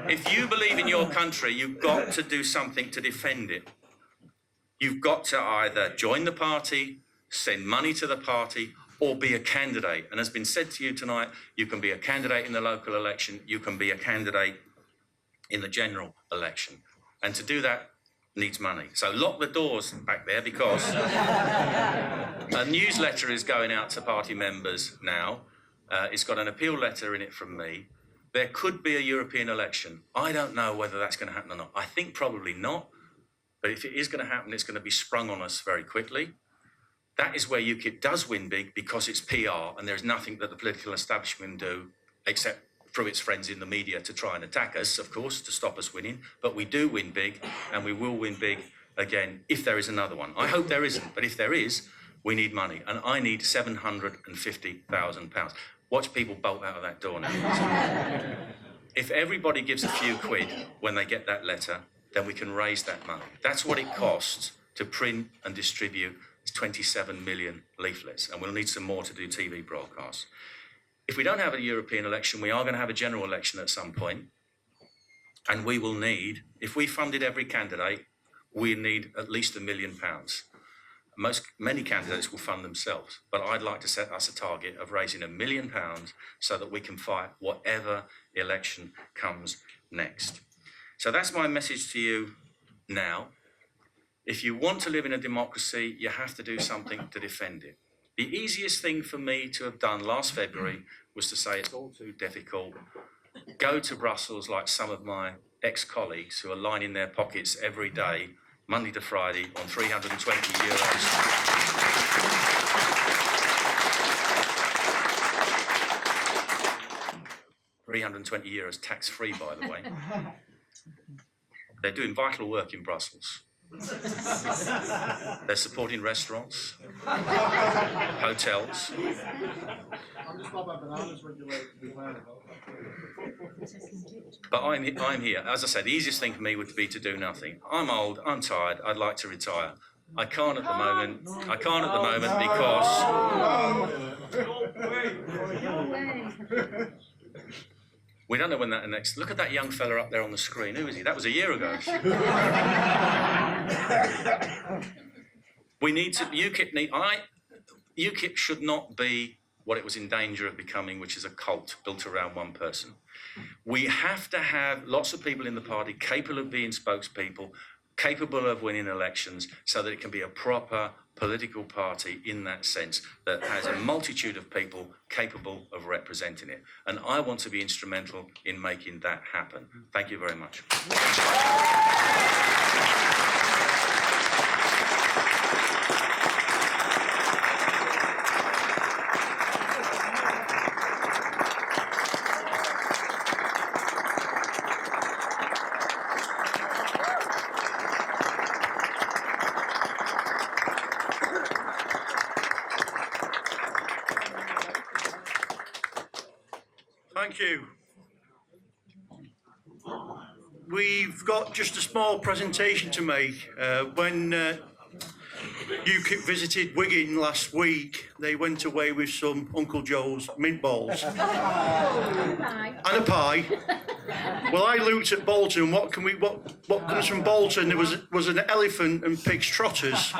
If you believe in your country, you've got to do something to defend it. You've got to either join the party, send money to the party, or be a candidate. And as been said to you tonight, you can be a candidate in the local election, you can be a candidate in the general election. And to do that needs money. So lock the doors back there, because a newsletter is going out to party members now. It's got an appeal letter in it from me. There could be a European election. I don't know whether that's going to happen or not. I think probably not. But if it is going to happen, it's going to be sprung on us very quickly. That is where UKIP does win big, because it's PR, and there's nothing that the political establishment do except through its friends in the media to try and attack us, of course, to stop us winning. But we do win big, and we will win big again if there is another one. I hope there isn't, but if there is, we need money, and I need £750,000. Watch people bolt out of that door now. If everybody gives a few quid when they get that letter, then we can raise that money. That's what it costs to print and distribute 27 million leaflets, and we'll need some more to do TV broadcasts. If we don't have a European election, we are going to have a general election at some point, and we will need, if we funded every candidate, we need at least £1 million. Many candidates will fund themselves, but I'd like to set us a target of raising £1 million so that we can fight whatever election comes next. So that's my message to you now. If you want to live in a democracy, you have to do something to defend it. The easiest thing for me to have done last February was to say it's all too difficult. Go to Brussels like some of my ex-colleagues who are lining their pockets every day, Monday to Friday, on €320. 320 euros tax-free, by the way. They're doing vital work in Brussels. They're supporting restaurants, hotels. But I'm here. As I said, the easiest thing for me would be to do nothing. I'm old, I'm tired, I'd like to retire. I can't at the moment because we don't know when that next. Look at that young fella up there on the screen. Who is he? That was a year ago. We need to. UKIP should not be what it was in danger of becoming, which is a cult built around one person. We have to have lots of people in the party capable of being spokespeople, capable of winning elections, so that it can be a proper political party in that sense, that has a multitude of people capable of representing it. And I want to be instrumental in making that happen. Thank you very much. Thank you. We've got just a small presentation to make. When UKIP visited Wigan last week, they went away with some Uncle Joe's mint balls and a pie. Well, I looked at Bolton. What comes from Bolton? There was an elephant and pig's trotters.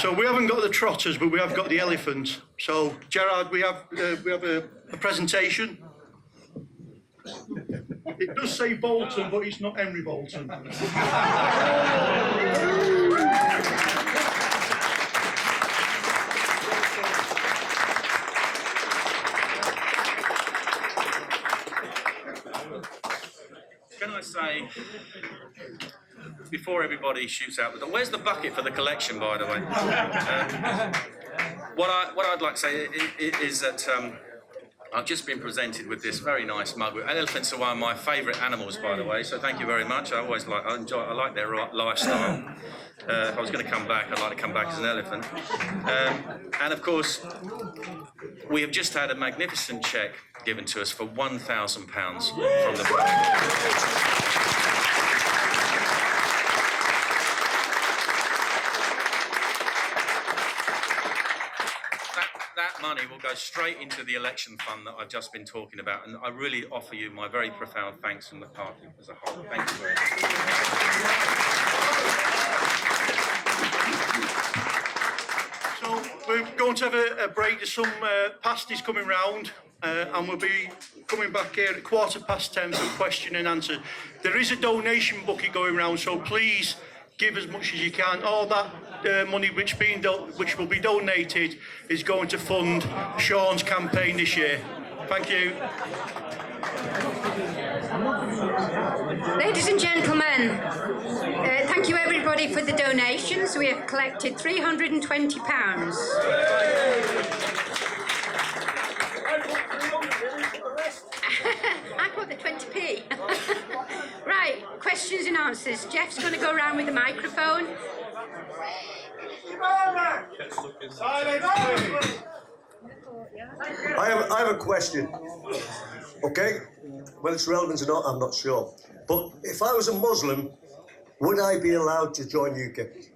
So we haven't got the trotters, but we have got the elephant. So Gerard, we have a presentation. It does say Bolton, but it's not Henry Bolton. Can I say, before everybody shoots out the door, where's the bucket for the collection, by the way? What I'd like to say is that I've just been presented with this very nice mug. Elephants are one of my favourite animals, by the way, so thank you very much. I like their lifestyle. If I was going to come back, I'd like to come back as an elephant. And of course, we have just had a magnificent cheque given to us for £1,000 from the book. That money will go straight into the election fund that I've just been talking about, and I really offer you my very profound thanks from the party as a whole. Thank you very much. So we're going to have a break. There's some pasties coming round, and we'll be coming back here at 10:15 for question and answer. There is a donation bucket going round, so please give as much as you can. All that money which will be donated is going to fund Shaun's campaign this year. Thank you. Ladies and gentlemen, thank you everybody for the donations. We have collected £320. I put the 20p. Right, questions and answers. Jeff's going to go around with the microphone. I have a question. Okay, whether it's relevant or not, I'm not sure. But if I was a Muslim, would I be allowed to join UKIP?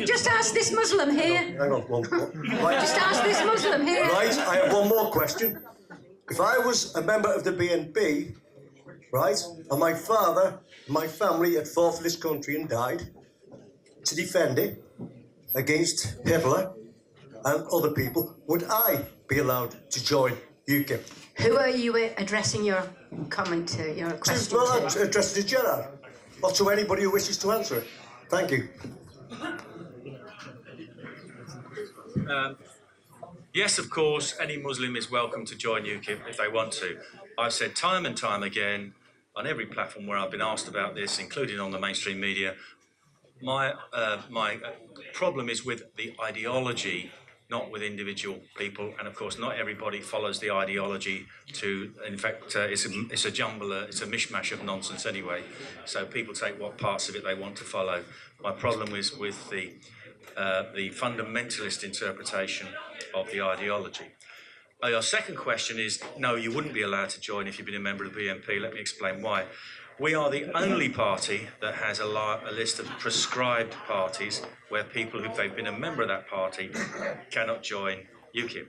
Just ask this Muslim here. Hang on, right. Just ask this Muslim here. Right, I have one more question. If I was a member of the BNP, right, and my father, my family had fought for this country and died to defend it against Hitler and other people, would I be allowed to join UKIP? Who are you addressing your comment to, your question Well, to? I'm addressing to Gerard, or to anybody who wishes to answer it. Thank you. Yes, of course, any Muslim is welcome to join UKIP if they want to. I've said time and time again on every platform where I've been asked about this, including on the mainstream media, my problem is with the ideology, not with individual people, and of course not everybody follows the ideology to, in fact, it's a jumble, it's a mishmash of nonsense anyway, so people take what parts of it they want to follow. My problem is with the fundamentalist interpretation of the ideology. Your second question is, no, you wouldn't be allowed to join if you've been a member of the BNP. Let me explain why. We are the only party that has a list of prescribed parties where people, if they've been a member of that party, cannot join UKIP.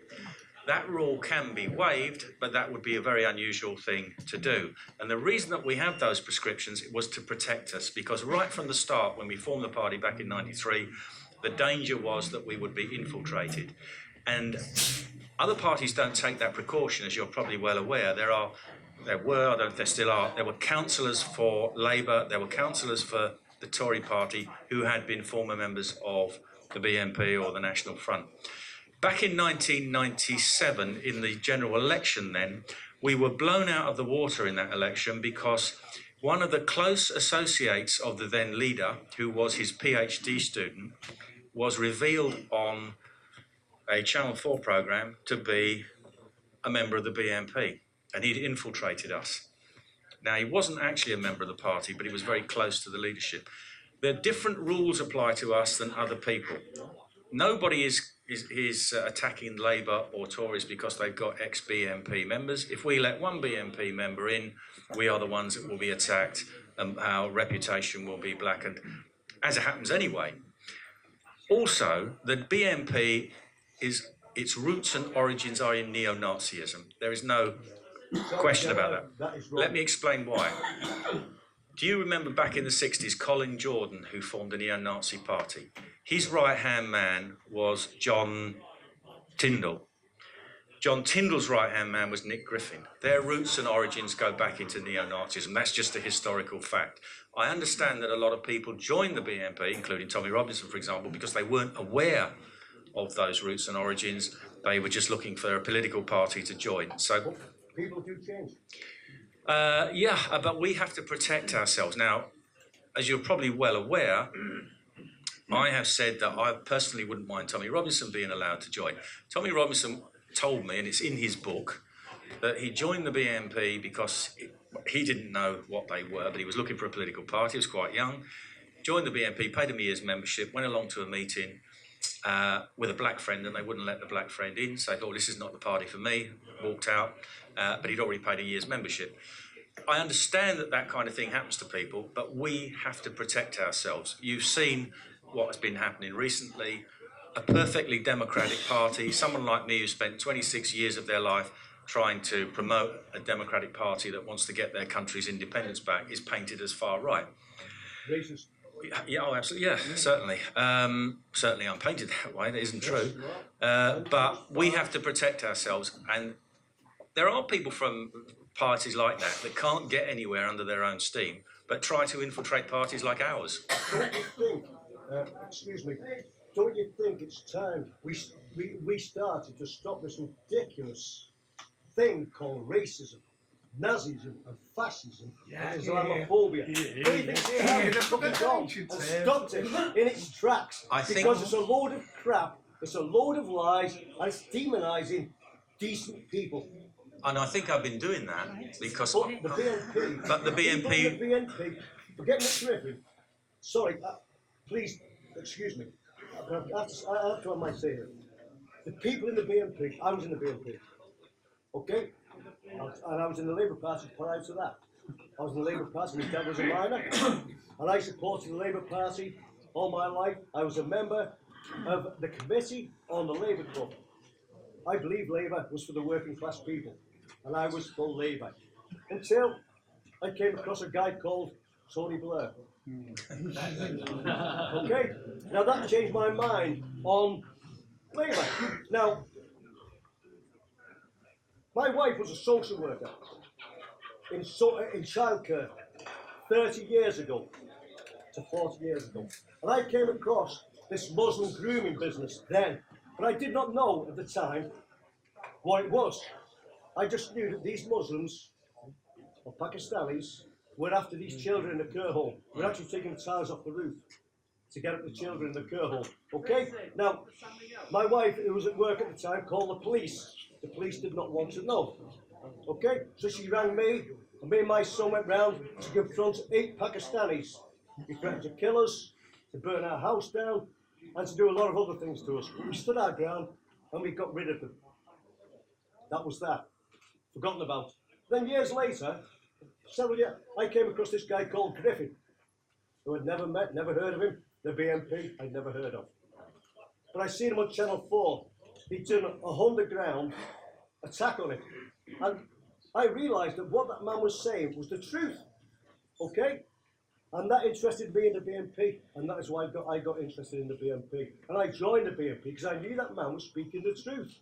That rule can be waived, but that would be a very unusual thing to do. And the reason that we have those prescriptions was to protect us, because right from the start, when we formed the party back in '93, the danger was that we would be infiltrated. And other parties don't take that precaution, as you're probably well aware. There were councillors for Labour, there were councillors for the Tory party who had been former members of the BNP or the National Front. Back in 1997, in the general election then, we were blown out of the water in that election because one of the close associates of the then leader, who was his PhD student, was revealed on a Channel 4 programme to be a member of the BNP, and he'd infiltrated us. Now, he wasn't actually a member of the party, but he was very close to the leadership. There are different rules apply to us than other people. Nobody is attacking Labour or Tories because they've got ex-BNP members. If we let one BNP member in, we are the ones that will be attacked and our reputation will be blackened, as it happens anyway. Also, the BNP its roots and origins are in neo-Nazism. There is no question about that. That is wrong. Let me explain why. Do you remember back in the 60s, Colin Jordan, who formed a neo-Nazi party? His right-hand man was John Tyndall. John Tyndall's right-hand man was Nick Griffin. Their roots and origins go back into neo-Nazism. That's just a historical fact. I understand that a lot of people joined the BNP, including Tommy Robinson, for example, because they weren't aware of those roots and origins. They were just looking for a political party to join. So People do change. but we have to protect ourselves. Now, as you're probably well aware, I have said that I personally wouldn't mind Tommy Robinson being allowed to join. Tommy Robinson told me, and it's in his book, that he joined the BNP because he didn't know what they were, but he was looking for a political party. He was quite young. Joined the BNP, paid him a year's membership, went along to a meeting with a black friend, and they wouldn't let the black friend in. So I thought, this is not the party for me. Walked out, but he'd already paid a year's membership. I understand that that kind of thing happens to people, but we have to protect ourselves. You've seen what has been happening recently. A perfectly democratic party, someone like me who spent 26 years of their life trying to promote a democratic party that wants to get their country's independence back, is painted as far right. Racist. Yeah, oh, absolutely. Yeah, certainly. Certainly I'm painted that way. That isn't true. But we have to protect ourselves. And there are people from parties like that can't get anywhere under their own steam, but try to infiltrate parties like ours. Don't you think, excuse me, don't you think it's time we started to stop this ridiculous thing called racism, Nazism and fascism and Islamophobia? And stopped it in its tracks because it's a load of crap, it's a load of lies, and it's demonising decent people. And I think I've been doing that because... But the BNP... But the BNP... The BNP, forget Nick Griffin. Sorry, please, excuse me. I have to have my say here. The people in the BNP, I was in the BNP, okay? And I was in the Labour Party prior to that. I was in the Labour Party, my dad was a miner, and I supported the Labour Party all my life. I was a member of the committee on the Labour Club. I believe Labour was for the working class people, and I was for Labour. Until I came across a guy called Tony Blair. Okay, now that changed my mind on Labour. Now, my wife was a social worker in childcare 30 years ago to 40 years ago. And I came across this Muslim grooming business then, but I did not know at the time what it was. I just knew that these Muslims, or Pakistanis, were after these children in the care home. We're actually taking the tiles off the roof to get at the children in the care home. Okay? Now, my wife, who was at work at the time, called the police. The police did not want to know. Okay? So she rang me, and me and my son went round to confront 8 Pakistanis. He threatened to kill us, to burn our house down, and to do a lot of other things to us. But we stood our ground, and we got rid of them. That was that. Forgotten about. Then years later, several years, I came across this guy called Griffin, who I'd never met, never heard of him. The BNP, I'd never heard of. But I seen him on Channel 4. He'd done a underground attack on it. And I realised that what that man was saying was the truth. Okay? And that interested me in the BNP. And that is why I got interested in the BNP. And I joined the BNP because I knew that man was speaking the truth.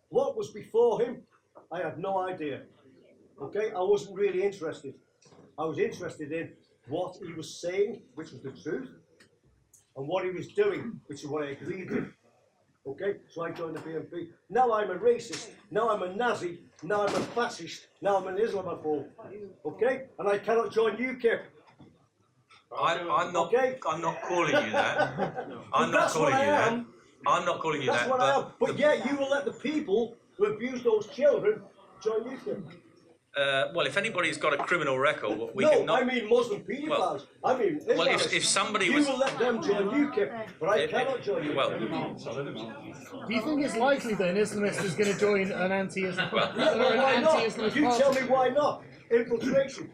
What was before him, I had no idea. Okay? I wasn't really interested. I was interested in what he was saying, which was the truth, and what he was doing, which is what I agreed with. Okay, so I joined the BNP. Now I'm a racist, now I'm a Nazi, now I'm a fascist, now I'm an Islamophobe. Okay, and I cannot join UKIP. I'm not calling you that. I'm not calling you that. I'm not calling you that. That's what I am. But yet you will let the people who abuse those children join UKIP. Well, if anybody's got a criminal record, we no, can not... I mean Muslim paedophiles. Well, I mean Islamists. Well, if somebody you was... will let them join UKIP, but I cannot join UKIP. Well, do you think it's likely that an Islamist is going to join an anti-Islam why not? You tell me why not? Infiltration.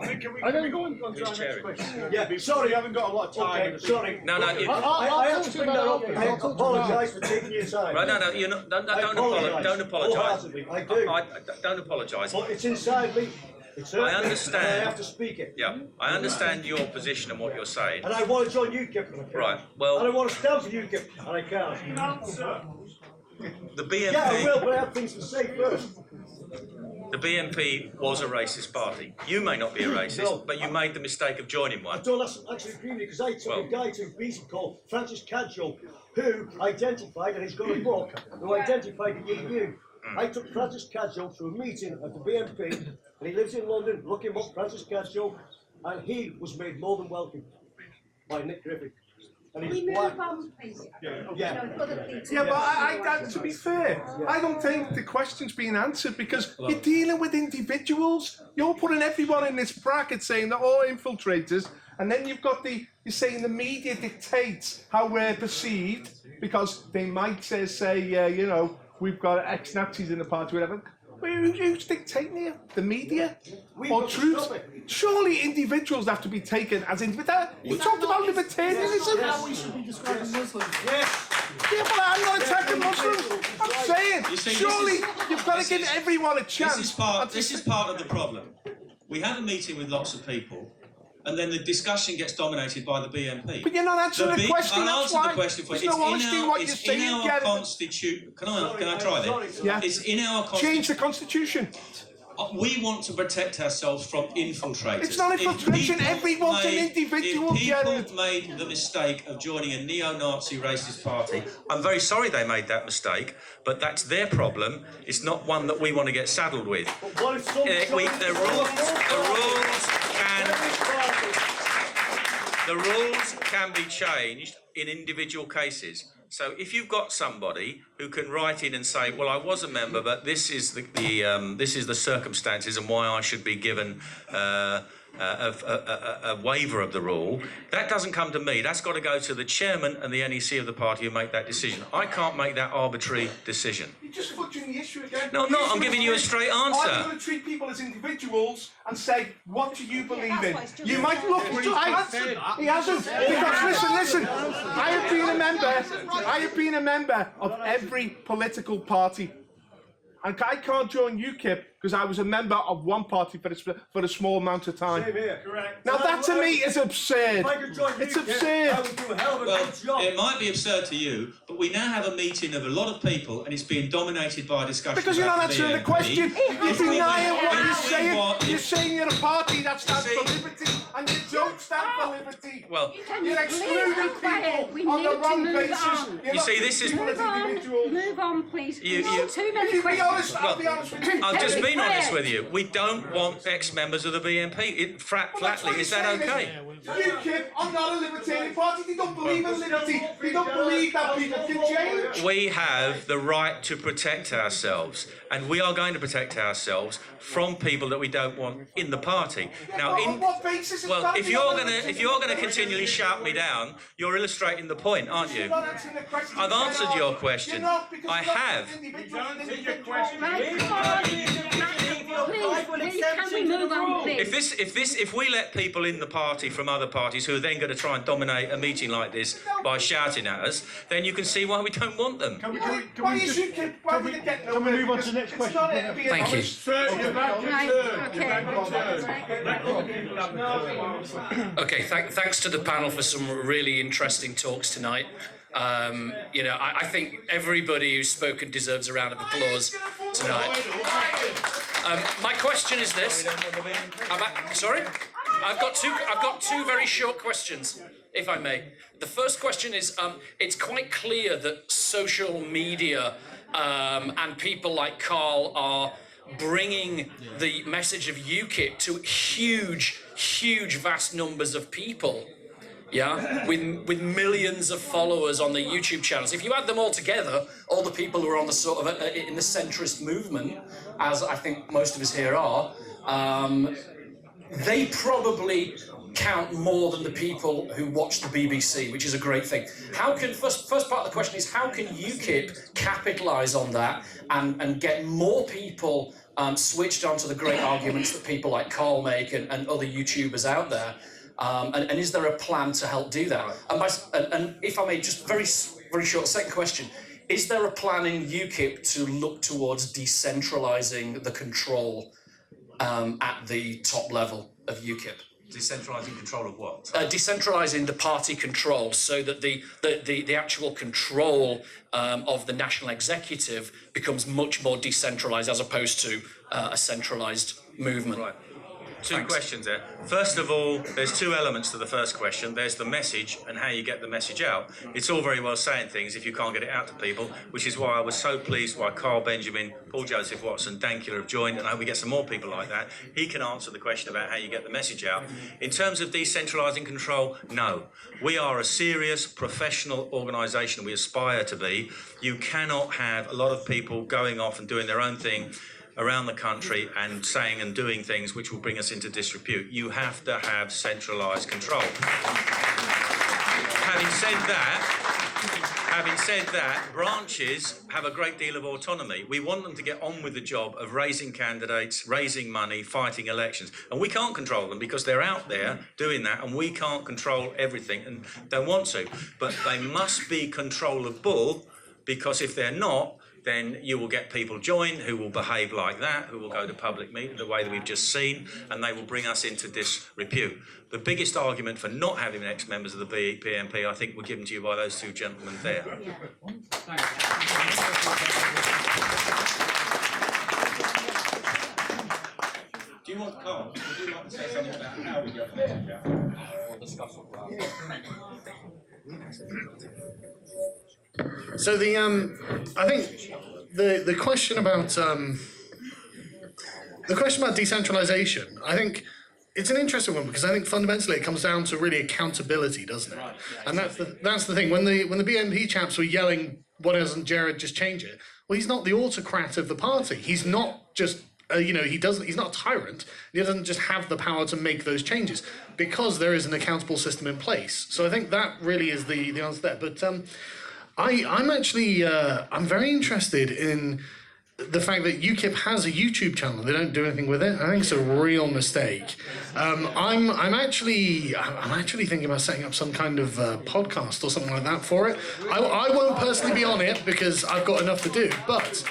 I don't go on to our next question. Yeah, sorry, I haven't got a lot of time. Okay, sorry. No, no, you, I have to bring that up. I apologise for taking your time. right, no, you're not, don't apologise. Don't apologise. I do. Don't apologise. But it's inside me. It's I understand. And I have to speak it. Yeah, I understand your position and what you're saying. And I want to join UKIP. Right, well... And I want to stand for UKIP, and I can't. The BNP... Yeah, I will, but I have things to say first. The BNP was a racist party. You may not be a racist, but you made the mistake of joining one. I don't actually agree with you, because I took a guy to Beeson called Francis Cadjo, who identified, and he's got a book, who identified the EU. I took Francis Cadjo to a meeting at the BNP, and he lives in London. Look him up, Francis Cadjo, and he was made more than welcome by Nick Griffith. And Can we move on, please? Yeah, but to be fair, I don't think the question's being answered because you're dealing with individuals. You're putting everyone in this bracket saying they're all infiltrators, and then you've got you're saying the media dictates how we're perceived because they might say, you know, we've got ex-Nazis in the party, whatever. Who's dictating here? The media? Or truth? Surely individuals have to be taken as individuals. You talked about libertarianism. How we should be describing Muslims. Yes. Yeah, but I'm not attacking Muslims. I'm saying, surely you've got to give everyone a chance. This is part of the problem. We have a meeting with lots of people, and then the discussion gets dominated by the BNP. But you're not answering the question. I'll answer the question for you. It's in our constitution. Can I try this? Yeah. It's in our constitution. Change the constitution. We want to protect ourselves from infiltrators. It's not infiltration. Everyone's an individual. If people made the mistake of joining a neo-Nazi racist party, I'm very sorry they made that mistake, but that's their problem. It's not one that we want to get saddled with. The rules can be changed in individual cases. So if you've got somebody who can write in and say, well, I was a member, but this is the circumstances and why I should be given a waiver of the rule, that doesn't come to me. That's got to go to the chairman and the NEC of the party who make that decision. I can't make that arbitrary decision. You're just butchering the issue again. No, I'm not. I'm giving you a straight answer. I'm going to treat people as individuals and say, what do you believe in? You might look at he hasn't. Because listen, I have been a member of every political party. And I can't join UKIP because I was a member of one party for a small amount of time. Same here. Correct. Now that to me is absurd. It's absurd. I would do a hell of a good job. It might be absurd to you, but we now have a meeting of a lot of people and it's being dominated by a discussion because you're not answering the question. You're denying what you're saying. You're saying you're a party that stands for liberty and you don't stand for liberty. Well, you're excluding people on the wrong basis. You see, this is... Move on, please. Too many questions. I'll be honest with you. I've just been honest with you. We don't want ex-members of the BNP. Flatly, is that okay? UKIP are not a libertarian party. They don't believe in liberty. They don't believe that people can change. We have the right to protect ourselves, and we are going to protect ourselves from people that we don't want in the party. Now, on what basis is that? if you're gonna continually shout me down, you're illustrating the point, aren't you? I've answered your question. I have. If we let people in the party from other parties who are then going to try and dominate a meeting like this by shouting at us, then you can see why we don't want them. Can we move on to the next question? Thank you. Okay, thanks to the panel for some really interesting talks tonight. You know, I think everybody who's spoken deserves a round of applause tonight. My question is this. Sorry? I've got two very short questions, if I may. The first question is, it's quite clear that social media and people like Carl are bringing the message of UKIP to huge, vast numbers of people. Yeah, with millions of followers on the YouTube channels. If you add them all together, all the people who are on the sort of in the centrist movement, as I think most of us here are, they probably count more than the people who watch the BBC, which is a great thing. How can, first part of the question is, how can UKIP capitalise on that and get more people switched onto the great arguments that people like Carl make and other YouTubers out there? And is there a plan to help do that? And if I may, just very short second question, is there a plan in UKIP to look towards decentralising the control at the top level of UKIP? Decentralising control of what? Decentralising the party control so that the actual control of the national executive becomes much more decentralised as opposed to a centralised movement. Right. Two questions there. First of all, there's two elements to the first question. There's the message and how you get the message out. It's all very well saying things if you can't get it out to people, which is why I was so pleased why Carl Benjamin, Paul Joseph Watson, Dankula have joined, and I hope we get some more people like that. He can answer the question about how you get the message out. In terms of decentralising control, no. We are a serious professional organisation. We aspire to be. You cannot have a lot of people going off and doing their own thing around the country and saying and doing things which will bring us into disrepute. You have to have centralised control. Having said that, branches have a great deal of autonomy. We want them to get on with the job of raising candidates, raising money, fighting elections. And we can't control them because they're out there doing that, and we can't control everything and don't want to. But they must be controllable, because if they're not, then you will get people join who will behave like that, who will go to public meetings the way that we've just seen, and they will bring us into disrepute. The biggest argument for not having ex-members of the BNP, I think, were given to you by those two gentlemen there. Do you want Carl? Would you like to say something about how we get there? Or discuss it? So I think the question about decentralisation, I think it's an interesting one, because I think fundamentally it comes down to really accountability, doesn't it? And that's the thing. When the BNP chaps were yelling, "Why doesn't Gerard just change it?" Well, he's not the autocrat of the party. He's not just he's not a tyrant. He doesn't just have the power to make those changes, because there is an accountable system in place. So I think that really is the answer there. But I'm actually I'm very interested in the fact that UKIP has a YouTube channel. They don't do anything with it. I think it's a real mistake. I'm actually thinking about setting up some kind of podcast or something like that for it. I won't personally be on it because I've got enough to do. But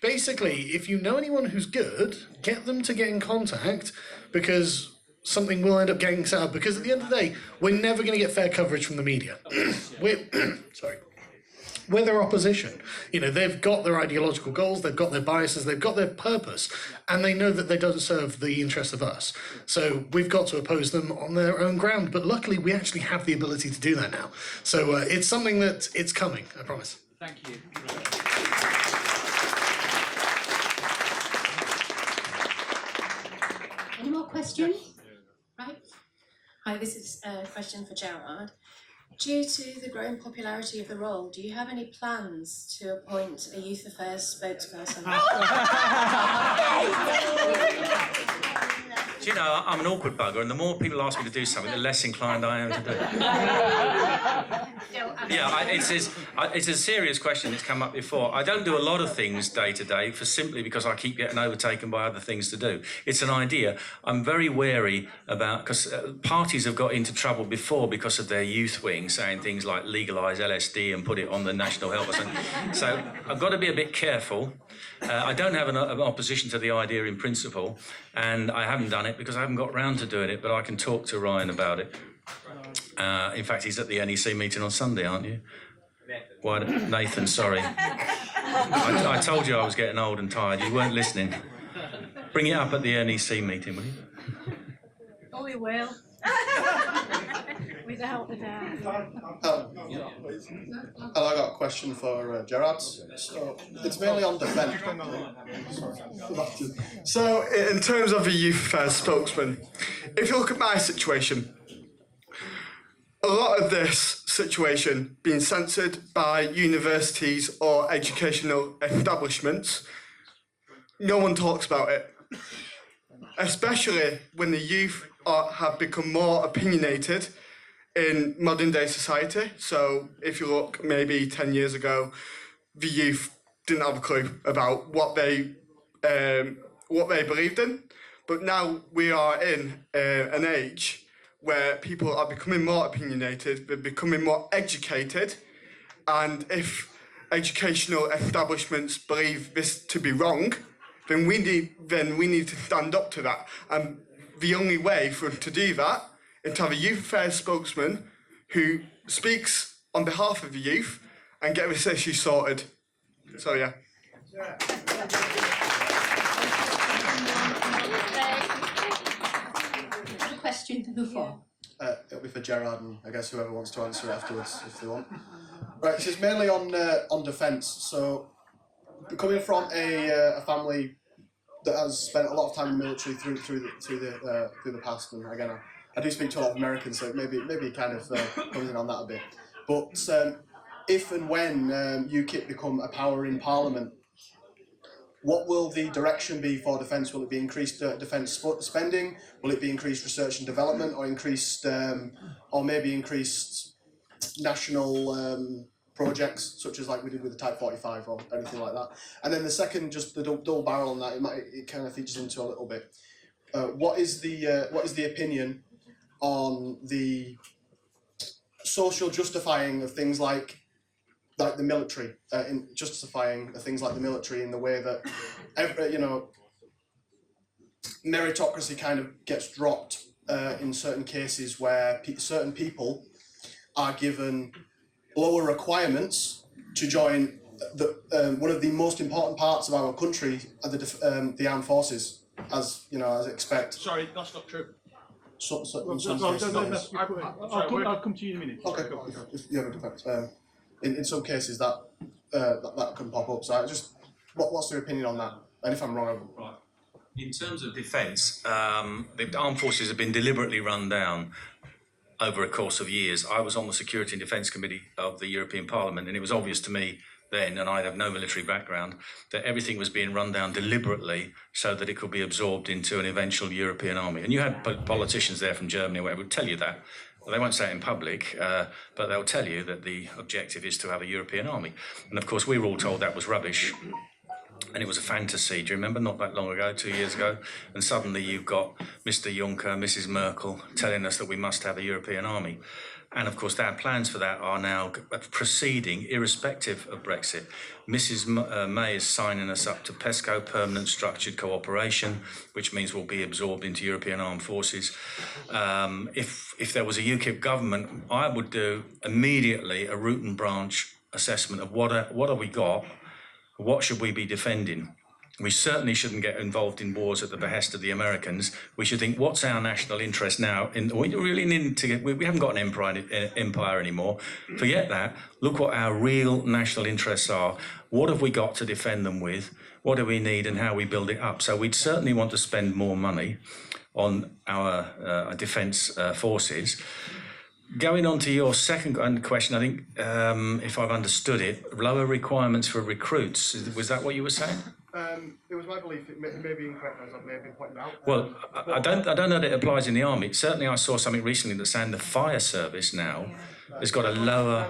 basically, if you know anyone who's good, get them to get in contact, because something will end up getting set up. Because at the end of the day, we're never going to get fair coverage from the media. We're their opposition. They've got their ideological goals, they've got their biases, they've got their purpose, and they know that they don't serve the interests of us. So we've got to oppose them on their own ground. But luckily, we actually have the ability to do that now. So it's something that it's coming, I promise. Thank you. Any more questions? Right. Hi, this is a question for Gerard. Due to the growing popularity of the role, do you have any plans to appoint a youth affairs spokesperson? Do you know, I'm an awkward bugger, and the more people ask me to do something, the less inclined I am to do it. Yeah, it's a serious question. It's come up before. I don't do a lot of things day to day, simply because I keep getting overtaken by other things to do. It's an idea. I'm very wary about, because parties have got into trouble before because of their youth wing, saying things like legalise LSD and put it on the National Health. So I've got to be a bit careful. I don't have an opposition to the idea in principle, and I haven't done it because I haven't got round to doing it, but I can talk to Ryan about it. In fact, he's at the NEC meeting on Sunday, aren't you? Why, Nathan, sorry. I told you I was getting old and tired. You weren't listening. Bring it up at the NEC meeting, will you? Oh, we will. Without a doubt. Hello, I got a question for Gerard. So it's mainly on defence. So, in terms of a youth affairs spokesman, if you look at my situation, a lot of this situation being censored by universities or educational establishments, no one talks about it. Especially when the youth have become more opinionated in modern day society. So if you look maybe 10 years ago, the youth didn't have a clue about what they believed in. But now we are in an age where people are becoming more opinionated, they're becoming more educated, and if educational establishments believe this to be wrong, then we need to stand up to that. And the only way for us to do that is to have a youth affairs spokesman who speaks on behalf of the youth and get this issue sorted. So yeah. Question to the floor. It'll be for Gerard and I guess whoever wants to answer it afterwards if they want. Right, so it's mainly on defence. So coming from a family that has spent a lot of time in the military through the past, and again I do speak to a lot of Americans, so maybe kind of comes in on that a bit. But if and when UKIP become a power in Parliament, what will the direction be for defence? Will it be increased defence spending? Will it be increased research and development, or increased, or maybe increased national projects, such as like we did with the Type 45 or anything like that? And then the second, just the double barrel on that, it kind of features into a little bit. What is the opinion on the social justifying of things like the military, in justifying things like the military in the way that, meritocracy kind of gets dropped in certain cases where certain people are given lower requirements to join one of the most important parts of our country, the armed forces, as expect. Sorry, that's not true. I'll come to you in a minute. Okay, if you have a defence. In some cases that can pop up. So what's your opinion on that? And if I'm wrong, right. In terms of defence, the armed forces have been deliberately run down over a course of years. I was on the Security and Defence Committee of the European Parliament, and it was obvious to me then, and I have no military background, that everything was being run down deliberately so that it could be absorbed into an eventual European army. And you had politicians there from Germany or whatever would tell you that. Well, they won't say it in public, but they'll tell you that the objective is to have a European army. And of course, we were all told that was rubbish. And it was a fantasy. Do you remember, not that long ago, 2 years ago? And suddenly you've got Mr. Juncker, Mrs. Merkel telling us that we must have a European army. And of course, our plans for that are now proceeding, irrespective of Brexit. Mrs. May is signing us up to PESCO, Permanent Structured Cooperation, which means we'll be absorbed into European armed forces. If there was a UKIP government, I would do immediately a root and branch assessment of what have we got, what should we be defending. We certainly shouldn't get involved in wars at the behest of the Americans. We should think, what's our national interest now? We really need to get, we haven't got an empire anymore. Forget that. Look what our real national interests are. What have we got to defend them with? What do we need and how we build it up? So we'd certainly want to spend more money on our defence forces. Going on to your second question, I think, if I've understood it, lower requirements for recruits. Was that what you were saying? It was my belief, it may be incorrect as I may have been pointed out. Well, I don't know that it applies in the army. Certainly I saw something recently that saying the fire service now has got a lower...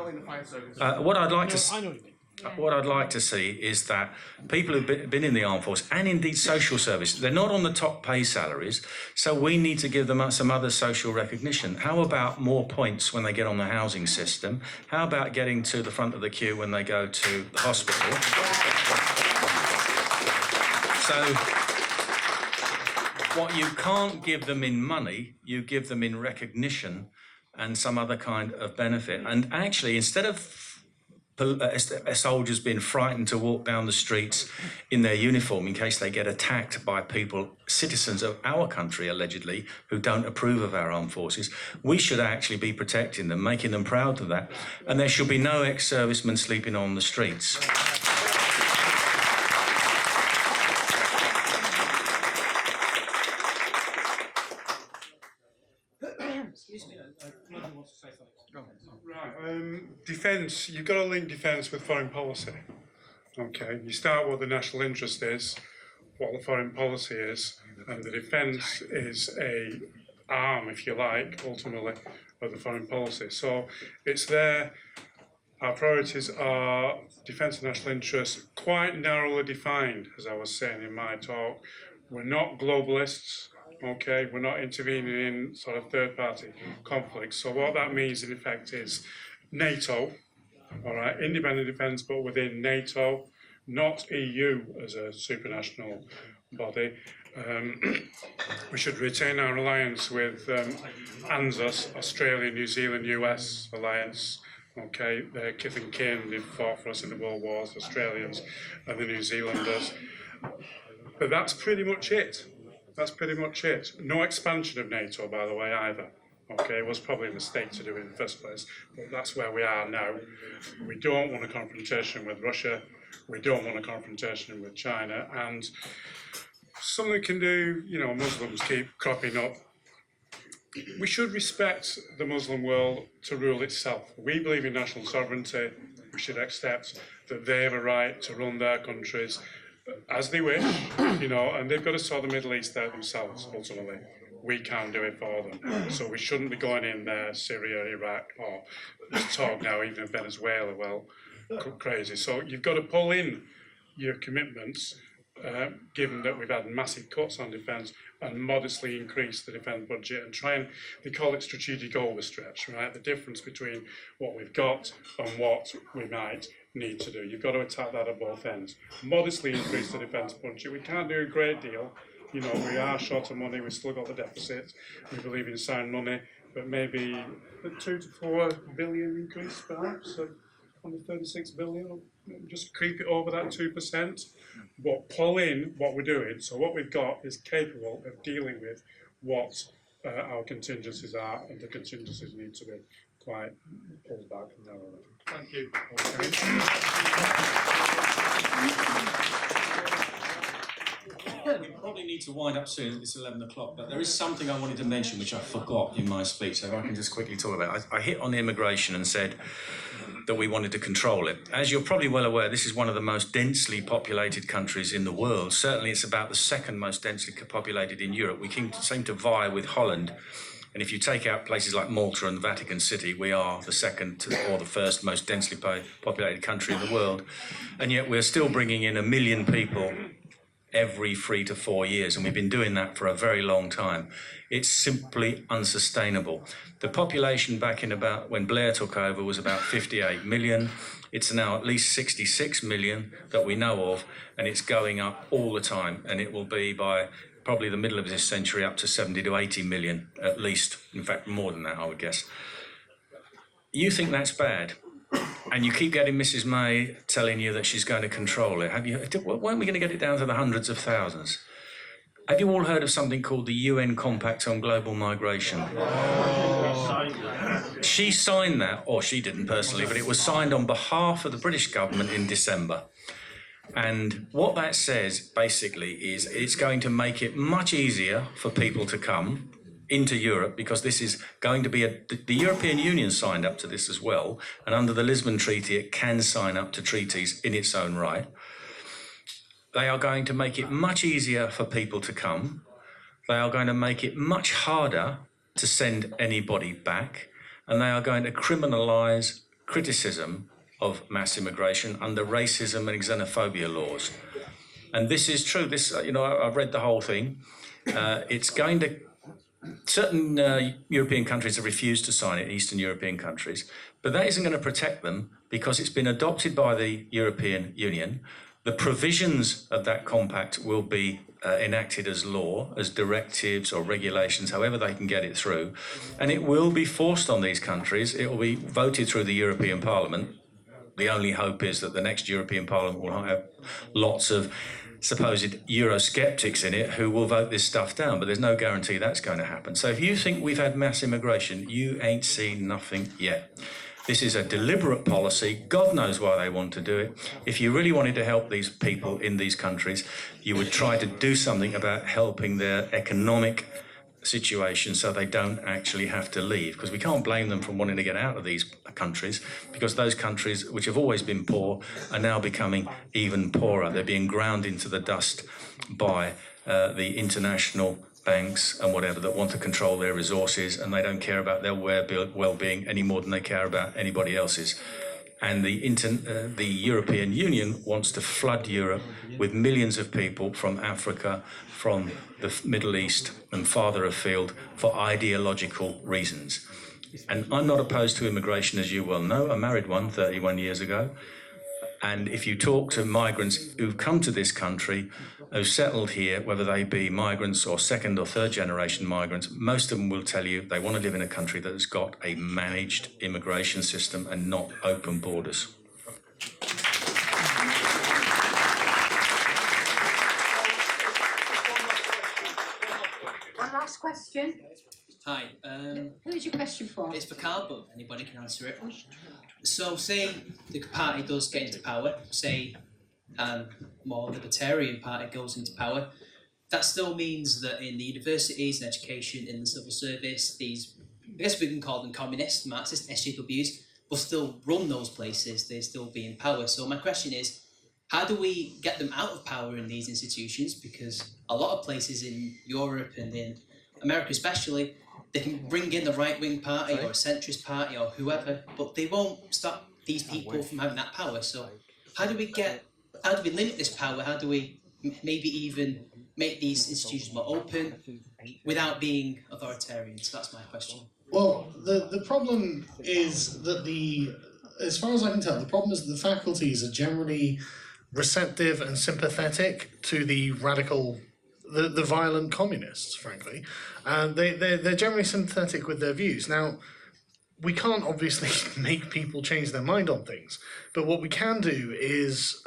What I'd like to see is that people who've been in the armed force and indeed social service, they're not on the top pay salaries, so we need to give them some other social recognition. How about more points when they get on the housing system? How about getting to the front of the queue when they go to the hospital? So, what you can't give them in money, you give them in recognition and some other kind of benefit. And actually, instead of soldiers being frightened to walk down the streets in their uniform in case they get attacked by people, citizens of our country, allegedly, who don't approve of our armed forces, we should actually be protecting them, making them proud of that. And there should be no ex-servicemen sleeping on the streets. Right, defence, you've got to link defence with foreign policy. Okay, you start what the national interest is, what the foreign policy is, and the defence is a arm, if you like, ultimately, of the foreign policy. So it's there. Our priorities are defence and national interests, quite narrowly defined, as I was saying in my talk. We're not globalists, okay? We're not intervening in sort of third-party conflicts. So what that means, in effect, is NATO, all right, independent defence, but within NATO, not EU as a supranational body. We should retain our alliance with ANZUS, Australia, New Zealand, US alliance. Okay, they're kith and kin, they've fought for us in the World Wars, the Australians and the New Zealanders. But that's pretty much it. That's pretty much it. No expansion of NATO, by the way, either. Okay, it was probably a mistake to do it in the first place, but that's where we are now. We don't want a confrontation with Russia. We don't want a confrontation with China. And something can do, you know, Muslims keep cropping up. We should respect the Muslim world to rule itself. We believe in national sovereignty. We should accept that they have a right to run their countries as they wish, you know, and they've got to sort the Middle East out themselves, ultimately. We can't do it for them. So we shouldn't be going in there, Syria, Iraq, or let's talk now, even Venezuela, well, crazy. So you've got to pull in your commitments, given that we've had massive cuts on defence, and modestly increase the defence budget and try and, they call it strategic overstretch, right? The difference between what we've got and what we might need to do. You've got to attack that at both ends. Modestly increase the defence budget. We can't do a great deal. You know, we are short of money, we've still got the deficit. We believe in sound money, but maybe a 2 to 4 billion increase perhaps, on the 36 billion, just creep it over that 2%. But pull in what we're doing, so what we've got is capable of dealing with what our contingencies are, and the contingencies need to be quite pulled back and narrowed. Thank you. We probably need to wind up soon. It's 11 o'clock, but there is something I wanted to mention which I forgot in my speech, so if I can just quickly talk about it. I hit on immigration and said that we wanted to control it. As you're probably well aware, this is one of the most densely populated countries in the world. Certainly it's about the second most densely populated in Europe. We seem to vie with Holland. And if you take out places like Malta and the Vatican City, we are the second or the first most densely populated country in the world. And yet we're still bringing in 1 million people every 3 to 4 years, and we've been doing that for a very long time. It's simply unsustainable. The population back in about when Blair took over was about 58 million. It's now at least 66 million that we know of, and it's going up all the time, and it will be by probably the middle of this century up to 70 to 80 million at least. In fact, more than that, I would guess. You think that's bad? And you keep getting Mrs May telling you that she's going to control it. Weren't we going to get it down to the hundreds of thousands? Have you all heard of something called the UN Compact on Global Migration? She signed that, or she didn't personally, but it was signed on behalf of the British government in December. And what that says, basically, is it's going to make it much easier for people to come into Europe, because this is going to be the European Union signed up to this as well, and under the Lisbon Treaty it can sign up to treaties in its own right. They are going to make it much easier for people to come. They are going to make it much harder to send anybody back, and they are going to criminalise criticism of mass immigration under racism and xenophobia laws. And this is true. This, you know, I've read the whole thing. It's going to certain European countries have refused to sign it, Eastern European countries, but that isn't going to protect them because it's been adopted by the European Union. The provisions of that compact will be enacted as law, as directives or regulations, however they can get it through, and it will be forced on these countries. It will be voted through the European Parliament. The only hope is that the next European Parliament will have lots of supposed Eurosceptics in it who will vote this stuff down, but there's no guarantee that's going to happen. So if you think we've had mass immigration, you ain't seen nothing yet. This is a deliberate policy. God knows why they want to do it. If you really wanted to help these people in these countries, you would try to do something about helping their economic situation so they don't actually have to leave, because we can't blame them for wanting to get out of these countries, because those countries which have always been poor are now becoming even poorer. They're being ground into the dust by the international banks and whatever that want to control their resources, and they don't care about their well-being any more than they care about anybody else's. And the European Union wants to flood Europe with millions of people from Africa, from the Middle East and farther afield for ideological reasons. And I'm not opposed to immigration, as you well know. I married one 31 years ago. And if you talk to migrants who've come to this country, who've settled here, whether they be migrants or second or third generation migrants, most of them will tell you they want to live in a country that has got a managed immigration system and not open borders. One last question. Hi. Who is your question for? It's for Carl, but anybody can answer it. So, say the party does get into power, say more libertarian party goes into power, that still means that in the universities and education, in the civil service, these, I guess we can call them communist, Marxist, SJWs, will still run those places, they'll still be in power. So my question is, how do we get them out of power in these institutions? Because a lot of places in Europe and in America especially, they can bring in the right-wing party or a centrist party or whoever, but they won't stop these people from having that power. So how do we limit this power? How do we maybe even make these institutions more open without being authoritarian? So that's my question. Well, the problem is that as far as I can tell, the problem is that the faculties are generally receptive and sympathetic to the radical, the violent communists, frankly. They're generally sympathetic with their views. Now, we can't obviously make people change their mind on things, but what we can do is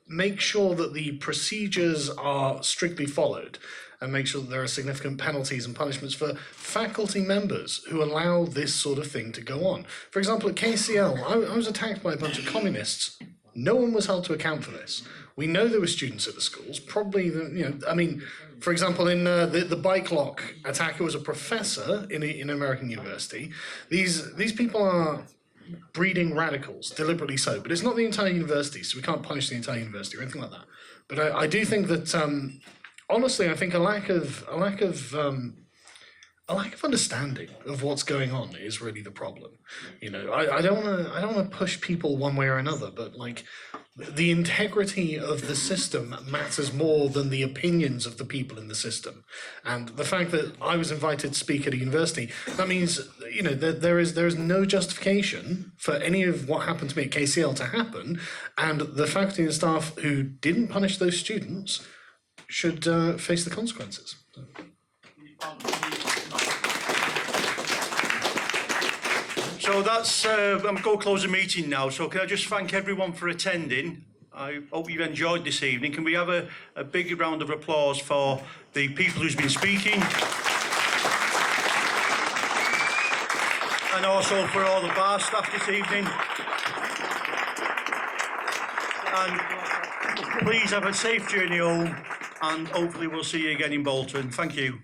make sure that the procedures are strictly followed and make sure that there are significant penalties and punishments for faculty members who allow this sort of thing to go on. For example, at KCL, I was attacked by a bunch of communists. No one was held to account for this. We know there were students at the schools, probably, for example, in the bike lock attacker was a professor in an American university. These people are breeding radicals, deliberately so, but it's not the entire university, so we can't punish the entire university or anything like that. But I do think that, honestly, I think a lack of understanding of what's going on is really the problem. You know, I don't want to push people one way or another, but like the integrity of the system matters more than the opinions of the people in the system. And the fact that I was invited to speak at a university, that means, you know, that there is no justification for any of what happened to me at KCL to happen, and the faculty and staff who didn't punish those students should face the consequences. So that's, I'm going to close the meeting now. So can I just thank everyone for attending? I hope you've enjoyed this evening. Can we have a big round of applause for the people who's been speaking? And also for all the bar staff this evening. And please have a safe journey home, and hopefully we'll see you again in Bolton. Thank you.